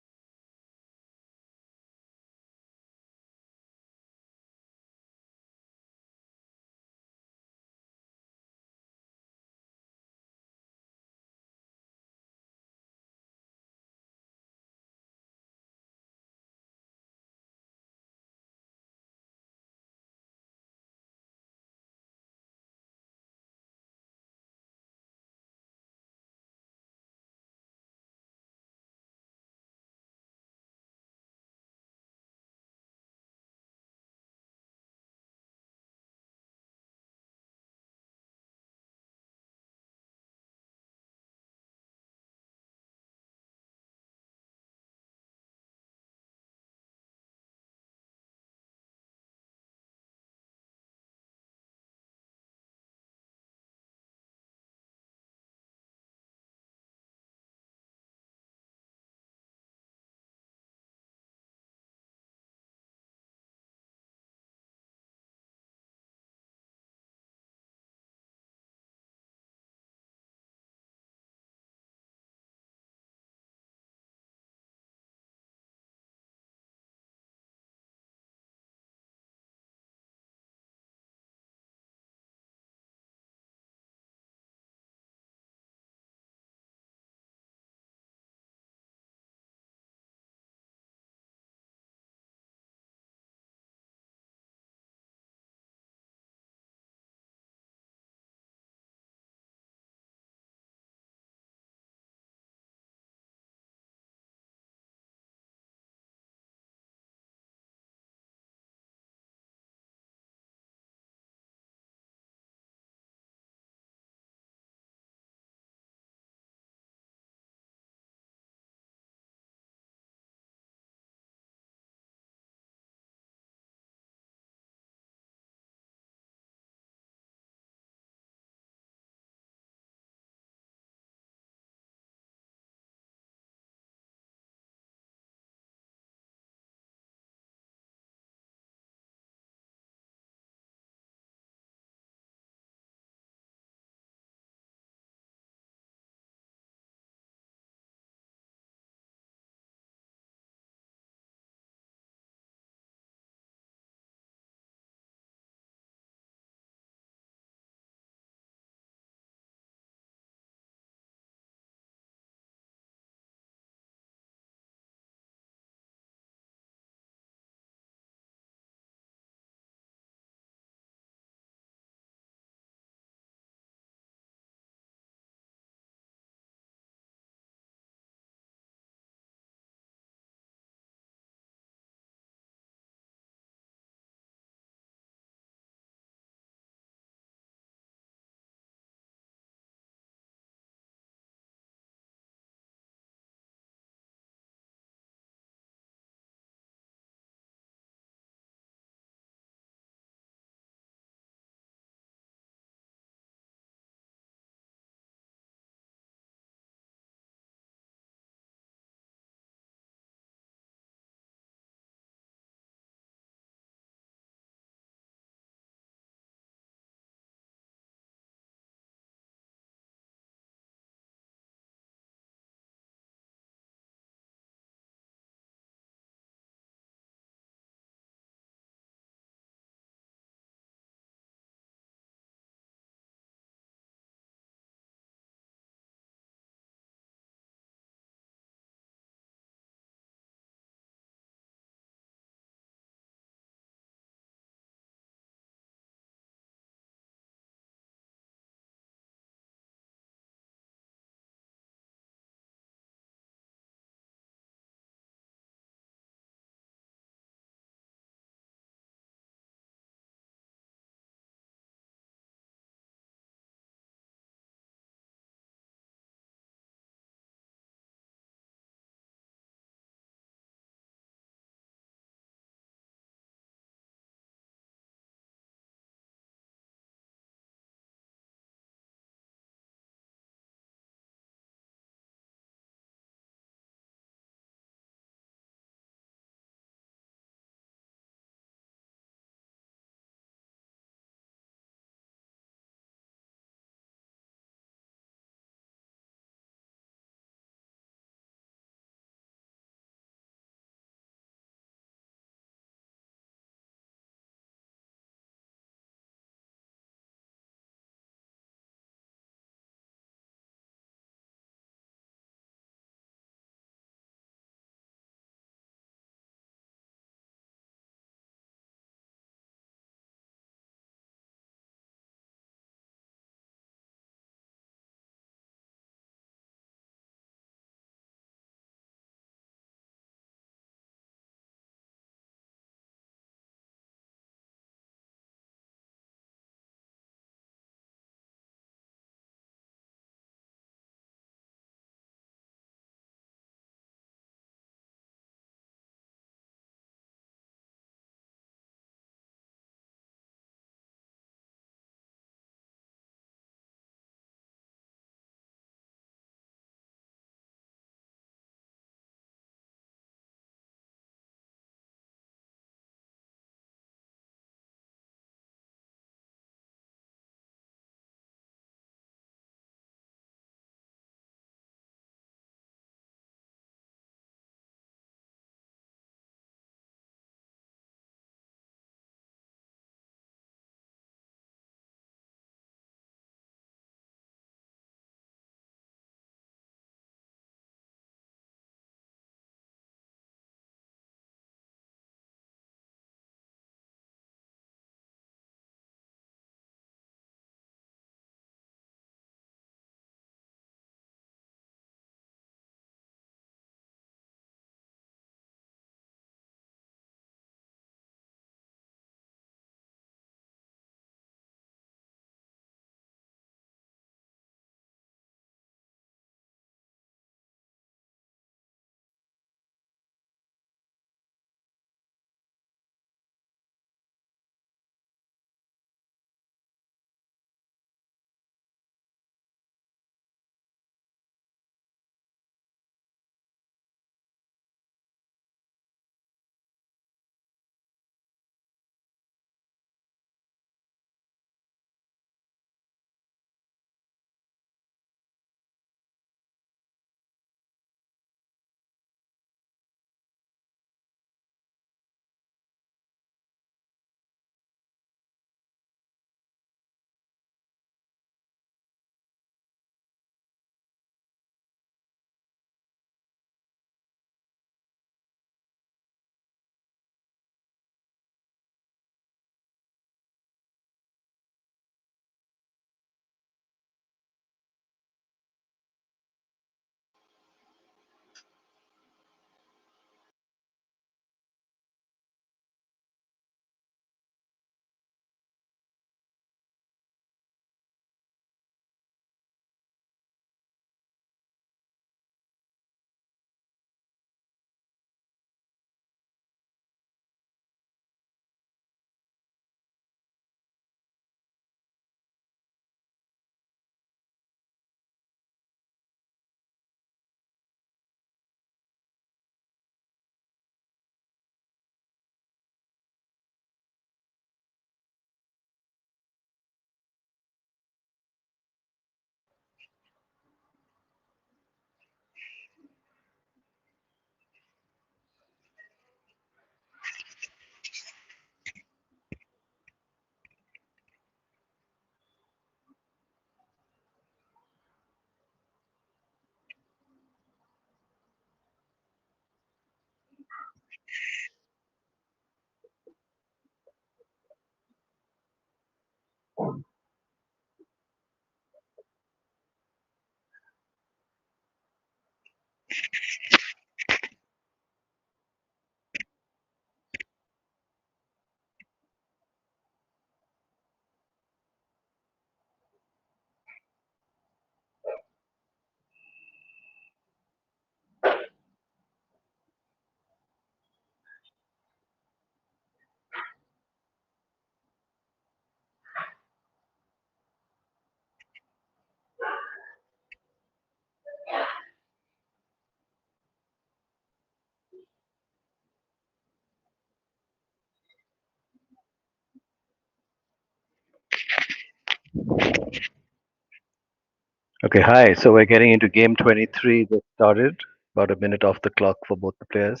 Okay, hi. So we're getting into game 23 that started about a minute off the clock for both the players.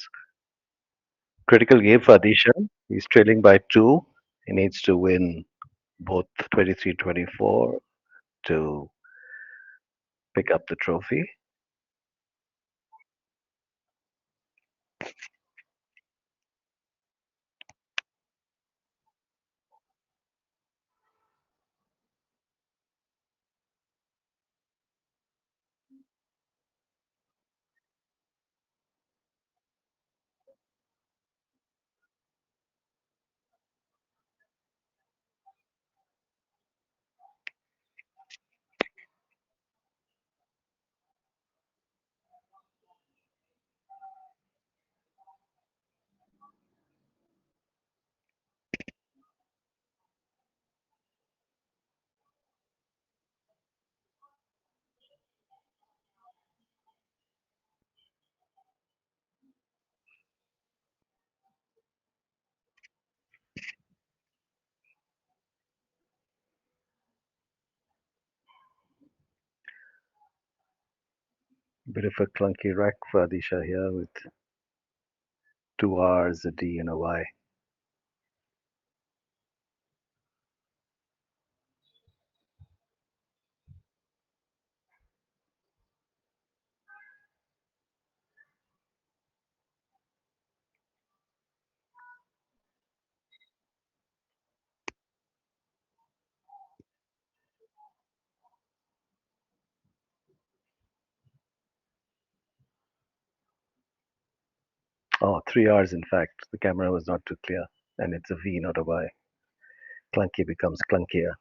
Critical game for Adheesha. He's trailing by two. He needs to win both 23-24 to pick up the trophy. Bit of a clunky rack for Adheesha here with two R's, a D, and a Y. Oh, three R's in fact. The camera was not too clear. And it's a V, not a Y. Clunky becomes clunkier.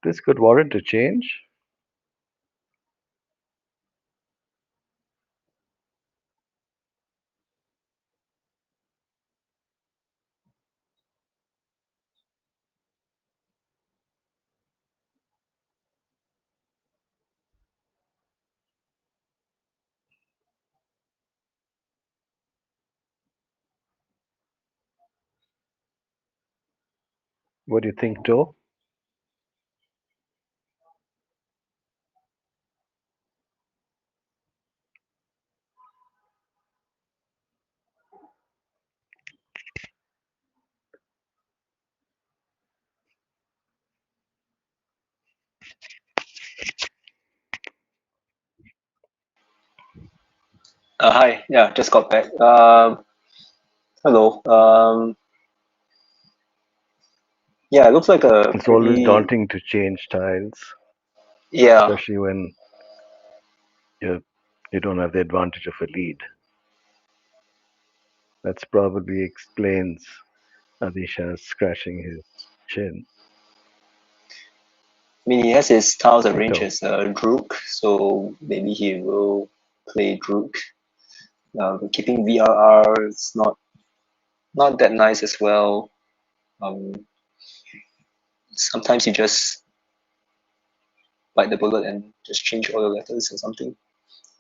This could warrant a change. What do you think, Joe? Hi, yeah, just got back. Hello. Yeah, it looks like a It's always pretty, daunting to change tiles, yeah. especially when you you don't have the advantage of a lead. That's probably explains Adisha scratching his chin. I mean, he has his tiles arranged Echo. as Drook, so maybe he will play Drook. Keeping VRR is not that nice as well. Um, Sometimes you just bite the bullet and just change all the letters or something.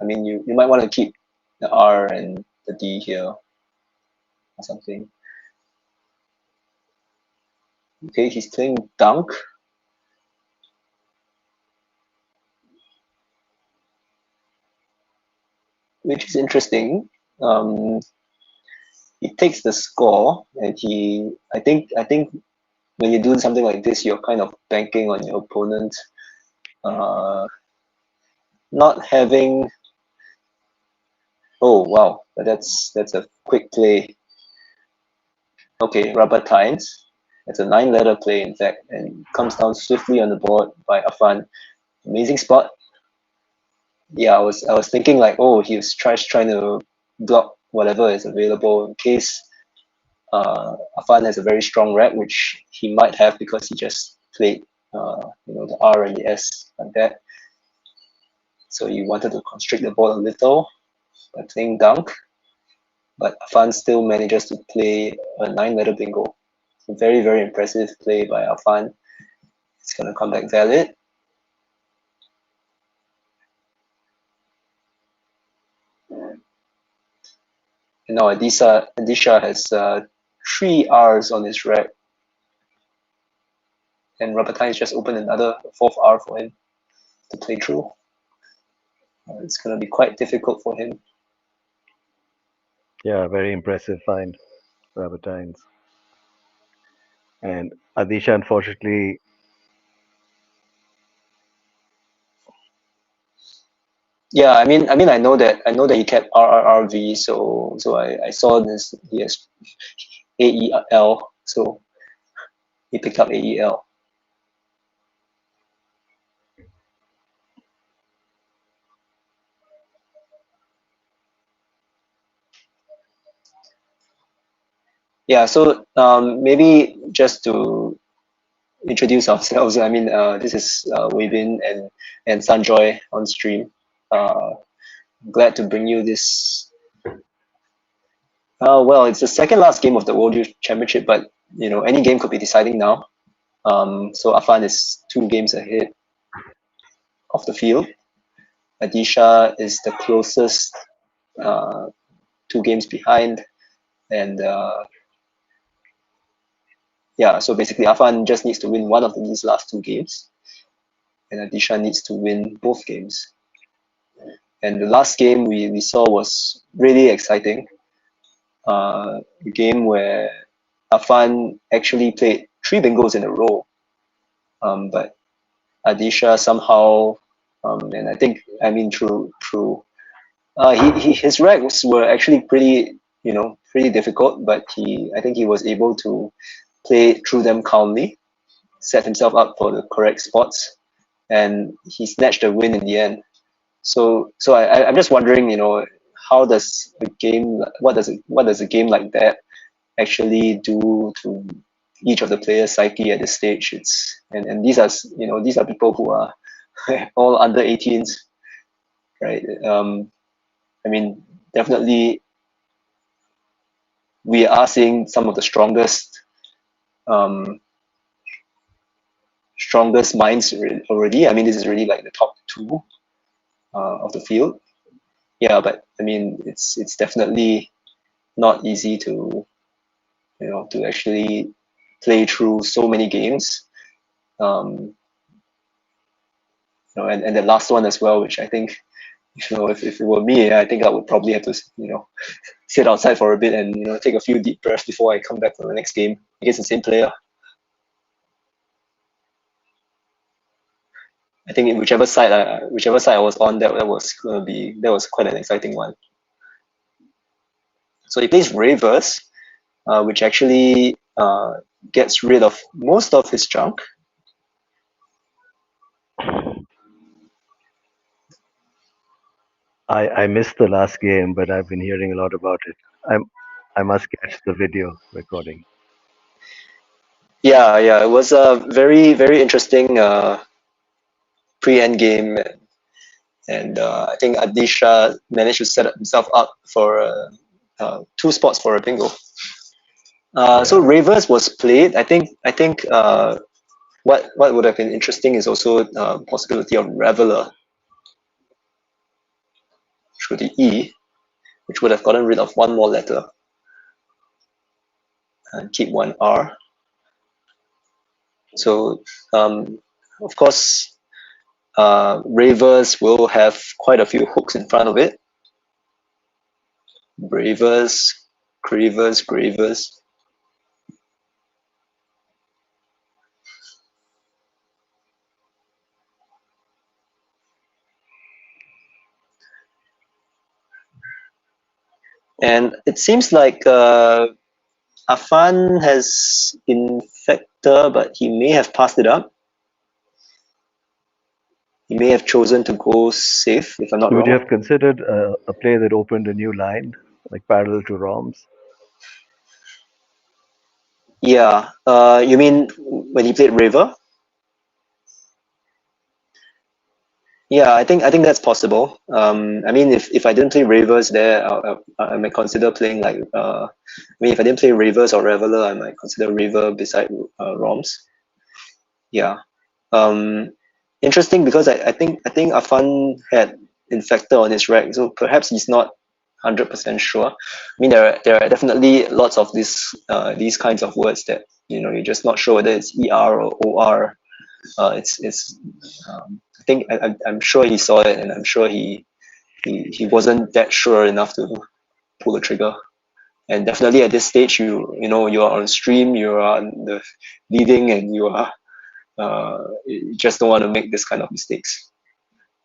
I mean, you might want to keep the R and the D here or something. Okay, he's playing Dunk, which is interesting. Um, he takes the score, and I think when you do something like this, you're kind of banking on your opponent uh, not having. Oh wow, but that's a quick play. Okay, rubber tines. It's a nine-letter play, in fact, and comes down swiftly on the board by Affan. Amazing spot. Yeah, I was thinking like, oh, he was trying to block whatever is available in case Affan has a very strong rep, which he might have because he just played the R and the S like that. So he wanted to constrict the board a little by playing Dunk, but Affan still manages to play a nine-letter bingo. A very, very impressive play by Affan. It's going to come back valid. And now Adheesha has 3 Rs on his rack, and Rabatin's just opened another 4th R for him to play through. It's going to be quite difficult for him. Yeah, very impressive find, Rabbitines. And Adheesha, unfortunately, Yeah, I mean, I know that he kept RRRV, so I saw this. He has AEL, so he picked up AEL. Yeah, so maybe just to introduce ourselves, I mean, this is Weibin and Sanjoy on stream. Glad to bring you this. Well, it's the second last game of the World Youth Championship, but any game could be deciding now. So Affan is 2 games ahead of the field. Adheesha is the closest, 2 games behind, and yeah, so basically Affan just needs to win one of these last 2 games, and Adheesha needs to win both games. And the last game we saw was really exciting. A game where Affan actually played 3 bingos in a row, but Adheesha somehow, and I think, through his racks were actually pretty difficult, but I think he was able to play through them calmly, set himself up for the correct spots, and he snatched a win in the end. So I'm just wondering, how does a game, what does a game like that actually do to each of the players' psyche at this stage? And these are people who are all under 18s, right? Definitely we are seeing some of the strongest minds already. This is really like the top 2 of the field. Yeah, but it's definitely not easy to to actually play through so many games. And the last one as well, which I think, if it were me, I think I would probably have to sit outside for a bit and take a few deep breaths before I come back for the next game against the same player. I think whichever side I was on, that was quite an exciting one. So he plays Ravers, which actually gets rid of most of his junk. I missed the last game, but I've been hearing a lot about it. I must catch the video recording. Yeah, it was a very, very interesting pre-end game, and I think Adheesha managed to set himself up for 2 spots for a bingo. So Yeah. Ravers was played. I think what would have been interesting is also possibility of Reveler through the E, which would have gotten rid of 1 more letter and keep 1 R. So of course, Ravers will have quite a few hooks in front of it. Bravers, Cravers, Gravers. And it seems like Affan has Infector, but he may have passed it up. He may have chosen to go safe, if I'm not Would you wrong. have considered a play that opened a new line, like parallel to ROMs? Yeah, you mean when he played Raver? Yeah, I think that's possible. If I didn't play Ravers there, I might consider playing like. If I didn't play Ravers or Reveler, I might consider Raver beside Roms. Yeah. Interesting, because I think Affan had Infector on his rack, so perhaps he's not 100% sure. I mean, there are definitely lots of these kinds of words that you're just not sure whether it's ER or OR. It's I think I'm sure he saw it, and I'm sure he wasn't that sure enough to pull the trigger. And definitely at this stage, you are on stream, you are on the leading, and you just don't want to make this kind of mistakes.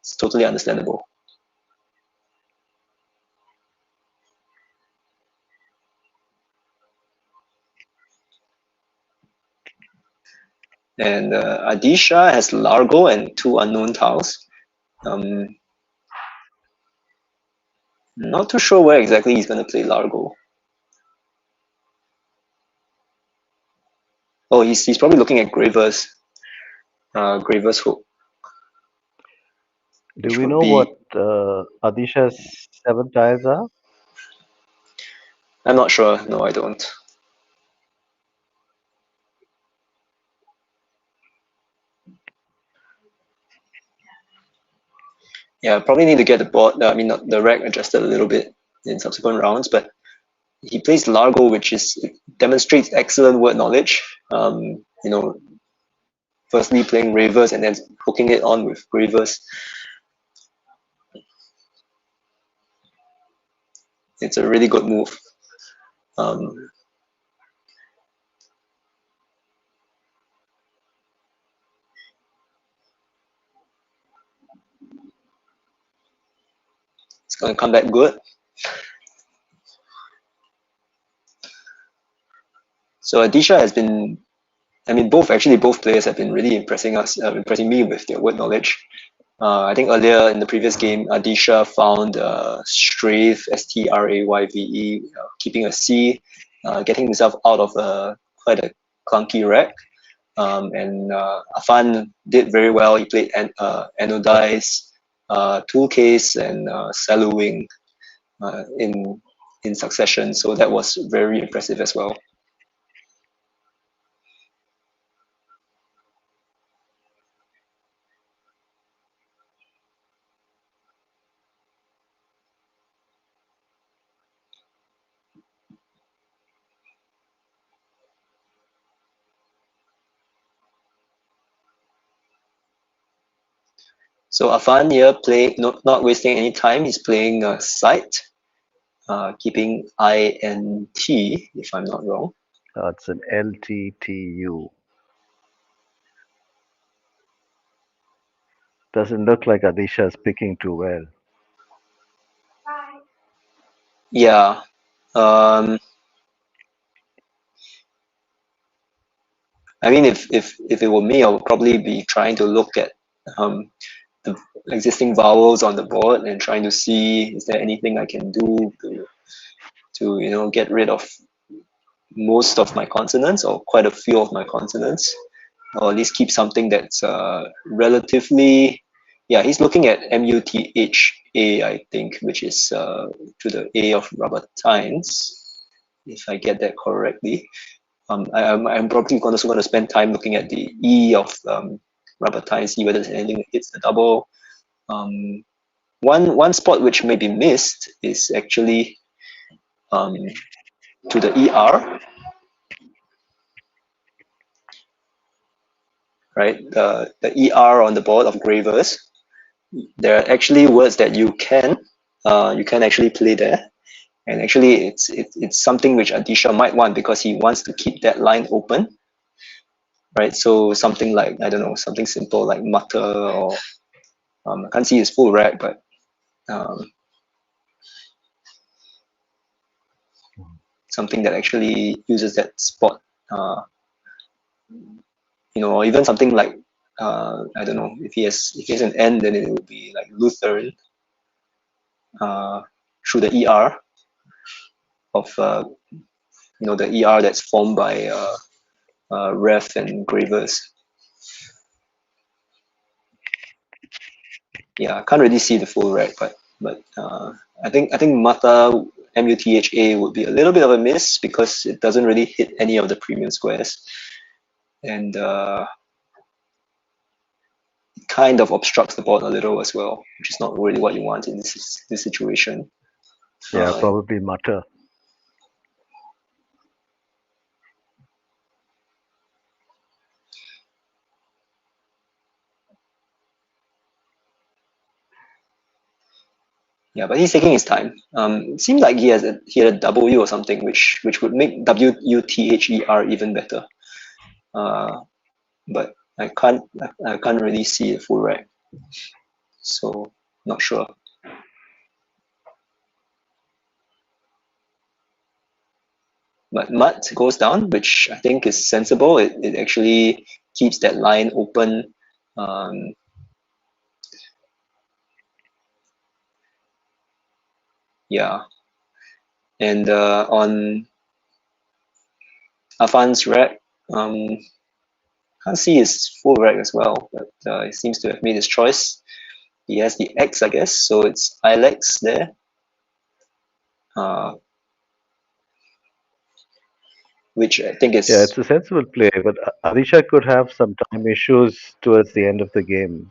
It's totally understandable. And Adheesha has Largo and two unknown tiles. Not too sure where exactly he's going to play Largo. Oh, he's probably looking at Graver's hook. Do Which we would know what be, Adisha's 7 tiles are? I'm not sure. No, I don't. Yeah, probably need to get the board. I mean, not the rack adjusted a little bit in subsequent rounds, but he plays Largo, which demonstrates excellent word knowledge. Firstly playing Ravers and then hooking it on with Gravers. It's a really good move. It's going to come back good. So Adheesha has been, I mean, both players have been really impressing me with their word knowledge. I think earlier in the previous game, Adheesha found Strayve, Strayve, keeping a C, getting himself out of quite a clunky wreck. And Affan did very well. He played Anodize, Toolcase, and Saluwing in succession. So that was very impressive as well. So Affan here not wasting any time. He's playing Sight, keeping I and T, if I'm not wrong. It's an LTTU. Doesn't look like Adisha is picking too well. Yeah. I mean, if it were me, I would probably be trying to look at the existing vowels on the board and trying to see is there anything I can do to get rid of most of my consonants or quite a few of my consonants, or at least keep something that's relatively. Yeah, he's looking at MUTHA, I think, which is to the A of rubber tines, if I get that correctly. I'm probably also going to spend time looking at the E of rubber tines, see whether there's anything that hits the double. One spot which may be missed is actually to the ER, right? The ER on the board of Gravers. There are actually words that you can actually play there, and actually it's something which Adheesha might want because he wants to keep that line open, right? So something like, I don't know, something simple like mutter, or I can't see his full rack, but something that actually uses that spot, or even something like, I don't know, if he has an N, then it would be like Lutheran through the ER of the ER that's formed by Ref and Gravers. Yeah, I can't really see the full rack, but I think Mata MUTHA would be a little bit of a miss because it doesn't really hit any of the premium squares, and it kind of obstructs the board a little as well, which is not really what you want in this situation. Yeah, Uh, probably mutter. yeah, but he's taking his time. It seemed like he had a W or something, which would make WUTHER even better. But I can't really see the full rec, so not sure. But Mutt goes down, which I think is sensible. It actually keeps that line open. Um, yeah, and on Affan's rack, can't see his full rack as well, but he seems to have made his choice. He has the X, I guess, so it's Ilex there. Uh, which I think Yeah, is, it's a sensible play, but Adisha could have some time issues towards the end of the game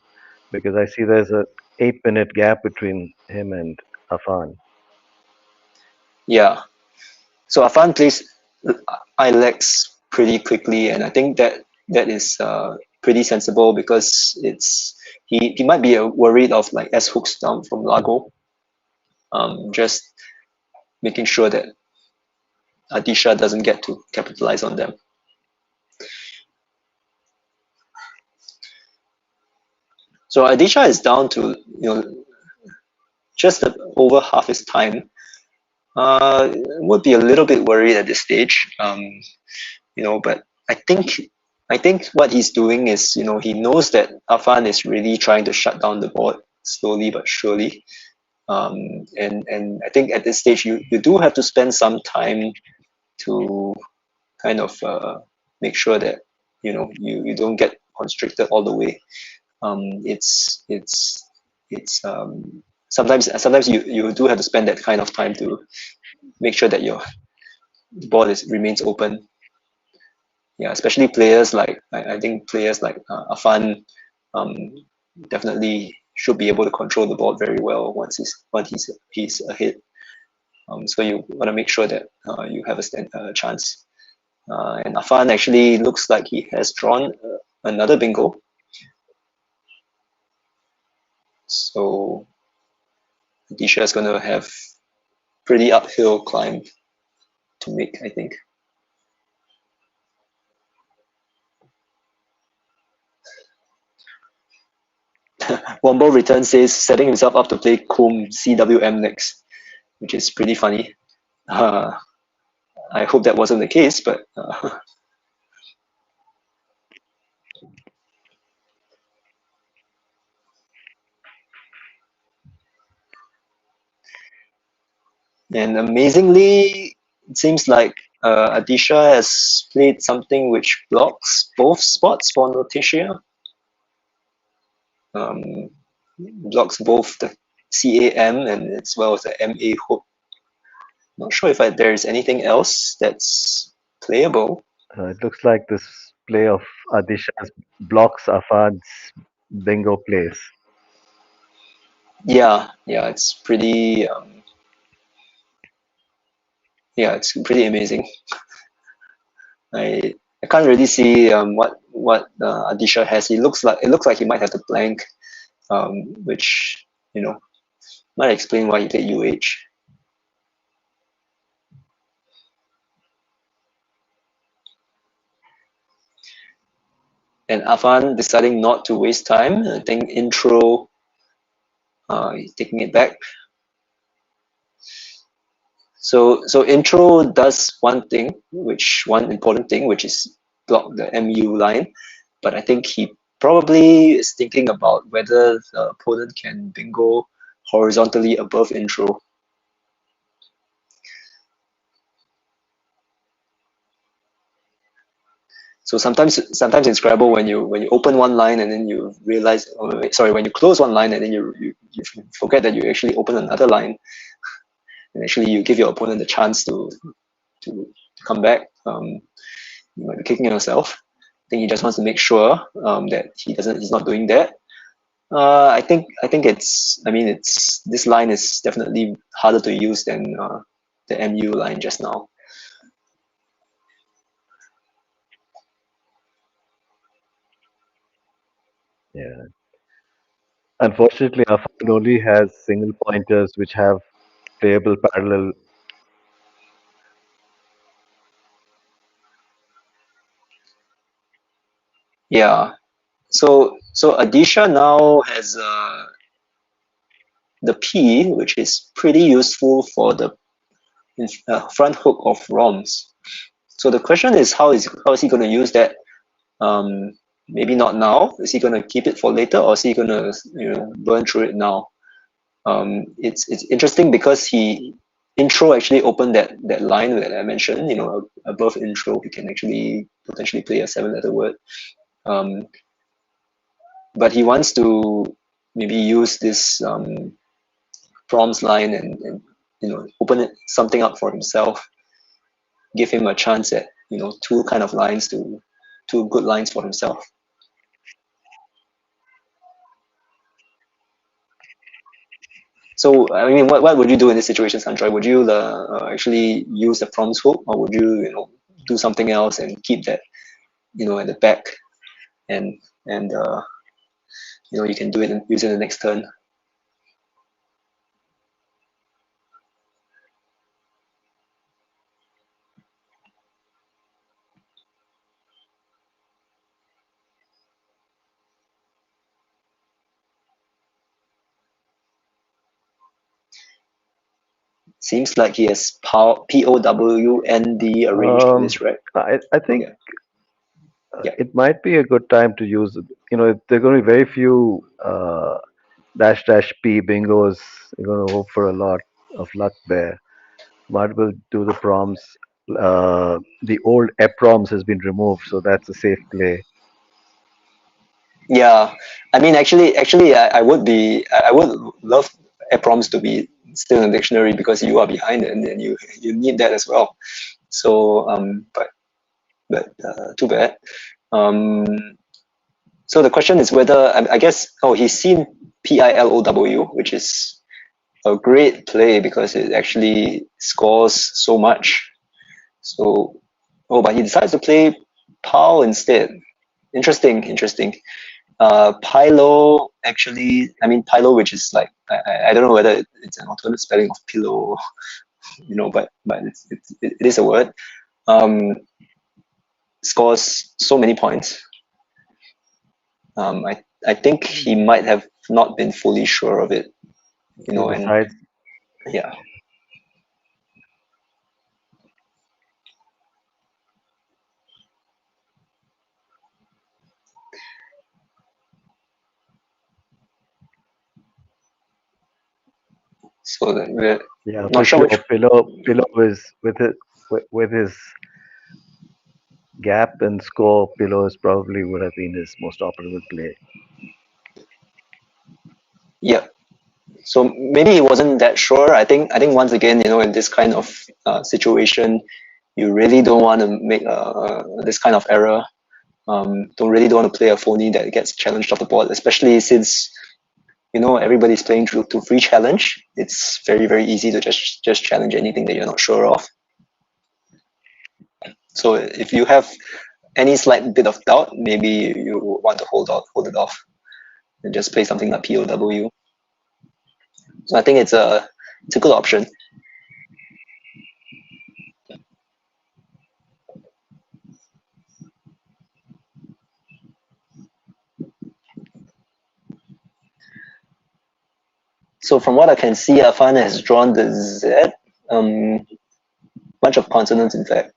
because I see there's a 8-minute gap between him and Affan. yeah. So Affan plays Ilex pretty quickly, and I think that is pretty sensible because he might be worried of like S hooks down from Lago. Just making sure that Adisha doesn't get to capitalize on them. So Adisha is down to just over half his time. Would be a little bit worried at this stage. But I think what he's doing is, he knows that Affan is really trying to shut down the board slowly but surely. And I think at this stage you do have to spend some time to kind of make sure that you don't get constricted all the way. It's sometimes you do have to spend that kind of time to make sure that your board remains open. Yeah, especially players like I think players like Affan um, definitely should be able to control the board very well once he's ahead. So you want to make sure that you have a chance. And Affan actually looks like he has drawn another bingo. So Adisha is going to have pretty uphill climb to make, I think. Wombo Return says setting himself up to play Kum CWM next, which is pretty funny. Uh, I hope that wasn't the case, but and amazingly, it seems like Adisha has played something which blocks both spots for Noticia. Um, Blocks both the CAM and as well as the MA hook. Not sure if there is anything else that's playable. It looks like this play of Adisha's blocks Afan's bingo plays. Yeah, it's pretty. It's pretty amazing. I can't really see what Adisha has. It looks like he might have the blank, which might explain why he played UH. And Affan deciding not to waste time. I think intro, he's taking it back. So intro does one important thing, which is block the MU line. But I think he probably is thinking about whether the opponent can bingo horizontally above intro. So sometimes in Scrabble, when you open one line and then you realize, when you close one line and then you forget that you actually open another line, and actually you give your opponent the chance to come back. You might be kicking yourself. I think he just wants to make sure that he's not doing that. I think it's. I mean, it's this line is definitely harder to use than the MU line just now. Yeah. Unfortunately, Affan only has single pointers which have playable parallel. Yeah. So Adheesha now has the P, which is pretty useful for the front hook of ROMs. So the question is, how is he going to use that? Um, Maybe not now. Is he going to keep it for later, or is he going to burn through it now? It's interesting because he intro actually opened that line that I mentioned. Above intro, he can actually potentially play a 7-letter word. Um, but he wants to maybe use this prompts line and open it something up for himself, give him a chance at two kind of lines to two good lines for himself. So I mean, what would you do in this situation, Sanjoy? Would you actually use the prompts hook, or would you do something else and keep that at the back, and and you can do it and use it the next turn? Seems like he has POWND arranged in this, right? I think Okay. Yeah. it might be a good time to use. There are going to be very few dash dash P bingos. You're going to hope for a lot of luck there. Might as well do the proms. The old EPROMs has been removed, so that's a safe play. Yeah, I mean, actually, I would love prompts to be still in the dictionary because you are behind and you need that as well. So, but too bad. Um, so the question is whether I guess he's seen PILOW, which is a great play because it actually scores so much. So, but he decides to play PAL instead. Interesting. Pilo actually, I mean Pilo, which is like I don't know whether it's an alternate spelling of pillow, but it is a word. Um, Scores so many points. I think he might have not been fully sure of it, He and decides. yeah. So that we're Yeah, for not sure which. sure. Pillow is with his gap and score. Pillow is probably would have been his most optimal play. Yeah. So maybe he wasn't that sure. I think once again, in this kind of situation, you really don't want to make this kind of error. Don't want to play a phony that gets challenged off the board, especially since everybody's playing through to free challenge. It's very easy to just challenge anything that you're not sure of. So if you have any slight bit of doubt, maybe you want to hold it off, and just play something like POW. So I think it's a good option. So from what I can see, Affan has drawn the Z, bunch of consonants, in fact.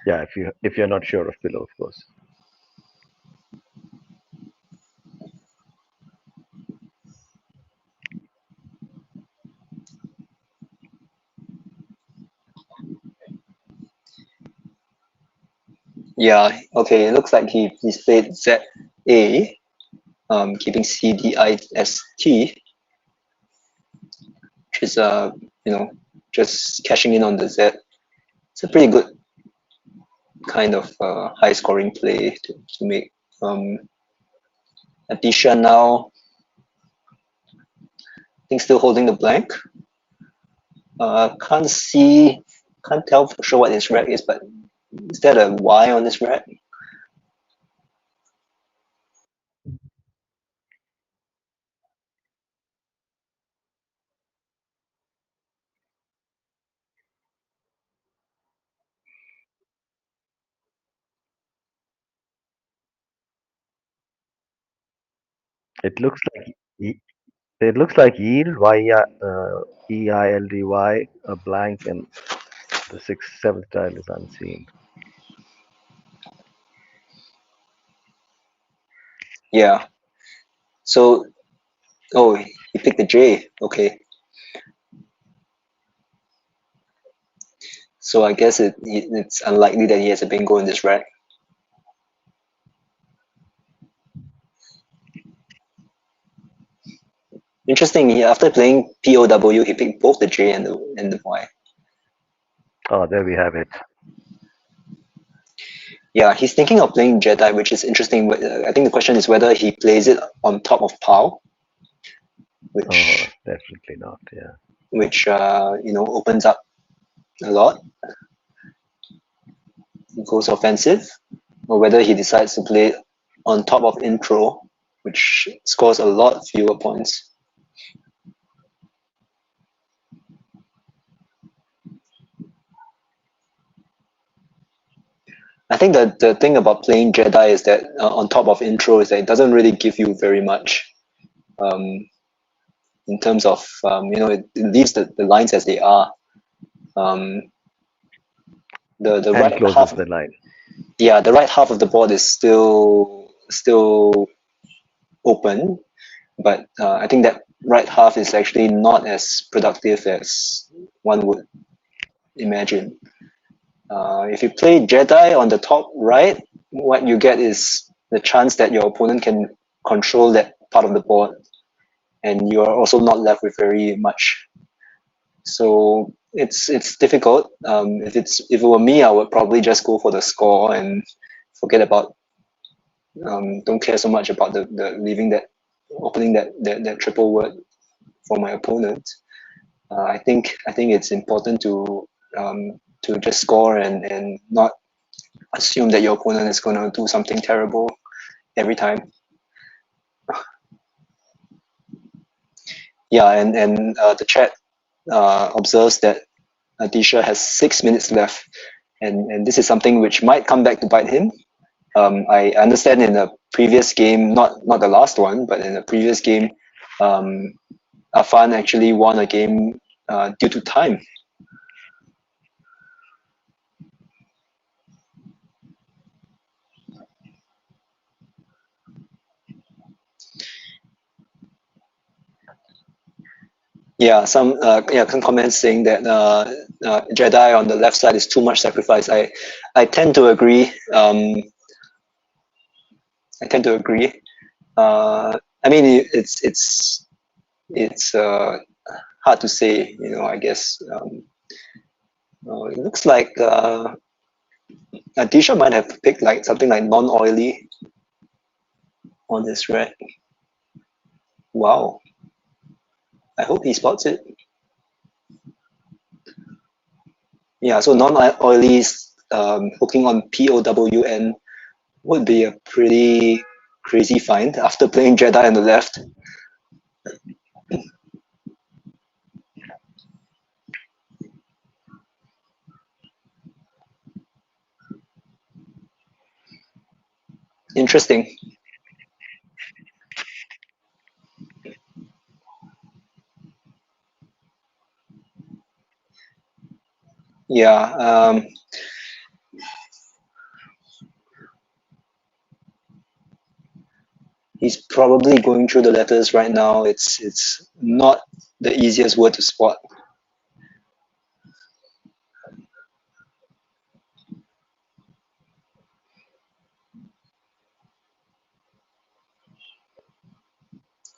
Yeah, if you're not sure of Pillow, of course. Yeah, okay. It looks like he's played ZA, keeping CDIST, which is just cashing in on the Z. It's a pretty good kind of high scoring play to make. Adheesha now, I think still holding the blank. Can't tell for sure what his rec is, but is that a Y on his rec? It looks like it looks like yield EILDY, a blank, and the sixth seventh tile is unseen. Yeah. So, oh, he picked the J. Okay. So I guess it's unlikely that he has a bingo in this rack. Interesting. After playing POW, he picked both the J and the Y. Oh, there we have it. Yeah, he's thinking of playing Jedi, which is interesting. I think the question is whether he plays it on top of POW, Oh, which definitely not. Yeah. opens up a lot, goes offensive, or whether he decides to play on top of intro, which scores a lot fewer points. I think that the thing about playing Jedi is that on top of intro is that it doesn't really give you very much in terms of it leaves the lines as they are. The And right closes half, the line. yeah, the right half of the board is still open, but I think that right half is actually not as productive as one would imagine. If you play Jedi on the top right, what you get is the chance that your opponent can control that part of the board, and you are also not left with very much. So it's difficult. If it were me, I would probably just go for the score and forget about don't care so much about the leaving that opening that triple word for my opponent. I think it's important to just score and not assume that your opponent is going to do something terrible every time. Yeah, and the chat observes that Adheesha has 6 minutes left, and this is something which might come back to bite him. I understand in a previous game, not the last one, but in a previous game, Affan actually won a game due to time. Some comments saying that Jedi on the left side is too much sacrifice. I tend to agree. I tend to agree. I mean, it's hard to say. I guess it looks like Adheesha might have picked like something like non-oily on this red. Wow. I hope he spots it. Yeah, so non-oily hooking on POWN would be a pretty crazy find after playing Jedi on the left. Interesting. Yeah. He's probably going through the letters right now. It's not the easiest word to spot.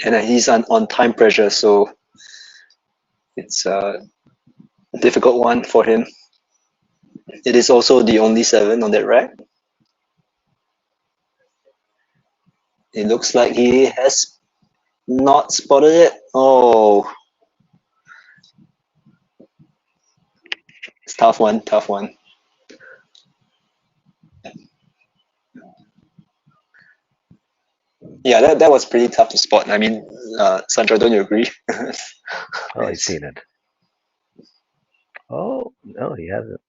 And he's on time pressure, so it's a difficult one for him. It is also the only 7 on that rack. It looks like he has not spotted it. Oh, it's tough one, tough one. Yeah, that was pretty tough to spot. I mean, Sandra, don't you agree? Oh, he's It's, seen it. Oh, no, he hasn't.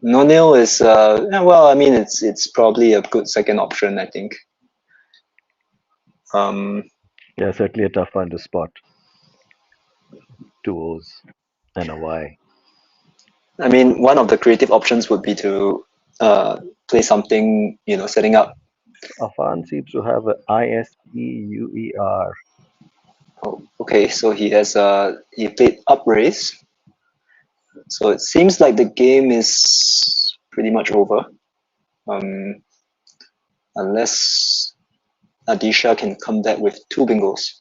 no-nil is well. I mean, it's probably a good second option. I think. Um, Yeah, certainly a tough one to spot. Two O's and a Y. I mean, one of the creative options would be to play something, setting up. Affan seems to have a ISPUER. Oh, okay, so he played upraise. So it seems like the game is pretty much over, um, unless Adheesha can come back with 2 bingos.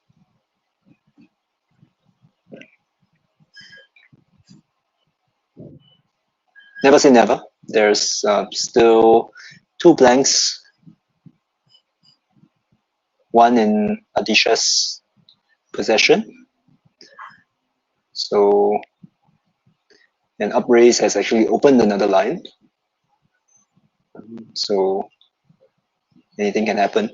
Never say never. There's still 2 blanks, one in Adheesha's possession. So an upraise has actually opened another line. So anything can happen.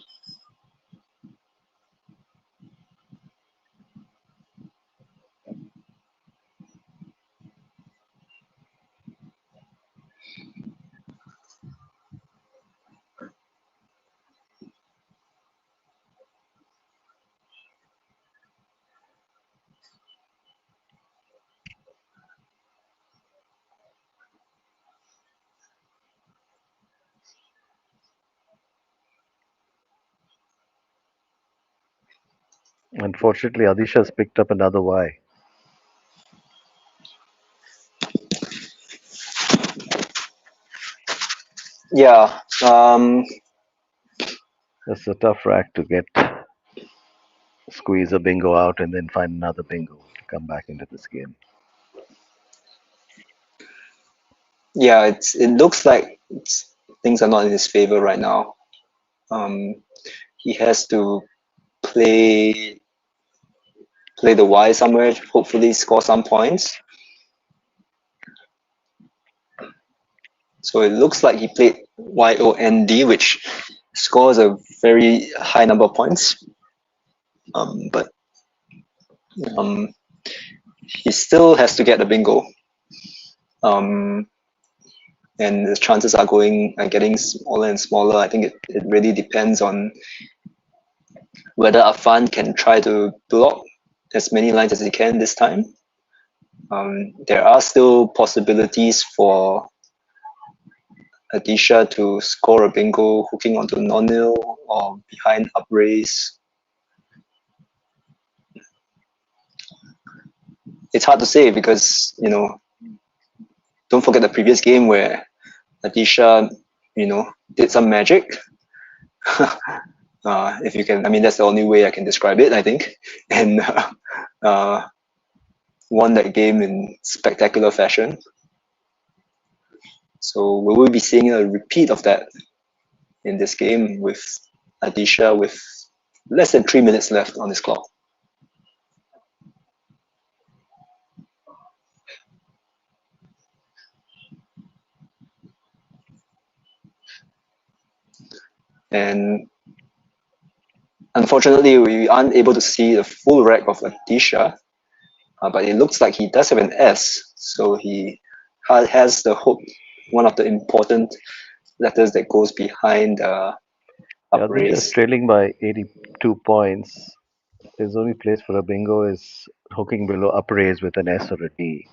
Unfortunately, Adisha's picked up another Y. Yeah. That's a tough rack to get, squeeze a bingo out and then find another bingo to come back into this game. Yeah, it looks like things are not in his favor right now. He has to play play the Y somewhere, hopefully score some points. So it looks like he played YOND, which scores a very high number of points. But um, he still has to get the bingo. Um, and the chances are getting smaller and smaller. I think it really depends on whether Affan can try to block as many lines as he can this time. There are still possibilities for Adheesha to score a bingo hooking onto non-nil or behind upraise. It's hard to say because, don't forget the previous game where Adheesha, did some magic. If you can, I mean, that's the only way I can describe it, I think. And uh, won that game in spectacular fashion. So will we be seeing a repeat of that in this game with Adheesha with less than 3 minutes left on his clock? And unfortunately, we aren't able to see the full rack of Adheesha, but it looks like he does have an S, so he has the hook, one of the important letters that goes behind Yeah, Adisha's upraise. trailing by 82 points. His only place for a bingo is hooking below upraise with an S or a D.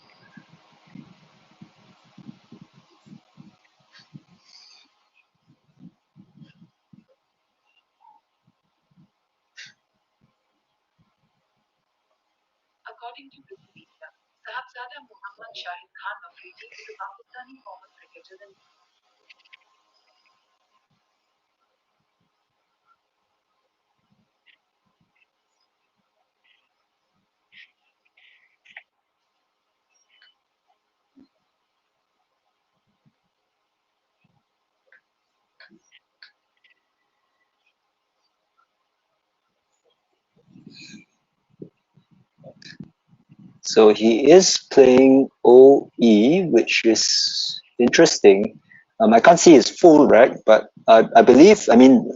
So he is playing OE, which is interesting. I can't see his full rack, but I believe, I mean,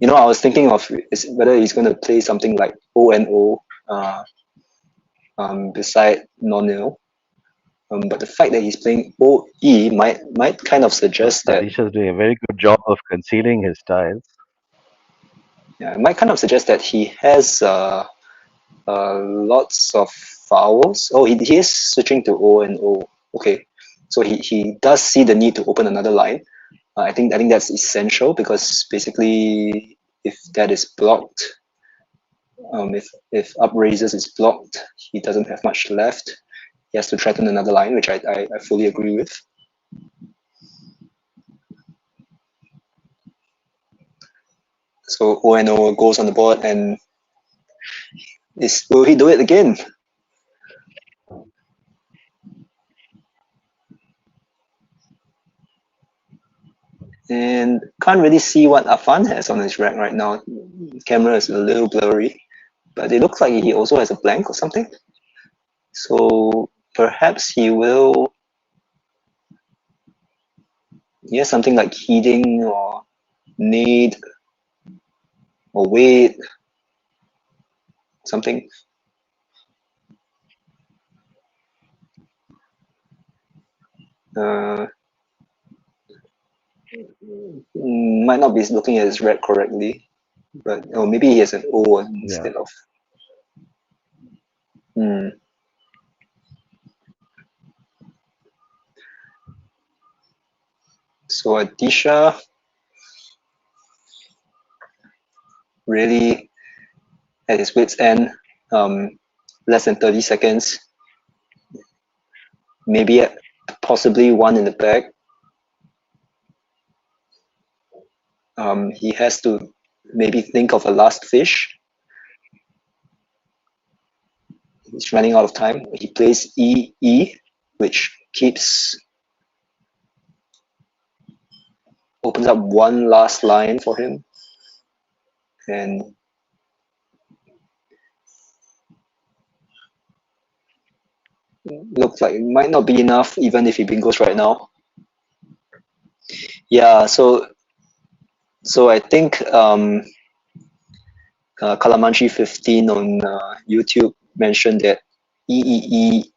I was thinking of whether he's going to play something like O and O beside non-nil. But the fact that he's playing OE might kind of Well, suggest that Adheesha is doing a very good job of concealing his tiles. yeah, it might kind of suggest that he has lots of vowels. Oh, he is switching to O and O. Okay, so he does see the need to open another line. I think that's essential because basically, if that is blocked, if upraises is blocked, he doesn't have much left. He has to threaten another line, which I fully agree with. So O and O goes on the board, and will he do it again? And can't really see what Affan has on his rack right now. Camera is a little blurry, but it looks like he also has a blank or something. So perhaps he will, something like heeding or need or wait, something. Uh, might not be looking at his rack correctly, but maybe he has an O Yeah. instead of. Hmm. So Adheesha really at his wits' end, less than 30 seconds, maybe possibly one in the bag. He has to maybe think of a last fish. He's running out of time. He plays E, which opens up one last line for him. And looks like it might not be enough even if he bingos right now. Yeah, so I think Kalamanchi 15 on YouTube mentioned that EEEAIS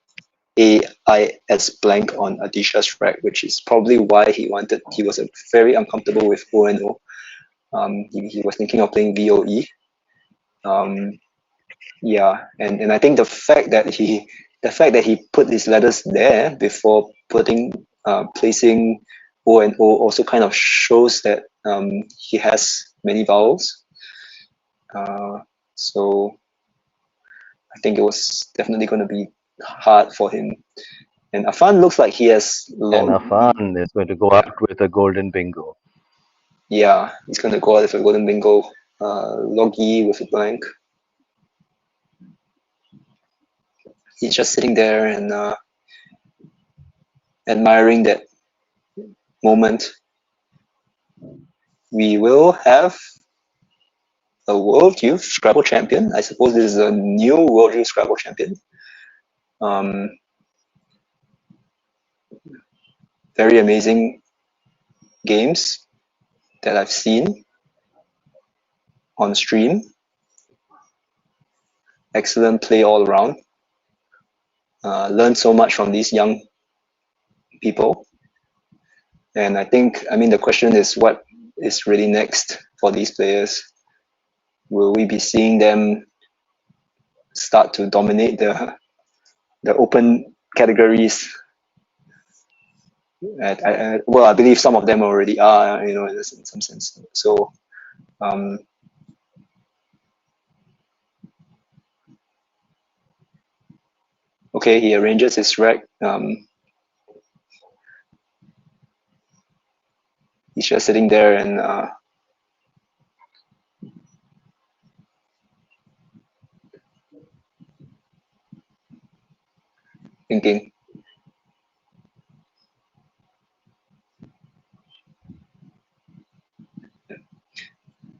blank on Adheesha's rack, which is probably why he was very uncomfortable with O and O. He was thinking of playing VOE. Yeah, and I think the fact that he put his letters there before placing O and O also kind of shows that he has many vowels. So I think it was definitely going to be hard for him. And Affan looks like he has And Affan is going to go out with a golden bingo. Yeah, he's going to go out with a golden bingo. Logi with a blank. He's just sitting there and admiring that moment. We will have a World Youth Scrabble champion. I suppose this is a new World Youth Scrabble champion. Very amazing games that I've seen on stream. Excellent play all around. Learned so much from these young people. And I think, the question is what is really next for these players? Will we be seeing them start to dominate the open categories? I believe some of them already are, in some sense. So, Okay, he arranges his rack. He's just sitting there and thinking.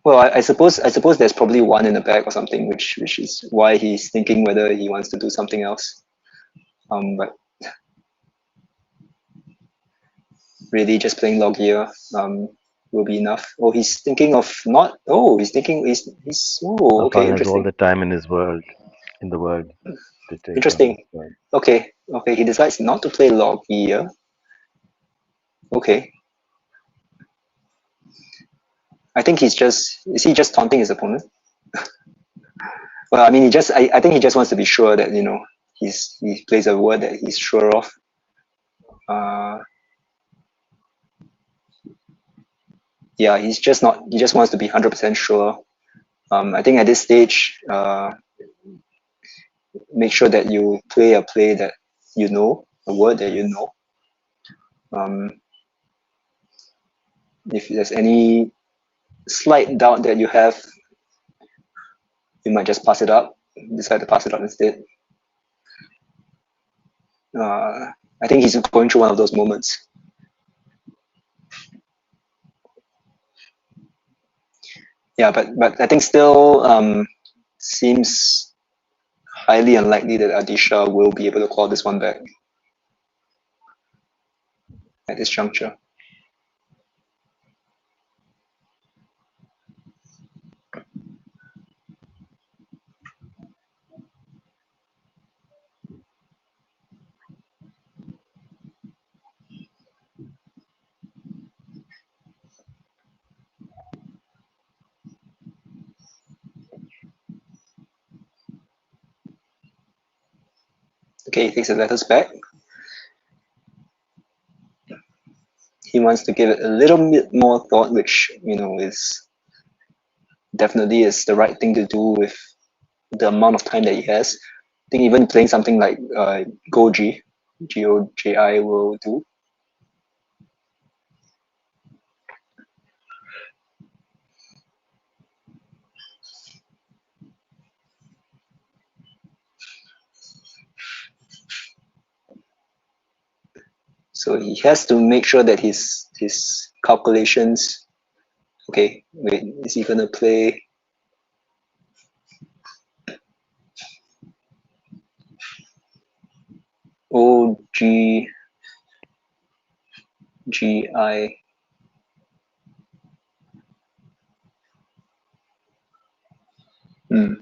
Well, I suppose there's probably one in the back or something, which is why he's thinking whether he wants to do something else. But really, just playing log here will be enough. Oh, he's thinking of not. Oh, he's thinking. He's. Oh, okay, Affan has all interesting. the time in the world, to take on Interesting. this one. Okay, okay. He decides not to play log here. Okay. I think he's just. Is he just taunting his opponent? Well, I mean, I think he just wants to be sure that he plays a word that he's sure of. Uh, yeah, he's just not. He just wants to be 100% sure. I think at this stage, make sure that you play a play that you know, a word that you know. If there's any slight doubt that you have, you might just pass it up. Decide to pass it up instead. I think he's going through one of those moments. Yeah, but I think still seems highly unlikely that Adheesha will be able to call this one back at this juncture. Okay, he takes the letters back. He wants to give it a little bit more thought, which is definitely is the right thing to do with the amount of time that he has. I think even playing something like Goji, Goji will do. So he has to make sure that his calculations. Okay, wait, is he gonna play? O G G I. Hmm.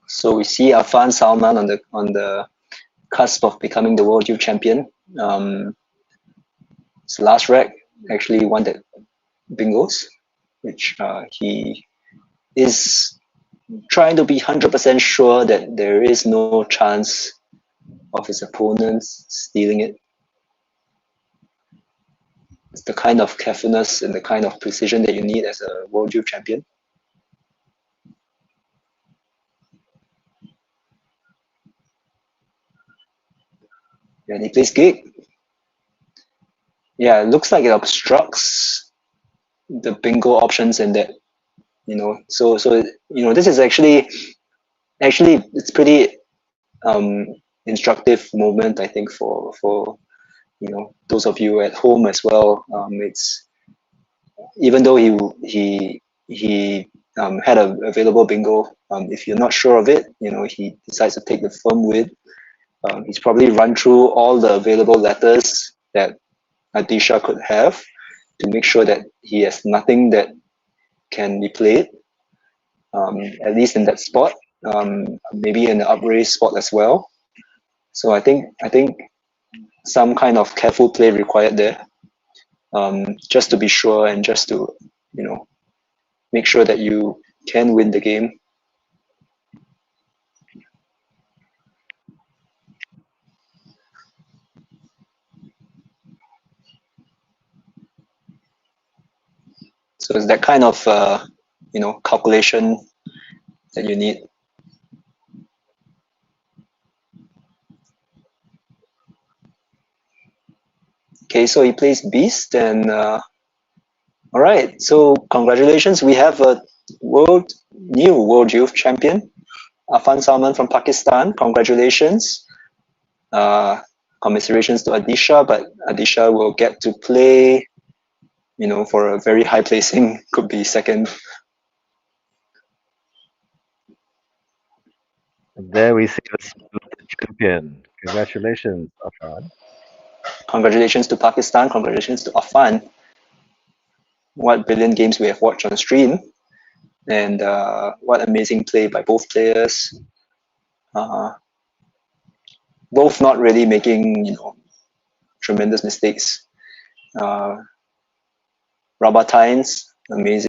So we see Affan Salman on the cusp of becoming the world youth champion. His last rack actually won that bingos, which he is trying to be 100% sure that there is no chance of his opponents stealing it. It's the kind of carefulness and the kind of precision that you need as a world youth champion. And he plays gig. Yeah, it looks like it obstructs the bingo options and that, so this is actually it's pretty instructive moment, I think, for those of you at home as well. It's even though he had a available bingo, if you're not sure of it, he decides to take the firm win. He's probably run through all the available letters that Adheesha could have to make sure that he has nothing that can be played, at least in that spot, maybe in the upraise spot as well. So I think some kind of careful play required there, just to be sure and just to, make sure that you can win the game. So it's that kind of calculation that you need. Okay, so he plays Beast, and all right. So congratulations, we have a new world youth champion, Affan Salman from Pakistan. Congratulations. Commiserations to Adheesha, but Adheesha will get to play, for a very high placing, could be second. And there we see the son of the champion. Congratulations, Affan. Congratulations to Pakistan. Congratulations to Affan. What brilliant games we have watched on stream, and what amazing play by both players. Both not really making tremendous mistakes. Rabatines, amazing.